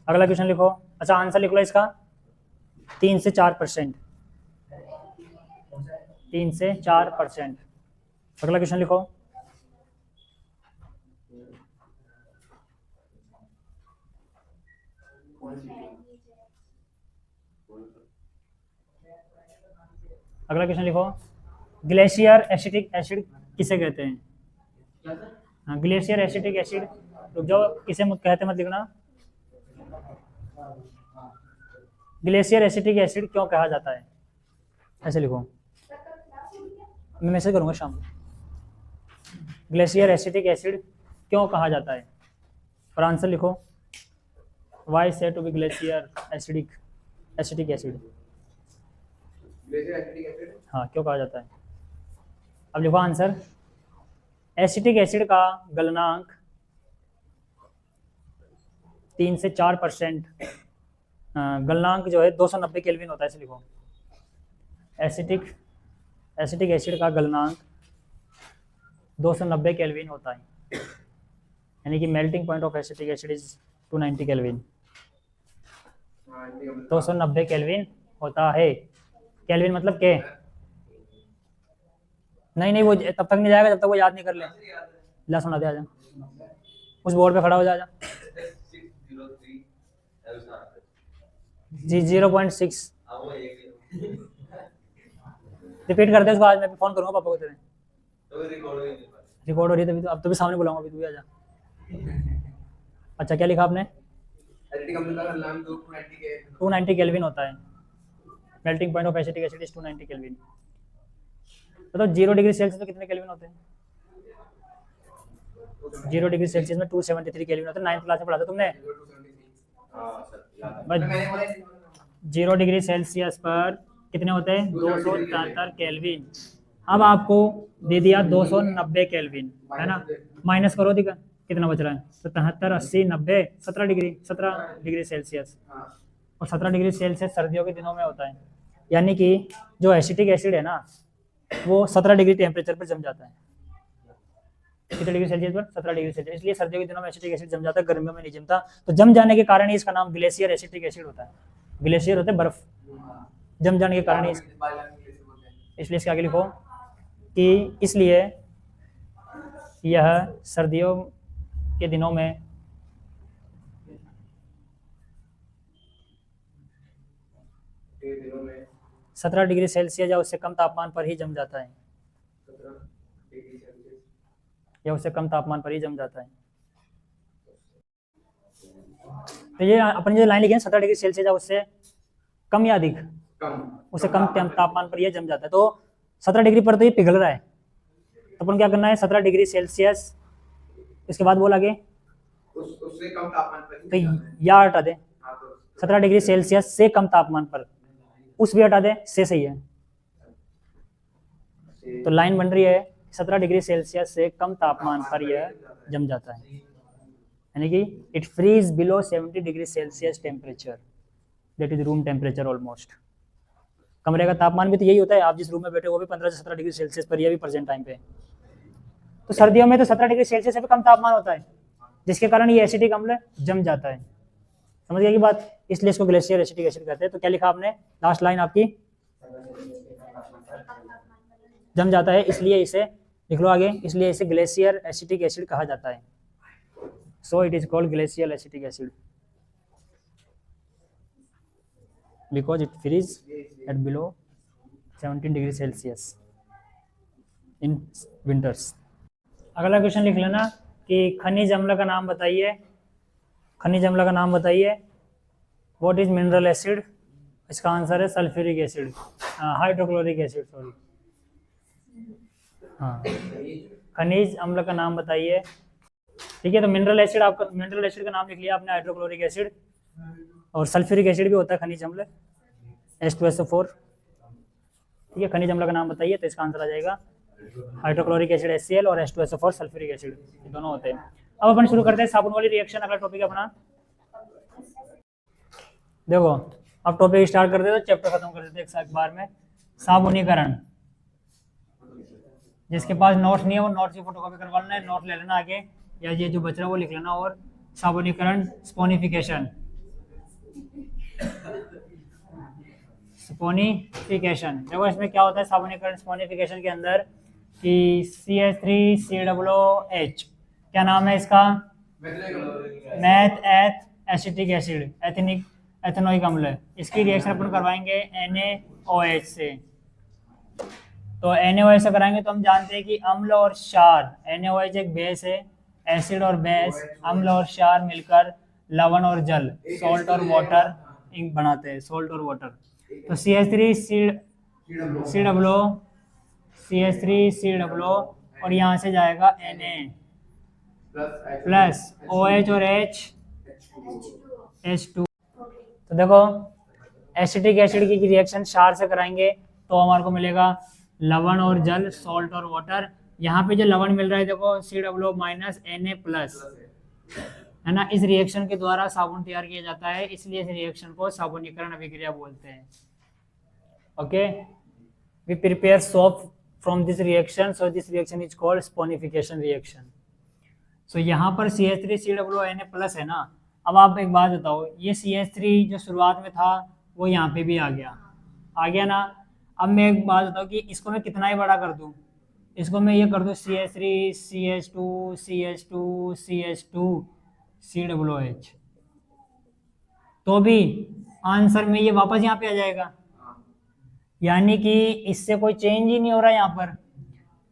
अगला क्वेश्चन लिखो। अच्छा, आंसर लिख लो इसका। 3 से 4%। 3 से 4%। अगला क्वेश्चन लिखो। अगला क्वेश्चन लिखो। ग्लेशियर एसिटिक एसिड किसे कहते हैं? हाँ, ग्लेशियर एसिटिक एसिड। रुक जाओ, किसे कहते मत लिखना। ग्लेशियर एसिटिक एसिड क्यों कहा जाता है? ऐसे लिखो, मैं मैसेज करूंगा शाम को। ग्लेशियर एसिटिक एसिड क्यों कहा जाता है? और आंसर लिखो, why said to be glacier acetic acid. Glacier acetic acid हाँ, क्यों कहा जाता है? अब लिखो आंसर। एसिटिक एसिड का गलनांक 3 से 4%, गलनांक जो है 290 केल्विन होता है। ऐसे लिखो, एसिटिक एसिड का गलनांक 290 केल्विन होता है, यानी कि melting point of acetic acid is 290 kelvin. 290 kelvin होता है। केल्विन मतलब के? नहीं, वो तब तक नहीं जाएगा जब तक वो याद नहीं कर ले। ला सुना दे, आजा उस बोर्ड पे खड़ा हो जा। 0.6 रिपीट करते उसको। आज मैं फोन करूंगा पापा को तेरे। रिकॉर्ड हो रही है तभी तो। अब तो भी सामने बुलाऊंगा, अभी तू भी आजा। अच्छा, क्या लिखा आपने? एसिटिक अम्ल का गलनांक 290 केल्विन होता है। Melting point of acetic acid is 290 kelvin. तो 0 डिग्री सेल्सियस में कितने केल्विन होते हैं? 0 डिग्री सेल्सियस में 273 केल्विन होते हैं। 9th क्लास में पढ़ा था तुमने। बस 0 डिग्री सेल्सियस पर कितने होते हैं? 273 केल्विन। अब आपको दे दिया 290 केल्विन, है ना? माइनस करो, दिखा कितना बच रहा है? 77, 80, 90, 17 डिग्री सेल्सियस। और 17 डिग्री सेल्सियस सर्दियों के दिनों में होता है, यानी कि जो एसिटिक एसिड है ना, वो 17 डिग्री टेम्परेचर पर जम जाता है। कितने डिग्री सेल्सियस पर? 17 डिग्री सेल्सियस। इसलिए सर्दियों के दिनों में एसिटिक एसिड जम जाता है, गर्मियों में नहीं जमता। तो जम जाने के कारण ही इसका नाम ग्लेशियर एसिटिक एसिड होता है। ग्लेशियर होते हैं बर्फ, जम जाने के कारण ही। इसलिए इसके आगे लिखो कि इसलिए यह सर्दियों के दिनों में 17 डिग्री सेल्सियस या उससे कम तापमान पर ही जम जाता है, या उससे कम तापमान पर ही जम जाता है। तो ये अपनी जो लाइन लिखी है 17 डिग्री सेल्सियस या उससे कम या अधिक, उससे कम तापमान पर यह जम जाता है। तो 17 डिग्री पर तो ये पिघल रहा है, तो अपन क्या करना है? 17 डिग्री सेल्सियस, इसके बाद बोल आगे उससे कम तापमान पर। तो या हटा दे, 17 डिग्री सेल्सियस से कम तापमान पर, उस भी हटा दे, से सही है। तो लाइन बन रही है 17 डिग्री सेल्सियस से कम तापमान पर यह जम जाता है, यानी कि it freeze below 70 degree Celsius temperature, that is room temperature almost. कमरे का तापमान भी तो यही होता है, आप जिस रूम में बैठे हो वो भी 15 से 17 डिग्री सेल्सियस पर, यह भी प्रेजेंट टाइम पे। तो सर्दियों में तो 17 डिग्री सेल्सियस से भी कम तापमान होता है, जिसके कारण ये एसिटिक अम्ल जम जाता है। समझ गए की बात? इसलिए इसको ग्लेशियर एसिटिक एसिड कहते हैं। तो क्या लिखा आपने? लास्ट लाइन आपकी, जम जाता है, इसलिए इसे लिख लो आगे, इसलिए इसे ग्लेशियर एसिटिक एसिड कहा जाता है। So it is called glacier acetic acid because it freeze at below 17 degree Celsius in winters. अगला क्वेश्चन लिख लेना कि खनिज अम्ल का नाम बताइए। खनिज अम्ल का नाम बताइए। What is mineral acid? इसका आंसर है sulphuric acid, hydrochloric acid, sorry. हाँ, खनिज अम्ल का नाम बताइए। ठीक है, तो मिनरल एसिड, आपका मिनरल एसिड का नाम लिख लिया आपने, हाइड्रोक्लोरिक एसिड। और सल्फ्यूरिक एसिड भी होता है खनिज अम्ल, H2SO4। ठीक है, खनिज अम्ल का नाम बताइए, तो इसका आंसर आ जाएगा हाइड्रोक्लोरिक एसिड HCl और H2SO4 सल्फ्यूरिक एसिड, ये दोनों होते हैं। अब अपन शुरू करते हैं साबुन वाली रिएक्शन। अगला टॉपिक अपना देखो, अब टॉपिक स्टार्ट करते हैं तो चैप्टर खत्म कर देते हैं एक बार में। साबुनीकरण, जिसके पास नोट्स नहीं है वो नोट्स की फोटोकॉपी करवा लेना है, नोट ले लेना आगे, या ये जो बच रहा है वो लिख लेना। और साबुनीकरण, स्पोनिफिकेशन, स्पोनिफिकेशन देखो इसमें क्या होता है साबुनीकरण स्पोनिफिकेशन के अंदर कि CH3COOH, क्या नाम है इसका? मैथ एथ एसिटिक एसिड, एथेनोइक अम्ल। इसकी रिएक्शन अपन करवाएंगे NaOH से। तो NaOH से कराएंगे तो हम जानते हैं कि अम्ल और क्षार, NaOH एक बेस है, एसिड और बेस, अम्ल और क्षार मिलकर लवण और जल, सॉल्ट और वाटर इंक बनाते हैं, सॉल्ट और वाटर। तो CH3 CH3 और यहाँ से जाएगा Na प्लस OH और H2। तो देखो एसिटिक एसिड की रिएक्शन क्षार से कराएंगे तो हमारे को मिलेगा लवण और जल, सॉल्ट और वाटर। यहाँ पे जो लवण मिल रहा है देखो COO माइनस Na प्लस, है ना। इस रिएक्शन के द्वारा साबुन तैयार किया जाता है, इसलिए इस रिएक्शन को साबुनीकरण अभिक्रिया बोलते हैं। Okay, we prepare soap from this reaction, so this reaction is called saponification reaction. So यहाँ पर CH3 Na प्लस है ना। अब आप एक बात बताओ, ये CH3 जो शुरुआत में था वो यहाँ पे भी आ गया ना। अब मैं एक बात बताऊँ कि इसको मैं कितना ही बड़ा कर दूँ, इसको मैं ये कर दूँ CH3 CH2 CH2 CH2 COOH, तो भी आंसर में ये वापस यहाँ पे आ जाएगा, यानी कि इससे कोई चेंज ही नहीं हो रहा यहाँ पर।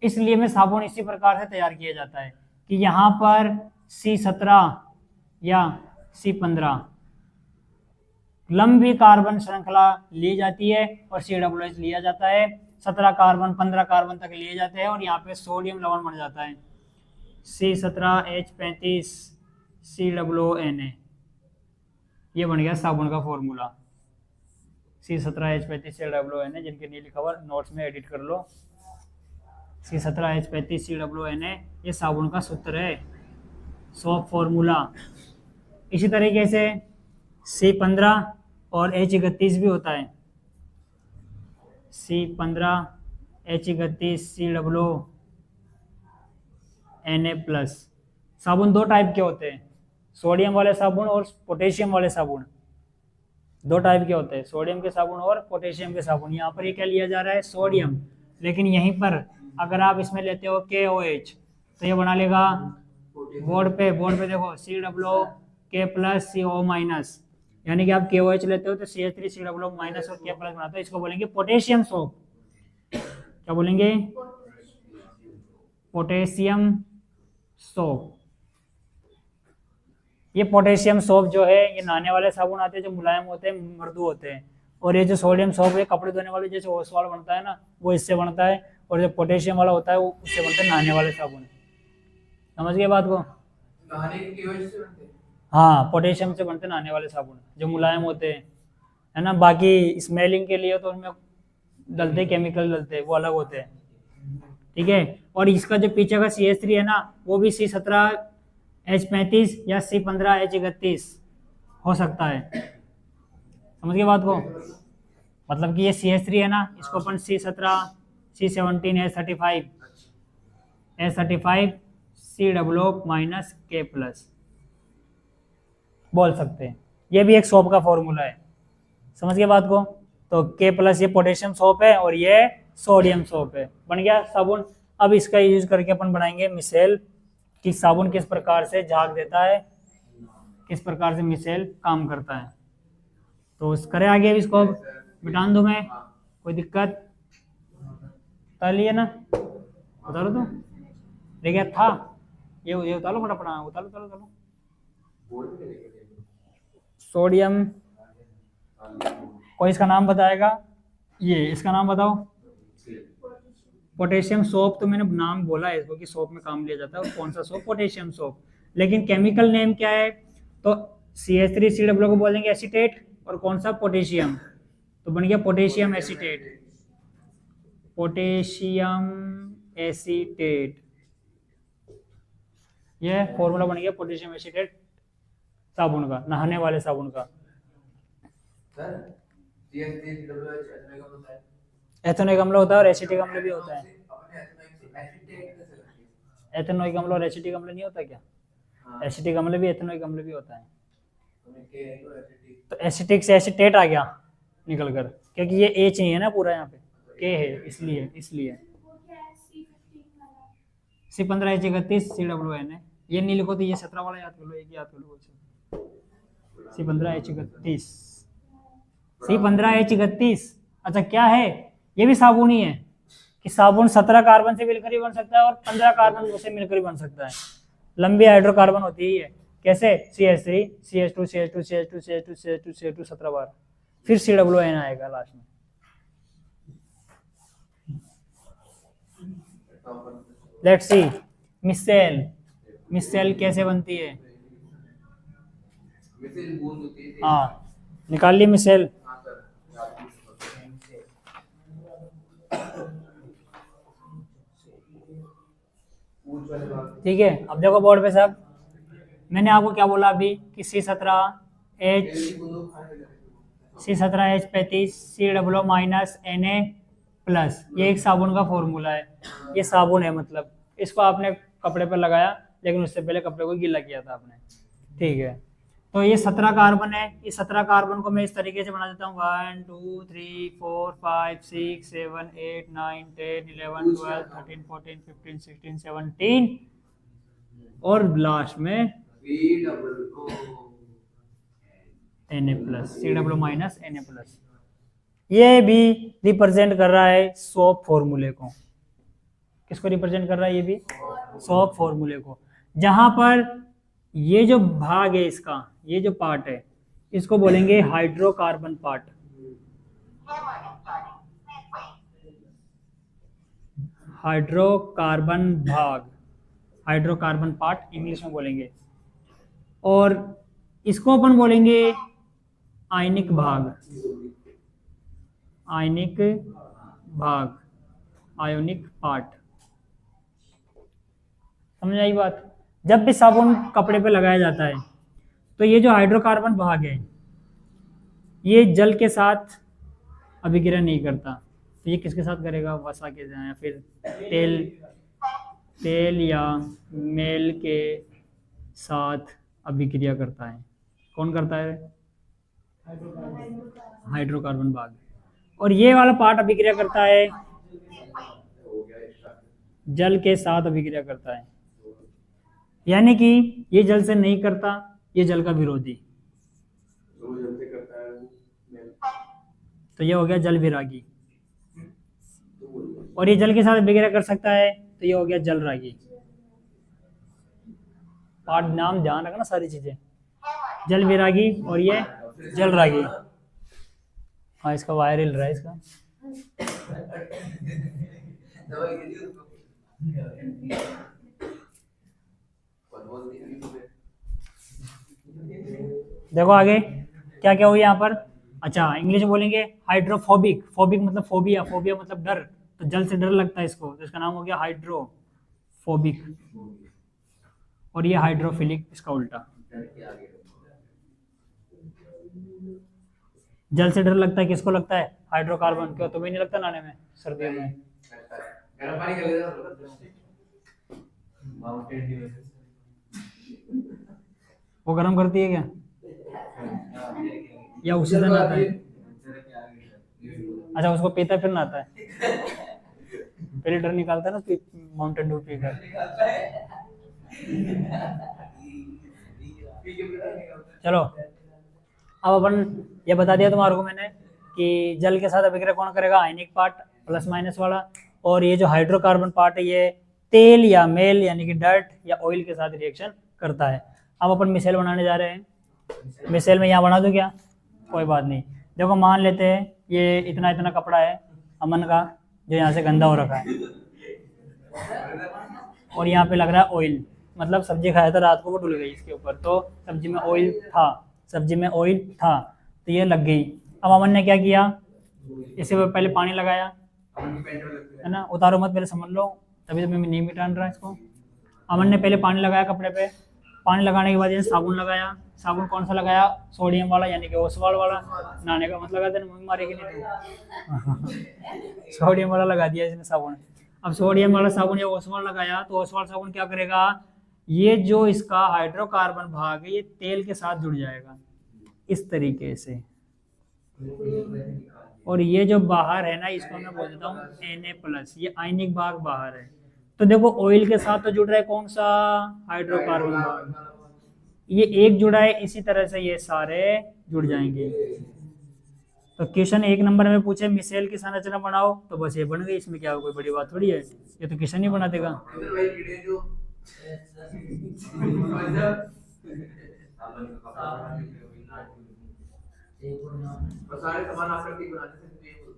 इसलिए में साबुन इसी प्रकार से तैयार किया जाता है कि यहाँ पर C17 या C15 लंबी कार्बन श्रृंखला ली जाती है और COOH लिया जाता है, 17 कार्बन 15 कार्बन तक लिए जाते हैं और यहाँ पे सोडियम लवण बन जाता है C17H35 COONA। ये बन गया साबुन का फॉर्मूला C17H35 COONA, जिनके लिए लिखा हुआ नोट्स में एडिट कर लो। C17H35 COONA ये साबुन का सूत्र है, सोप फॉर्मूला। इसी तरीके से C15 और H31 भी होता है, C15 H31 COONA प्लस। साबुन दो टाइप के होते हैं, सोडियम वाले साबुन और पोटेशियम वाले साबुन। दो टाइप के होते हैं, सोडियम के साबुन और पोटेशियम के साबुन। यहाँ पर ये क्या लिया जा रहा है, सोडियम, लेकिन यहीं पर अगर आप इसमें लेते हो KOH तो ये बना लेगा बोर्ड पे देखो COO K plus CO minus, यानी कि आप KOH लेते हो तो CH3 COO माइनस और K प्लस बनाते हो। इसको बोलेंगे पोटेशियम सोप। क्या बोलेंगे, पोटेशियम सोप। ये पोटेशियम सोप जो है ये नहाने वाले साबुन आते हैं जो मुलायम होते हैं, मृदु होते हैं। और ये जो सोडियम सोप है कपड़े धोने वाले जैसे ओसवाल बनता है ना, वो इससे बनता है। और जो पोटेशियम वाला होता है वो उससे बनते हैं नहाने वाले साबुन। समझ गए बात को? नहाने के KOH से बनते हैं। हाँ, पोटेशियम से बनते हैं नहाने वाले साबुन जो मुलायम होते हैं, है ना। बाकी स्मेलिंग के लिए तो उनमें डलते केमिकल डलते हैं, वो अलग होते हैं, ठीक है। और इसका जो पीछे का CH3 है ना, वो भी C17H35 या C15H31 हो सकता है। समझ गए बात को? मतलब कि ये CH3 है ना, इसको अपन C17 C17 H35 COO minus K plus बोल सकते हैं। ये भी एक सोप का फॉर्मूला है। समझ गए बात को? तो K प्लस ये पोटेशियम सोप है और ये सोडियम सोप है। बन गया साबुन। अब इसका यूज करके अपन बनाएंगे मिसेल, कि साबुन किस प्रकार से झाग देता है, किस प्रकार से मिसेल काम करता है। तो करें आगे, इसको मिटान दूं मैं, कोई दिक्कत? उतार लिए ना, उतारो तो देखिए था ये उतारो फटाफट, उतारो। सोडियम, कोई इसका नाम बताएगा? ये इसका नाम बताओ। पोटेशियम सोप तो मैंने नाम बोला है इसको कि सोप में काम लिया जाता है, और कौन सा सोप, पोटेशियम सोप। लेकिन केमिकल नेम क्या है? तो CH3 COO को बोलेंगे एसीटेट, और कौन सा, पोटेशियम, तो बन गया पोटेशियम एसीटेट। पोटेशियम एसीटेट, ये फॉर्मूला बन गया पोटेशियम एसीटेट साबुन का, नहाने वाले साबुन का। सर CH3 COOH एथेनोइक अम्ल होता है, एथेनोइक अम्ल होता है और एसिटिक अम्ल भी होता है। अपने एसिटेट कैसे करते हैं? एथेनोइक अम्ल और एसिटिक अम्ल नहीं होता क्या? एसिटिक अम्ल भी एथेनोइक अम्ल भी होता है। तो एसिटिक से एसिटेट आ गया निकल कर, क्योंकि ये H नहीं है ना पूरा, यहाँ पे K है, इसलिए C15H31 COONA। ये नहीं लिखो तो ये 17 वाला याद कर लो, एक याद कर लो। C15H31। अच्छा क्या है, ये भी साबुन ही है कि साबुन 17 कार्बन से मिलकर ही बन सकता है और 15 कार्बन से मिलकर ही बन सकता है। लंबी हाइड्रोकार्बन होती है कैसे CH3 CH2 CH2 CH2 CH2 CH2 CH2 17 बार, फिर COON आएगा लास्ट में। लेट्स सी मिसेल, मिसेल कैसे बनती है? मिसेल बूंद होती है। हाँ निकाल ली मिसेल। हाँ सर। पूछ वाले बात। ठीक है, अब देखो बोर्ड पे सब, मैंने आपको क्या बोला अभी कि C17H35 COO minus Na plus, ये एक साबुन का फॉर्मूला है, ये साबुन है मतलब इसको आपने कपड़े पर लगाया, लेकिन उससे पहले कपड़े को गीला किया था आपने, ठीक है। तो ये 17 कार्बन है, इस 17 कार्बन को मैं इस तरीके से बना देता हूँ 1 2 3 4 5 6 7 8 9 10 11 12 13 14 15 16 17 और लास्ट में Na plus COO minus Na plus. ये भी रिप्रेजेंट कर रहा है सोप फॉर्मूले को। किसको रिप्रेजेंट कर रहा है? ये भी सोप फॉर्मूले को। जहां पर ये जो भाग है इसका, ये जो पार्ट है, इसको बोलेंगे हाइड्रोकार्बन पार्ट। हाइड्रोकार्बन भाग, हाइड्रोकार्बन पार्ट इंग्लिश में बोलेंगे। और इसको अपन बोलेंगे आयनिक भाग, आयनिक भाग, आयोनिक पार्ट। समझ आई बात? जब भी साबुन कपड़े पे लगाया जाता है तो ये जो हाइड्रोकार्बन भाग है ये जल के साथ अभिक्रिया नहीं करता, तो ये किसके साथ करेगा? वसा के साथ, या फिर तेल या मेल के साथ अभिक्रिया करता है। कौन करता है? हाइड्रोकार्बन भाग। और ये वाला पार्ट अभिक्रिया करता है, जल के साथ अभिक्रिया करता है, यानी कि ये जल से नहीं करता, ये जल का विरोधी। तो ये हो गया जल विरागी। और ये जल के साथ अभिक्रिया कर सकता है, तो ये हो गया जल रागी। पार्ट नाम ध्यान रखना सारी चीजें, जल विरागी और ये जल रागी। हाँ इसका वायर हिल रहा है इसका। देखो आगे क्या क्या हुई यहाँ पर। अच्छा इंग्लिश में बोलेंगे हाइड्रोफोबिक, फोबिक मतलब फोबिया, फोबिया मतलब डर, तो जल से डर लगता है इसको, तो इसका नाम हो गया हाइड्रोफोबिक। और ये हाइड्रोफिलिक, इसका उल्टा। जल से डर लगता है, किसको लगता है? हाइड्रोकार्बन। क्यों, तुम्हें नहीं लगता नहाने में सर्दियों में? गर्म पानी कर लेना। वो गर्म करती है क्या, या उसी से नहाता है? अच्छा उसको पीता है फिर नहाता है, पहले डर निकालता है ना माउंटेन ड्यू पीकर। चलो अब अपन ये बता दिया तुम्हारे को मैंने कि जल के साथ अभिक्रिया कौन करेगा? आयनिक पार्ट प्लस माइनस वाला। और ये जो हाइड्रोकार्बन पार्ट है ये तेल या मेल यानी कि डर्ट या ऑयल के साथ रिएक्शन करता है। अब अपन मिसाइल बनाने जा रहे हैं। मिसाइल में यहाँ बना दूं क्या? कोई बात नहीं। देखो मान लेते हैं ये इतना इतना कपड़ा है अमन का, जो यहाँ से गंदा हो रखा है, और यहाँ पे लग रहा है ऑयल, मतलब सब्जी खाया था रात को वो डुल गई इसके ऊपर, तो सब्जी में ऑयल था, सब्जी में ऑयल था, तो ये लग गई। अब अमन ने क्या किया, इससे पहले पानी लगाया, है ना, उतारो मत पहले समझ लो, तभी तो मैं नहीं मिटान रहा इसको। अमन ने पहले पानी लगाया कपड़े पे, पानी लगाने के बाद ये साबुन लगाया। साबुन कौन सा लगाया? सोडियम वाला, यानी कि ओसवाल वाला। नहाने का मतलब है मुँह मारेगी नहीं तो सोडियम वाला लगा दिया इसने साबुन। अब सोडियम वाला साबुन या ओसवाल लगाया, तो ओसवाल साबुन क्या करेगा? ये जो इसका हाइड्रोकार्बन भाग है ये तेल के साथ जुड़ जाएगा इस तरीके से, और ये जो बाहर है ना इसको मैं बोल देता हूँ Na+, ये आयनिक भाग बाहर है। तो देखो ऑयल के साथ तो जुड़ रहा है कौन सा? हाइड्रोकार्बन भाग। ये एक जुड़ा है, इसी तरह से ये सारे जुड़ जाएंगे। तो क्वेश्चन 1 नंबर में पूछे मिसाइल की संरचना बनाओ, तो बस ये बन गई, इसमें क्या कोई बड़ी बात थोड़ी है, ये तो क्वेश्चन ही बना देगा। साबुन का कपड़ा बनाने के लिए भी और सारे सामान आकृति बनाने से भी बोल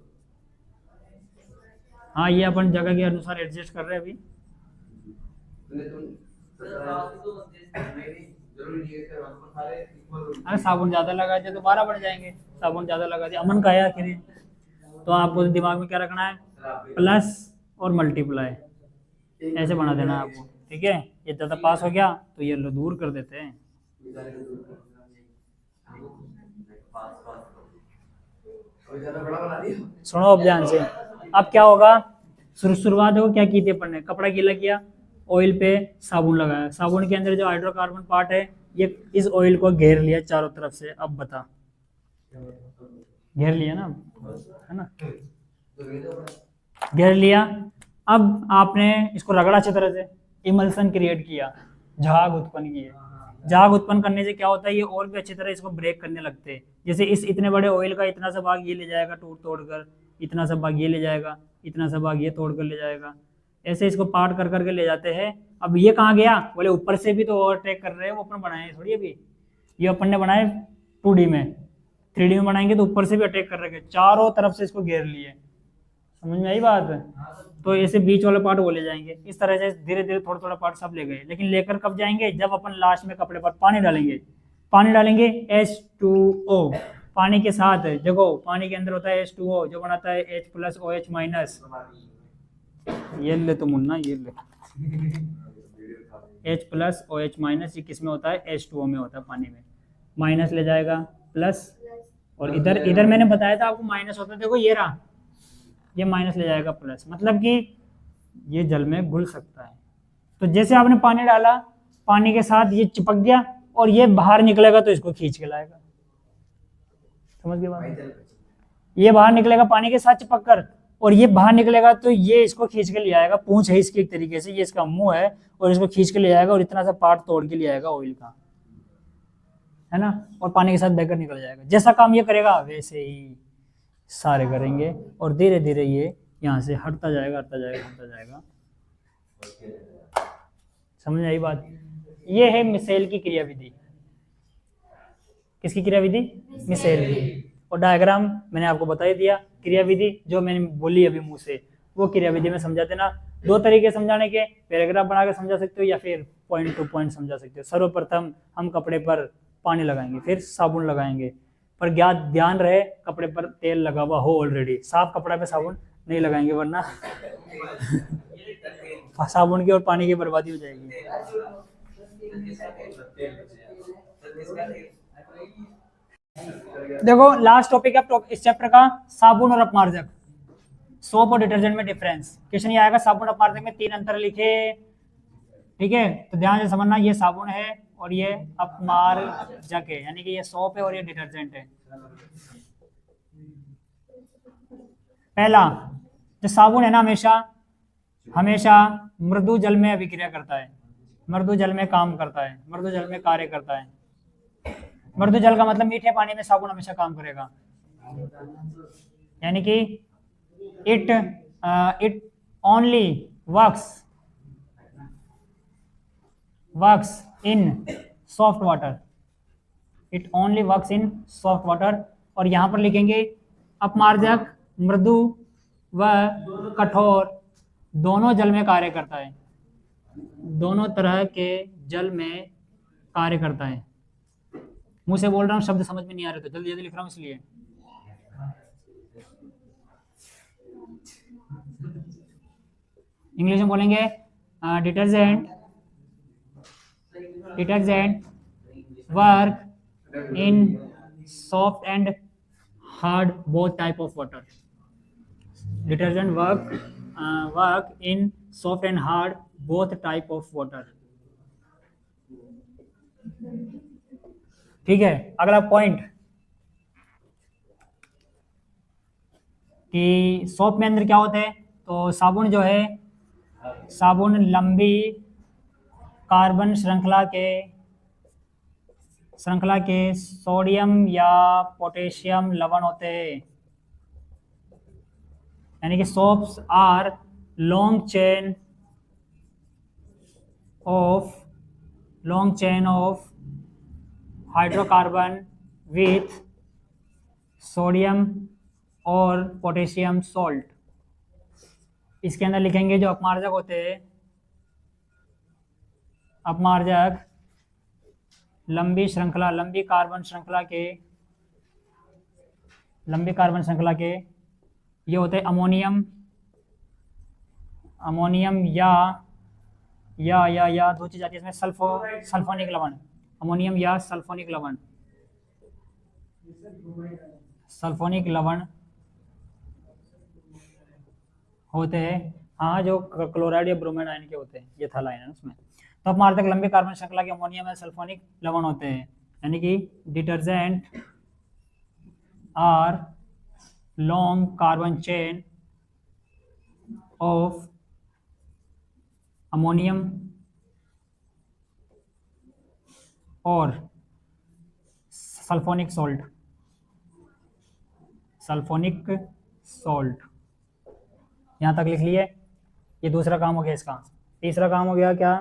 हाँ, ये अपन जगह के अनुसार एडजस्ट कर रहे हैं अभी। तुम जरूरी नहीं है कि हम सारे इक्वल अरे साबुन ज़्यादा लगा दिया तो 12 बढ़ जाएंगे, साबुन ज़्यादा लगा दिया, अमन का है आखिर ये। तो आपको दिमाग में क्या रखना है, प्लस और मल्टीप्लाई, ऐसे बना देना है आपको, ठीक है। ये ज़्यादा पास हो गया तो ये लो दूर कर देते हैं। ज्यादा बड़ा बना दिया। सुनो अब ध्यान से, अब क्या होगा, शुरुआत देखो क्या की थी अपन ने, कपड़ा गीला किया, ऑयल पे साबुन लगाया, साबुन के अंदर जो हाइड्रोकार्बन पार्ट है ये इस ऑयल को घेर लिया चारों तरफ से। अब बता, घेर लिया ना, है ना, घेर लिया। अब आपने इसको रगड़ा अच्छी तरह से, इमल्सन क्रिएट किया, झाग उत्पन्न किए। झाग उत्पन्न करने से क्या होता है, ये और भी अच्छी तरह इसको ब्रेक करने लगते हैं। जैसे इस इतने बड़े ऑयल का इतना सा भाग ये ले जाएगा टूट तोड़ कर, इतना सा भाग ये ले जाएगा, इतना सा भाग ये तोड़ कर ले जाएगा, ऐसे इसको पार्ट कर करके ले जाते हैं। अब ये कहाँ गया, बोले ऊपर से भी तो ओवरटेक कर रहे हैं, वो अपन बनाए थोड़ी अभी, ये अपन ने बनाए 2D में, 3D में बनाएंगे तो ऊपर से भी अटैक कर रहे हैं, चारों तरफ से इसको घेर लिए। समझ में आई बात? तो ऐसे बीच वाला पार्ट वो ले जाएंगे, इस तरह से धीरे धीरे थोड़ा थोड़ा पार्ट सब ले गए। लेकिन लेकर कब जाएंगे, जब अपन लास्ट में कपड़े पर पानी डालेंगे। पानी डालेंगे H2O, पानी के साथ देखो पानी के अंदर होता है H2O जो बनाता है H+OH-। ये ले तो मुन्ना, ये ले H+OH-, ये किस में होता है, H2O में होता है, पानी में। माइनस ले जाएगा प्लस, और इधर मैंने बताया था आपको माइनस होता है, देखो ये रहा, ये माइनस ले जाएगा प्लस, मतलब कि ये जल में घुल सकता है। तो जैसे आपने पानी डाला, पानी के साथ ये चिपक गया और ये बाहर निकलेगा तो इसको खींच के लाएगा। समझ गए बात? ये बाहर निकलेगा पानी के साथ चिपक कर, और ये बाहर निकलेगा तो ये इसको खींच के ले आएगा। पूंछ है इसकी एक तरीके से, ये इसका मुंह है, और इसको खींच के ले आएगा और इतना सा पार्ट तोड़ के ले आएगा ऑयल का, है ना, और पानी के साथ बहकर निकल जाएगा। जैसा काम ये करेगा वैसे ही सारे करेंगे, और धीरे धीरे ये यहाँ से हटता जाएगा, हटता जाएगा, हटता जाएगा। समझ आई बात? ये है मिसेल की क्रियाविधि। किसकी क्रियाविधि? मिसेल की। और डायग्राम मैंने आपको बता ही दिया। क्रियाविधि जो मैंने बोली अभी मुंह से, वो क्रियाविधि में समझा देना। 2 तरीके समझाने के, पैराग्राफ बना के समझा सकते हो या फिर पॉइंट टू पॉइंट समझा सकते हो। सर्वप्रथम हम कपड़े पर पानी लगाएंगे, फिर साबुन लगाएंगे, पर ध्यान रहे कपड़े पर तेल लगा हुआ हो ऑलरेडी। साफ कपड़ा पे साबुन नहीं लगाएंगे वरना साबुन की और पानी की बर्बादी हो जाएगी। देखो लास्ट टॉपिक है इस चैप्टर का, साबुन और अपमार्जक। सोप और डिटर्जेंट में डिफरेंस। क्वेश्चन ये आएगा, साबुन अपमार्जक में 3 अंतर लिखे, ठीक है। तो ध्यान से समझना, ये साबुन है और ये अपमार्जक है, यानी कि ये सोप है और ये डिटर्जेंट है। पहला, जो साबुन है ना, हमेशा मृदु जल में अभिक्रिया करता है, मृदु जल में काम करता है, मृदु जल में कार्य करता है। मृदु जल का मतलब मीठे पानी में साबुन हमेशा काम करेगा, यानी कि it only works in soft water, it only works in soft water. और यहाँ पर लिखेंगे अपमार्जक मृदु व कठोर दोनों जल में कार्य करता है, दोनों तरह के जल में कार्य करता है। मुंह से बोल रहा हूँ, शब्द समझ में नहीं आ रहे तो जल्दी जल्दी लिख रहा हूँ इसलिए। इंग्लिश में बोलेंगे detergent work in soft and hard both type of water. Detergent work in soft and hard both type of water. ठीक है, अगला पॉइंट कि सोप में अंदर क्या होता है। तो साबुन जो है, साबुन लंबी कार्बन श्रृंखला के सोडियम या पोटेशियम लवण होते हैं, यानी कि soaps are long chain of hydrocarbon with sodium और पोटेशियम सॉल्ट। इसके अंदर लिखेंगे जो अपमार्जक होते हैं, अपमार्जक लंबी कार्बन श्रृंखला के ये होते हैं अमोनियम या दो चीज आती है इसमें, सल्फोनिक लवण, अमोनियम या सल्फोनिक लवण होते हैं। हाँ, जो क्लोराइड या ब्रोमाइड आयन के होते हैं, ये थल आयन है उसमें। तो अपमार्जक लंबी कार्बन श्रृंखला के अमोनियम या सल्फोनिक लवण होते हैं, यानी कि detergent are long carbon chain of ammonium और सल्फोनिक सॉल्ट। यहाँ तक लिख लिए। ये दूसरा काम हो गया इसका। तीसरा काम हो गया क्या?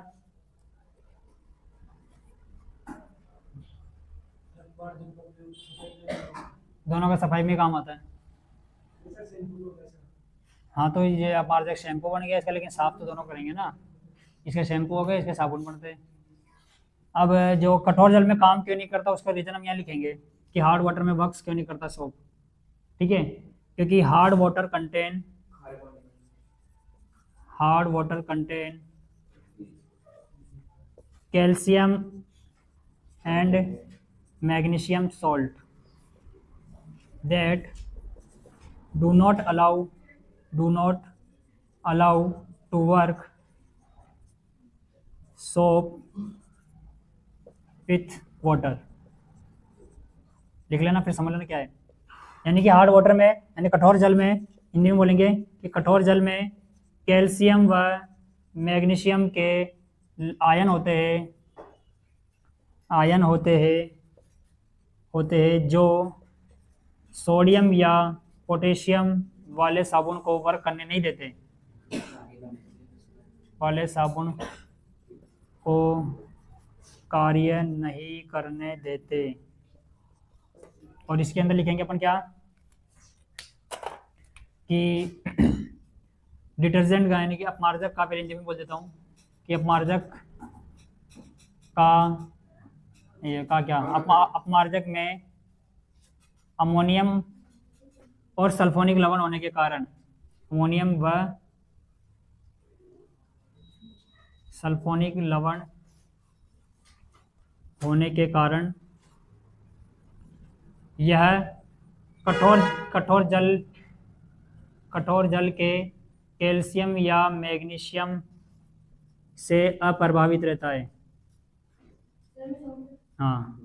दोनों का सफाई में काम आता है। हाँ, तो ये अपमार्जक शैम्पू बन गया इसका, लेकिन साफ तो दोनों करेंगे ना। इसके शैम्पू हो गए, इसके साबुन बनते हैं। अब जो कठोर जल में काम क्यों नहीं करता उसका रीजन हम यहाँ लिखेंगे कि हार्ड वाटर में वर्क्स क्यों नहीं करता सोप। ठीक है, क्योंकि hard water contain calcium and magnesium salt that do not allow to work soap with water। लिख लेना, फिर समझ लेना क्या है। यानी कि हार्ड वाटर में, यानी कठोर जल में, हिंदी में बोलेंगे कि कठोर जल में कैल्शियम व मैग्नीशियम के आयन होते हैं जो सोडियम या पोटेशियम वाले साबुन को वर्क करने नहीं देते, कार्य नहीं करने देते। और इसके अंदर लिखेंगे अपन क्या कि डिटर्जेंट का, यानी कि अपमार्जक का, पहले हिंदी में बोल देता हूँ कि अपमार्जक अपमार्जक में अमोनियम और सल्फोनिक लवण होने के कारण, अमोनियम व सल्फोनिक लवण होने के कारण यह कठोर जल के कैल्शियम या मैग्नीशियम से अप्रभावित रहता है। हाँ,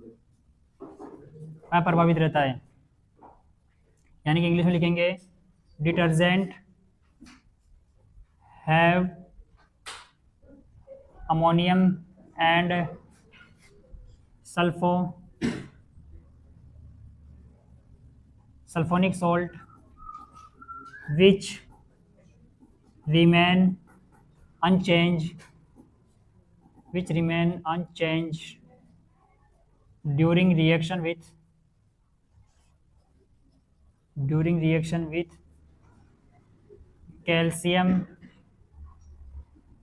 अप्रभावित रहता है। यानी कि इंग्लिश में लिखेंगे detergent have ammonium and sulphonic salt which remain unchanged during reaction with calcium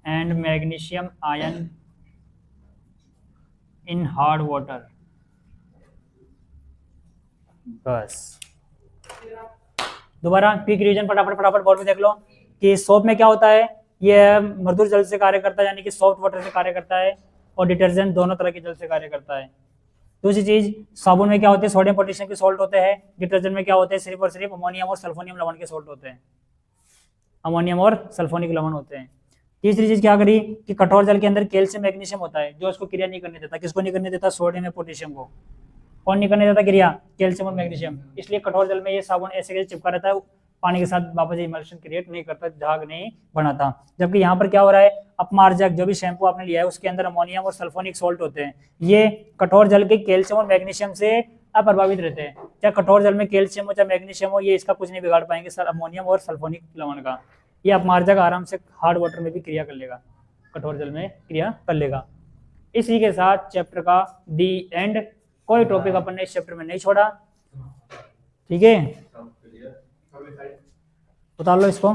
and magnesium ion in hard water। बस दोबारा क्विक रिवीजन फटाफट बोर्ड में देख लो कि सोप में क्या होता है। ये मृदुल जल से कार्य करता है, यानी कि सॉफ्ट वाटर से कार्य करता है, और डिटर्जेंट दोनों तरह के जल से कार्य करता है। दूसरी चीज, साबुन में क्या होते हैं, सोडियम पोटेशियम के सॉल्ट होते हैं। डिटर्जेंट में क्या होते हैं, सिर्फ और सिर्फ अमोनियम और सल्फोनियम लवण के सॉल्ट होते हैं, अमोनियम और सल्फोनिक लवण होते हैं। तीसरी चीज क्या करी कि कठोर जल के अंदर कैल्शियम मैग्नीशियम होता है जो उसको क्रिया नहीं करने देता। किसको नहीं करने देता? सोडियम या पोटेशियम को। कौन नहीं करने देता क्रिया? कैल्शियम और मैग्नीशियम। इसलिए कठोर जल में ये साबुन ऐसे चिपका रहता है, पानी के साथ वापस इमल्शन क्रिएट नहीं करता, झाग नहीं बनाता। जबकि यहाँ पर क्या हो रहा है, अपमार्जक जो भी शैम्पू आपने लिया है उसके अंदर अमोनियम और सल्फोनिक सॉल्ट होते हैं। ये कठोर जल के कैल्शियम और मैग्नीशियम से अप्रभावित रहते हैं। चाहे कठोर जल में कैल्शियम हो चाहे मैग्नीशियम हो, ये इसका कुछ नहीं बिगाड़ पाएंगे सर, अमोनियम और सल्फोनिक लवण का। ये अपमार्जक आराम से हार्ड वाटर में भी क्रिया कर लेगा, कठोर जल में क्रिया कर लेगा। इसी के साथ चैप्टर का दी एंड। कोई टॉपिक अपन ने इस चैप्टर में नहीं छोड़ा। ठीक है, उतार लो इसको।